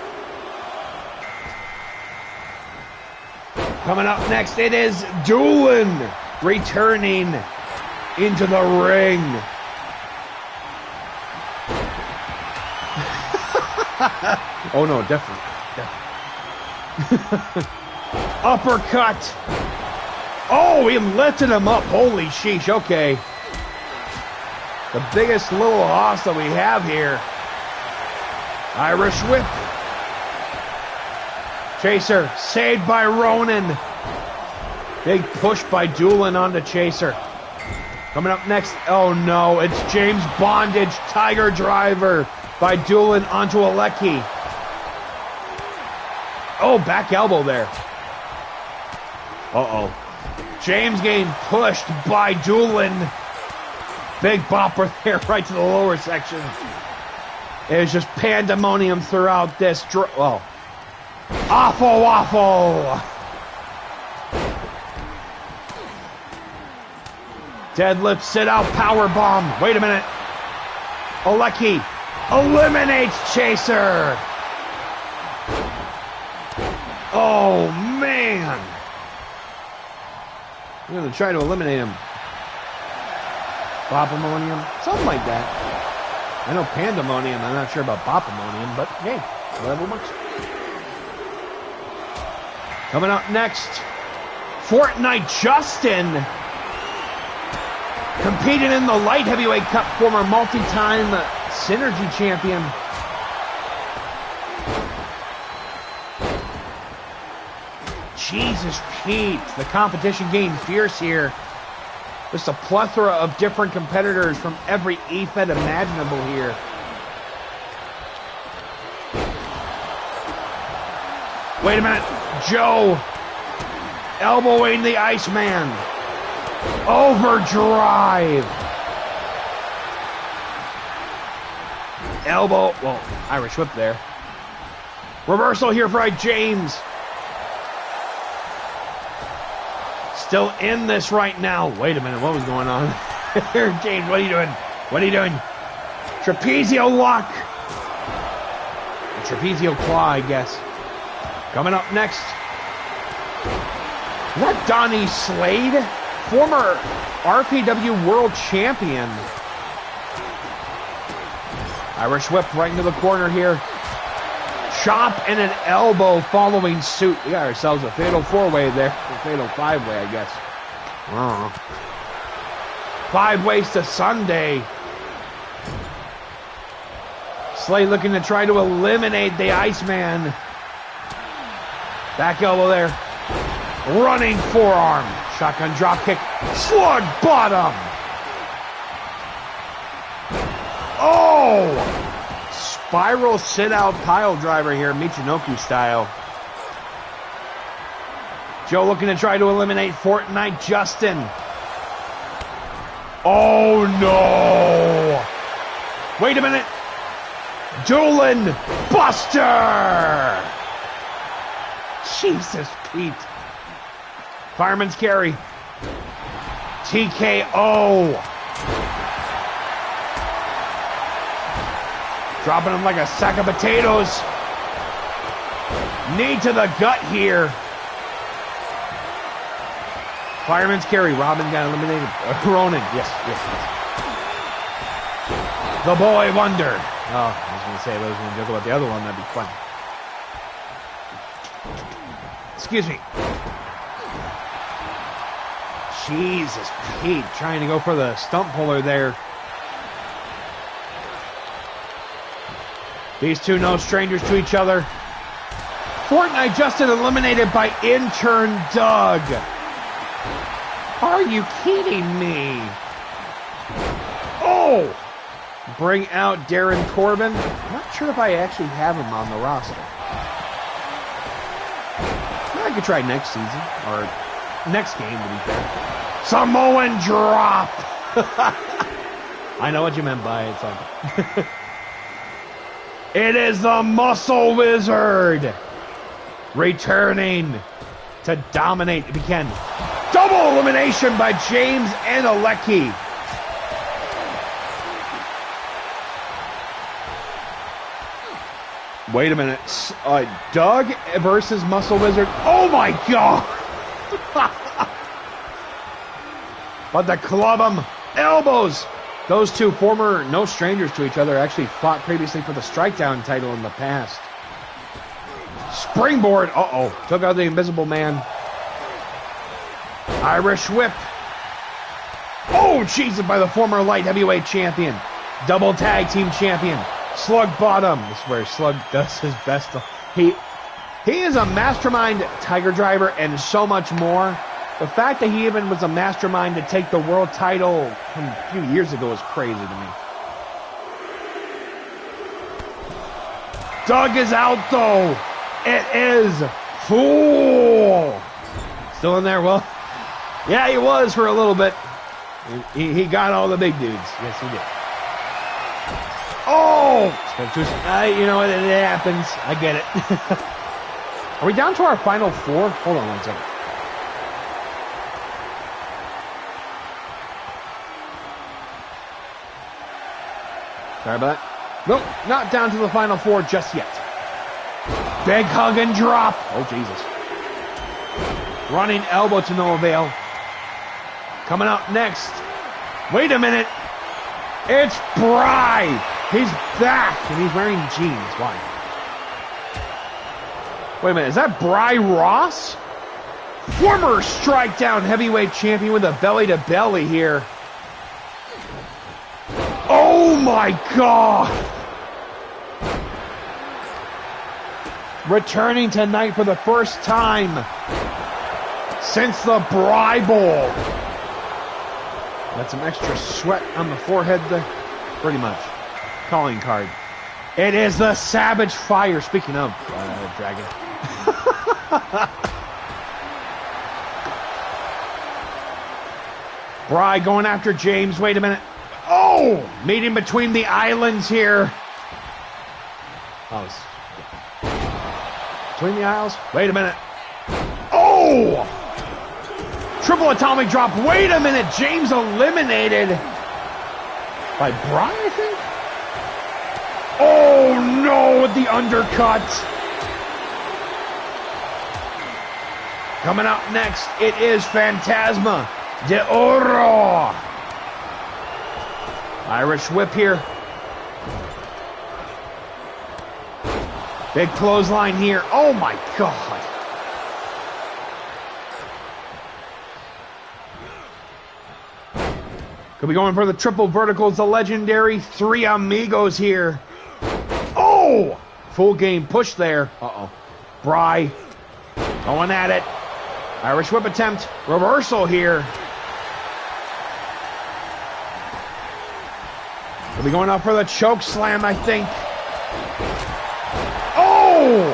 Coming up next, it is Doolin returning into the ring. Oh no, definitely. Uppercut. Oh, he lifted him up. Holy sheesh, okay. The biggest little hoss that we have here. Irish whip. Chaser saved by Ronin. Big push by Doolin onto Chaser. Coming up next, oh no, it's James Bondage Tiger Driver by Doolin onto Aleki. Oh, back elbow there. Uh-oh. James getting pushed by Doolin. Big bopper there right to the lower section. It's just pandemonium throughout this. Well, awful. Deadlift sit out power bomb. Wait a minute. Alecki eliminates Chaser. Oh man. I'm going to try to eliminate him. Bopamonium? Something like that. I know Pandemonium. I'm not sure about Bopamonium, but hey, whatever works. Coming up next, Fortnite Justin. Competing in the Light Heavyweight Cup, former multi-time Synergy champion. Jesus Pete, the competition getting fierce here. Just a plethora of different competitors from every EFED imaginable here. Wait a minute, Joe elbowing the Iceman. Overdrive. Elbow, well, Irish whip there. Reversal here for James. Still in this right now. Wait a minute, what was going on? James, what are you doing? What are you doing? Trapezio lock. A trapezio claw, I guess. Coming up next. What, Donnie Slade? Former RPW World Champion. Irish whip right into the corner here. Chop and an elbow following suit. We got ourselves a fatal four-way there. A fatal five-way, I guess. I don't know. 5 ways to Sunday. Slade looking to try to eliminate the Iceman. Back elbow there. Running forearm. Shotgun drop kick. Slug bottom. Oh! Spiral sit-out pile driver here, Michinoku style. Joe looking to try to eliminate Fortnite Justin. Oh no! Wait a minute! Doolin Buster! Jesus Pete. Fireman's carry. TKO. Dropping him like a sack of potatoes. Knee to the gut here. Fireman's carry. Robin got eliminated. Ronan. Yes. The boy wonder. Oh, I was going to say, I was going to joke about the other one. That'd be fun. Excuse me. Jesus, Pete. Trying to go for the stump puller there. These two no strangers to each other. Fortnite Justin eliminated by intern Doug. Are you kidding me? Oh! Bring out Darren Corbin. Not sure if I actually have him on the roster. I could try next season, or next game to be fair. Samoan drop! I know what you meant by it. It's like... It is the Muscle Wizard returning to dominate if he can. Double elimination by James and Alecki. Wait a minute. Doug versus Muscle Wizard. Oh my God! But the club him. Elbows. Those two former no strangers to each other actually fought previously for the Strikedown title in the past. Springboard. Uh-oh. Took out the Invisible Man. Irish whip. Oh, Jesus, by the former light heavyweight champion. Double tag team champion. Slug bottom. This is where Slug does his best. He is a mastermind Tiger Driver and so much more. The fact that he even was a mastermind to take the world title a few years ago is crazy to me. Doug is out though. It is full. Still in there? Well, yeah, he was for a little bit. He got all the big dudes. Yes, he did. Oh! You know what? It happens. I get it. Are we down to our final 4? Hold on 1 second. Sorry about that. Nope, not down to the final 4 just yet. Big hug and drop. Oh, Jesus. Running elbow to no avail. Coming out next. Wait a minute. It's Bry. He's back, and he's wearing jeans. Why? Wait a minute. Is that Bry Ross? Former Strike Down heavyweight champion with a belly-to-belly here. Oh, my God. Returning tonight for the first time since the Bry Bowl. Got some extra sweat on the forehead there. Pretty much. Calling card. It is the Savage Fire. Speaking of Dragon. Bry going after James. Wait a minute. Oh! Meeting between the islands here. Oh, between the aisles? Wait a minute. Oh! Triple atomic drop. Wait a minute. James eliminated by Bry, I think. Oh, no, with the undercut. Coming out next, it is Fantasma de Oro. Irish whip here. Big clothesline here. Oh, my God. Could be going for the triple verticals, the legendary Three Amigos here. Oh! Full game push there. Uh-oh. Bry going at it. Irish whip attempt. Reversal here. Could be going out for the choke slam, I think. Oh!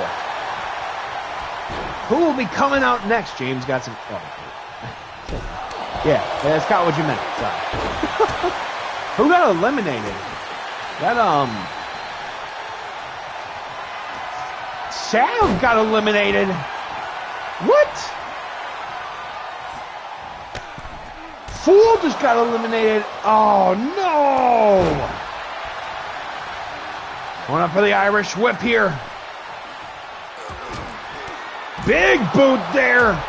Who will be coming out next? James got some... Oh. Yeah, that's got what you meant. Sorry. Who got eliminated? That, Sav got eliminated. What? Fool just got eliminated. Oh, no. Going up for the Irish whip here. Big boot there.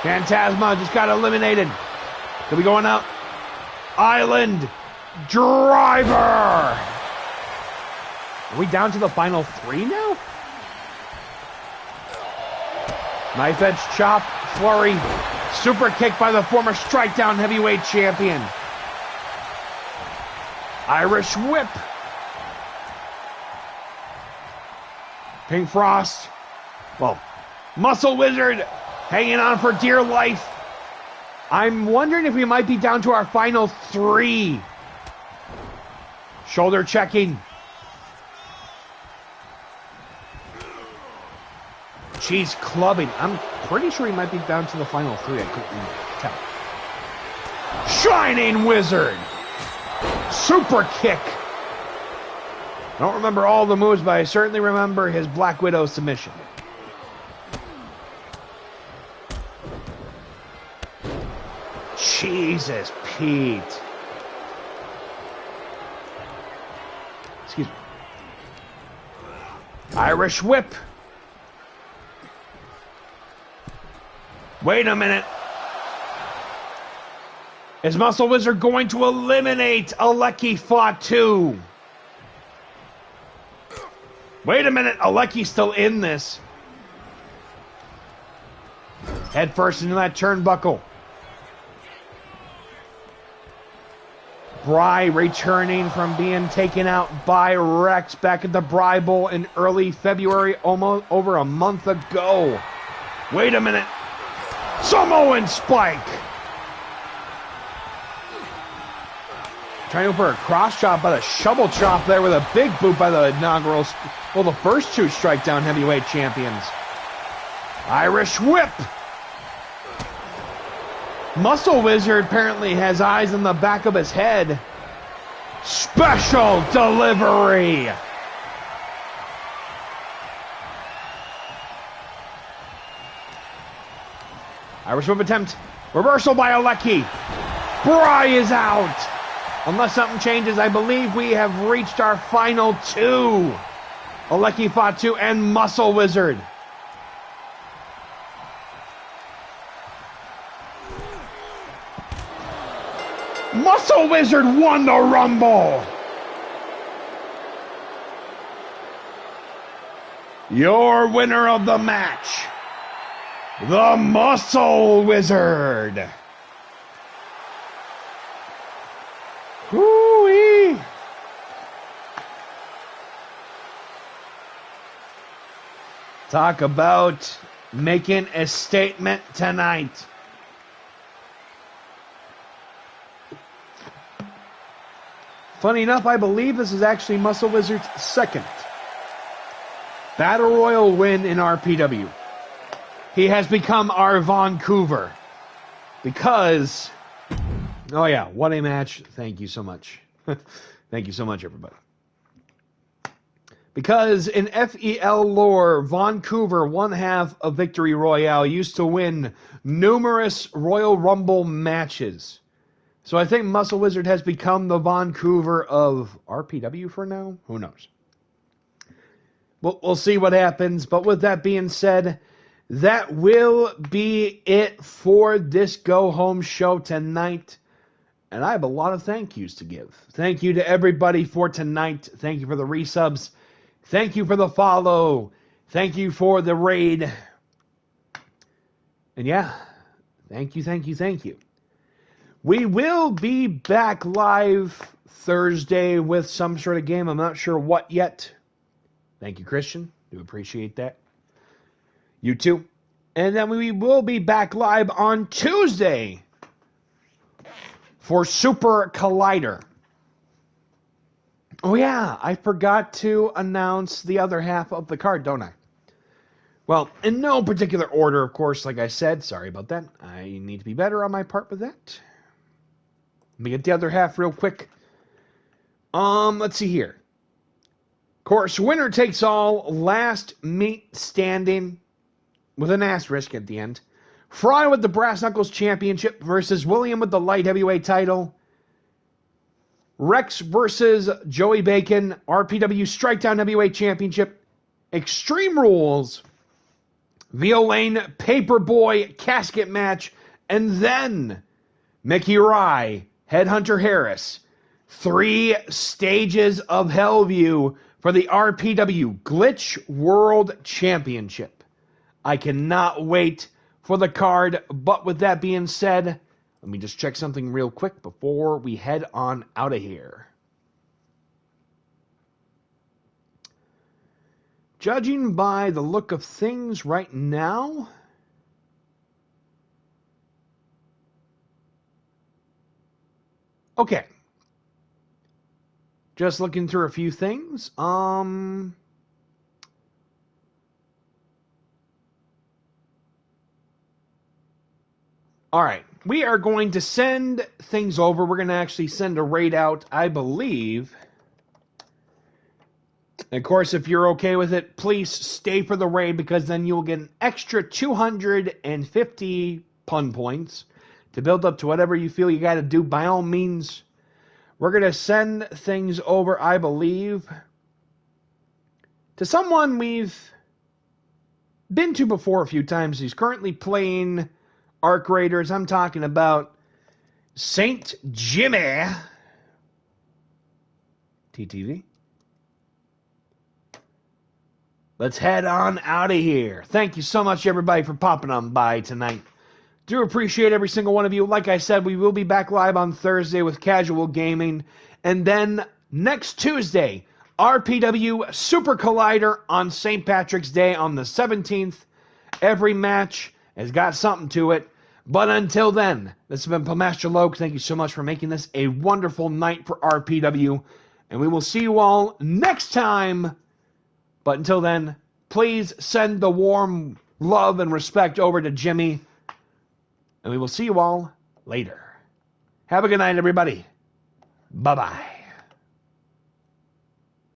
Phantasma just got eliminated. Could be going out. Island Driver. Are we down to the final 3 now? Knife edge chop, flurry, super kick by the former Strike Down heavyweight champion. Irish whip. Pink Frost. Well, Muscle Wizard hanging on for dear life. I'm wondering if we might be down to our final 3. Shoulder checking. Cheese clubbing. I'm pretty sure he might be down to the final 3. I couldn't tell. Shining Wizard. Super kick. I don't remember all the moves, but I certainly remember his Black Widow submission. Jesus, Pete. Excuse me. Irish whip. Wait a minute. Is Muscle Wizard going to eliminate Alecki Fatu? Wait a minute. Alecki's still in this. Head first into that turnbuckle. Bry returning from being taken out by Rex back at the Bry Bowl in early February, almost over a month ago. Wait a minute. Samoan Spike. Trying for a cross chop, but a shovel chop there with a big boot by the inaugural, well, the first 2 Strike Down heavyweight champions. Irish whip. Muscle Wizard apparently has eyes in the back of his head. Special delivery. Irish whip attempt. Reversal by Alecki. Bry is out. Unless something changes, I believe we have reached our final two. Alecki fought two and Muscle Wizard. Muscle Wizard won the Rumble. Your winner of the match, the Muscle Wizard. Hoo-wee. Talk about making a statement tonight. Funny enough, I believe this is actually Muscle Wizard's second Battle Royal win in RPW. He has become our Vancouver. Because, oh yeah, what a match. Thank you so much. Thank you so much, everybody. Because in FEL lore, Vancouver, one half of Victory Royale, used to win numerous Royal Rumble matches. So I think Muscle Wizard has become the Vancouver of RPW for now. Who knows? We'll see what happens. But with that being said, that will be it for this go-home show tonight. And I have a lot of thank yous to give. Thank you to everybody for tonight. Thank you for the resubs. Thank you for the follow. Thank you for the raid. And yeah, thank you, thank you, thank you. We will be back live Thursday with some sort of game. I'm not sure what yet. Thank you, Christian. Do appreciate that. You too. And then we will be back live on Tuesday for Super Collider. Oh yeah, I forgot to announce the other half of the card, don't I? Well, in no particular order, of course, like I said. Sorry about that. I need to be better on my part with that. Let me get the other half real quick. Let's see here. Of course, winner takes all, last meat standing, with an asterisk at the end. Fry with the Brass Knuckles Championship versus William with the Light Heavyweight title. Rex versus Joey Bacon, RPW Strikedown Heavyweight Championship. Extreme Rules, Violaine Paperboy Casket Match, and then Mickey Rye, Headhunter Harris. 3 stages of Hellview for the RPW Glitch World Championship. I cannot wait for the card, but with that being said, let me just check something real quick before we head on out of here. Judging by the look of things right now, okay. Just looking through a few things. All right. We are going to send things over. We're going to actually send a raid out, I believe. And of course, if you're okay with it, please stay for the raid, because then you'll get an extra 250 pun points to build up to whatever you feel you got to do. By all means, we're going to send things over, I believe, to someone we've been to before a few times. He's currently playing Arc Raiders. I'm talking about Saint Jimmy. TTV. Let's head on out of here. Thank you so much, everybody, for popping on by tonight. Do appreciate every single one of you. Like I said, we will be back live on Thursday with Casual Gaming. And then next Tuesday, RPW Super Collider on St. Patrick's Day on the 17th. Every match has got something to it. But until then, this has been Palmaster Loke. Thank you so much for making this a wonderful night for RPW. And we will see you all next time. But until then, please send the warm love and respect over to Jimmy. And we will see you all later. Have a good night, everybody. Bye-bye.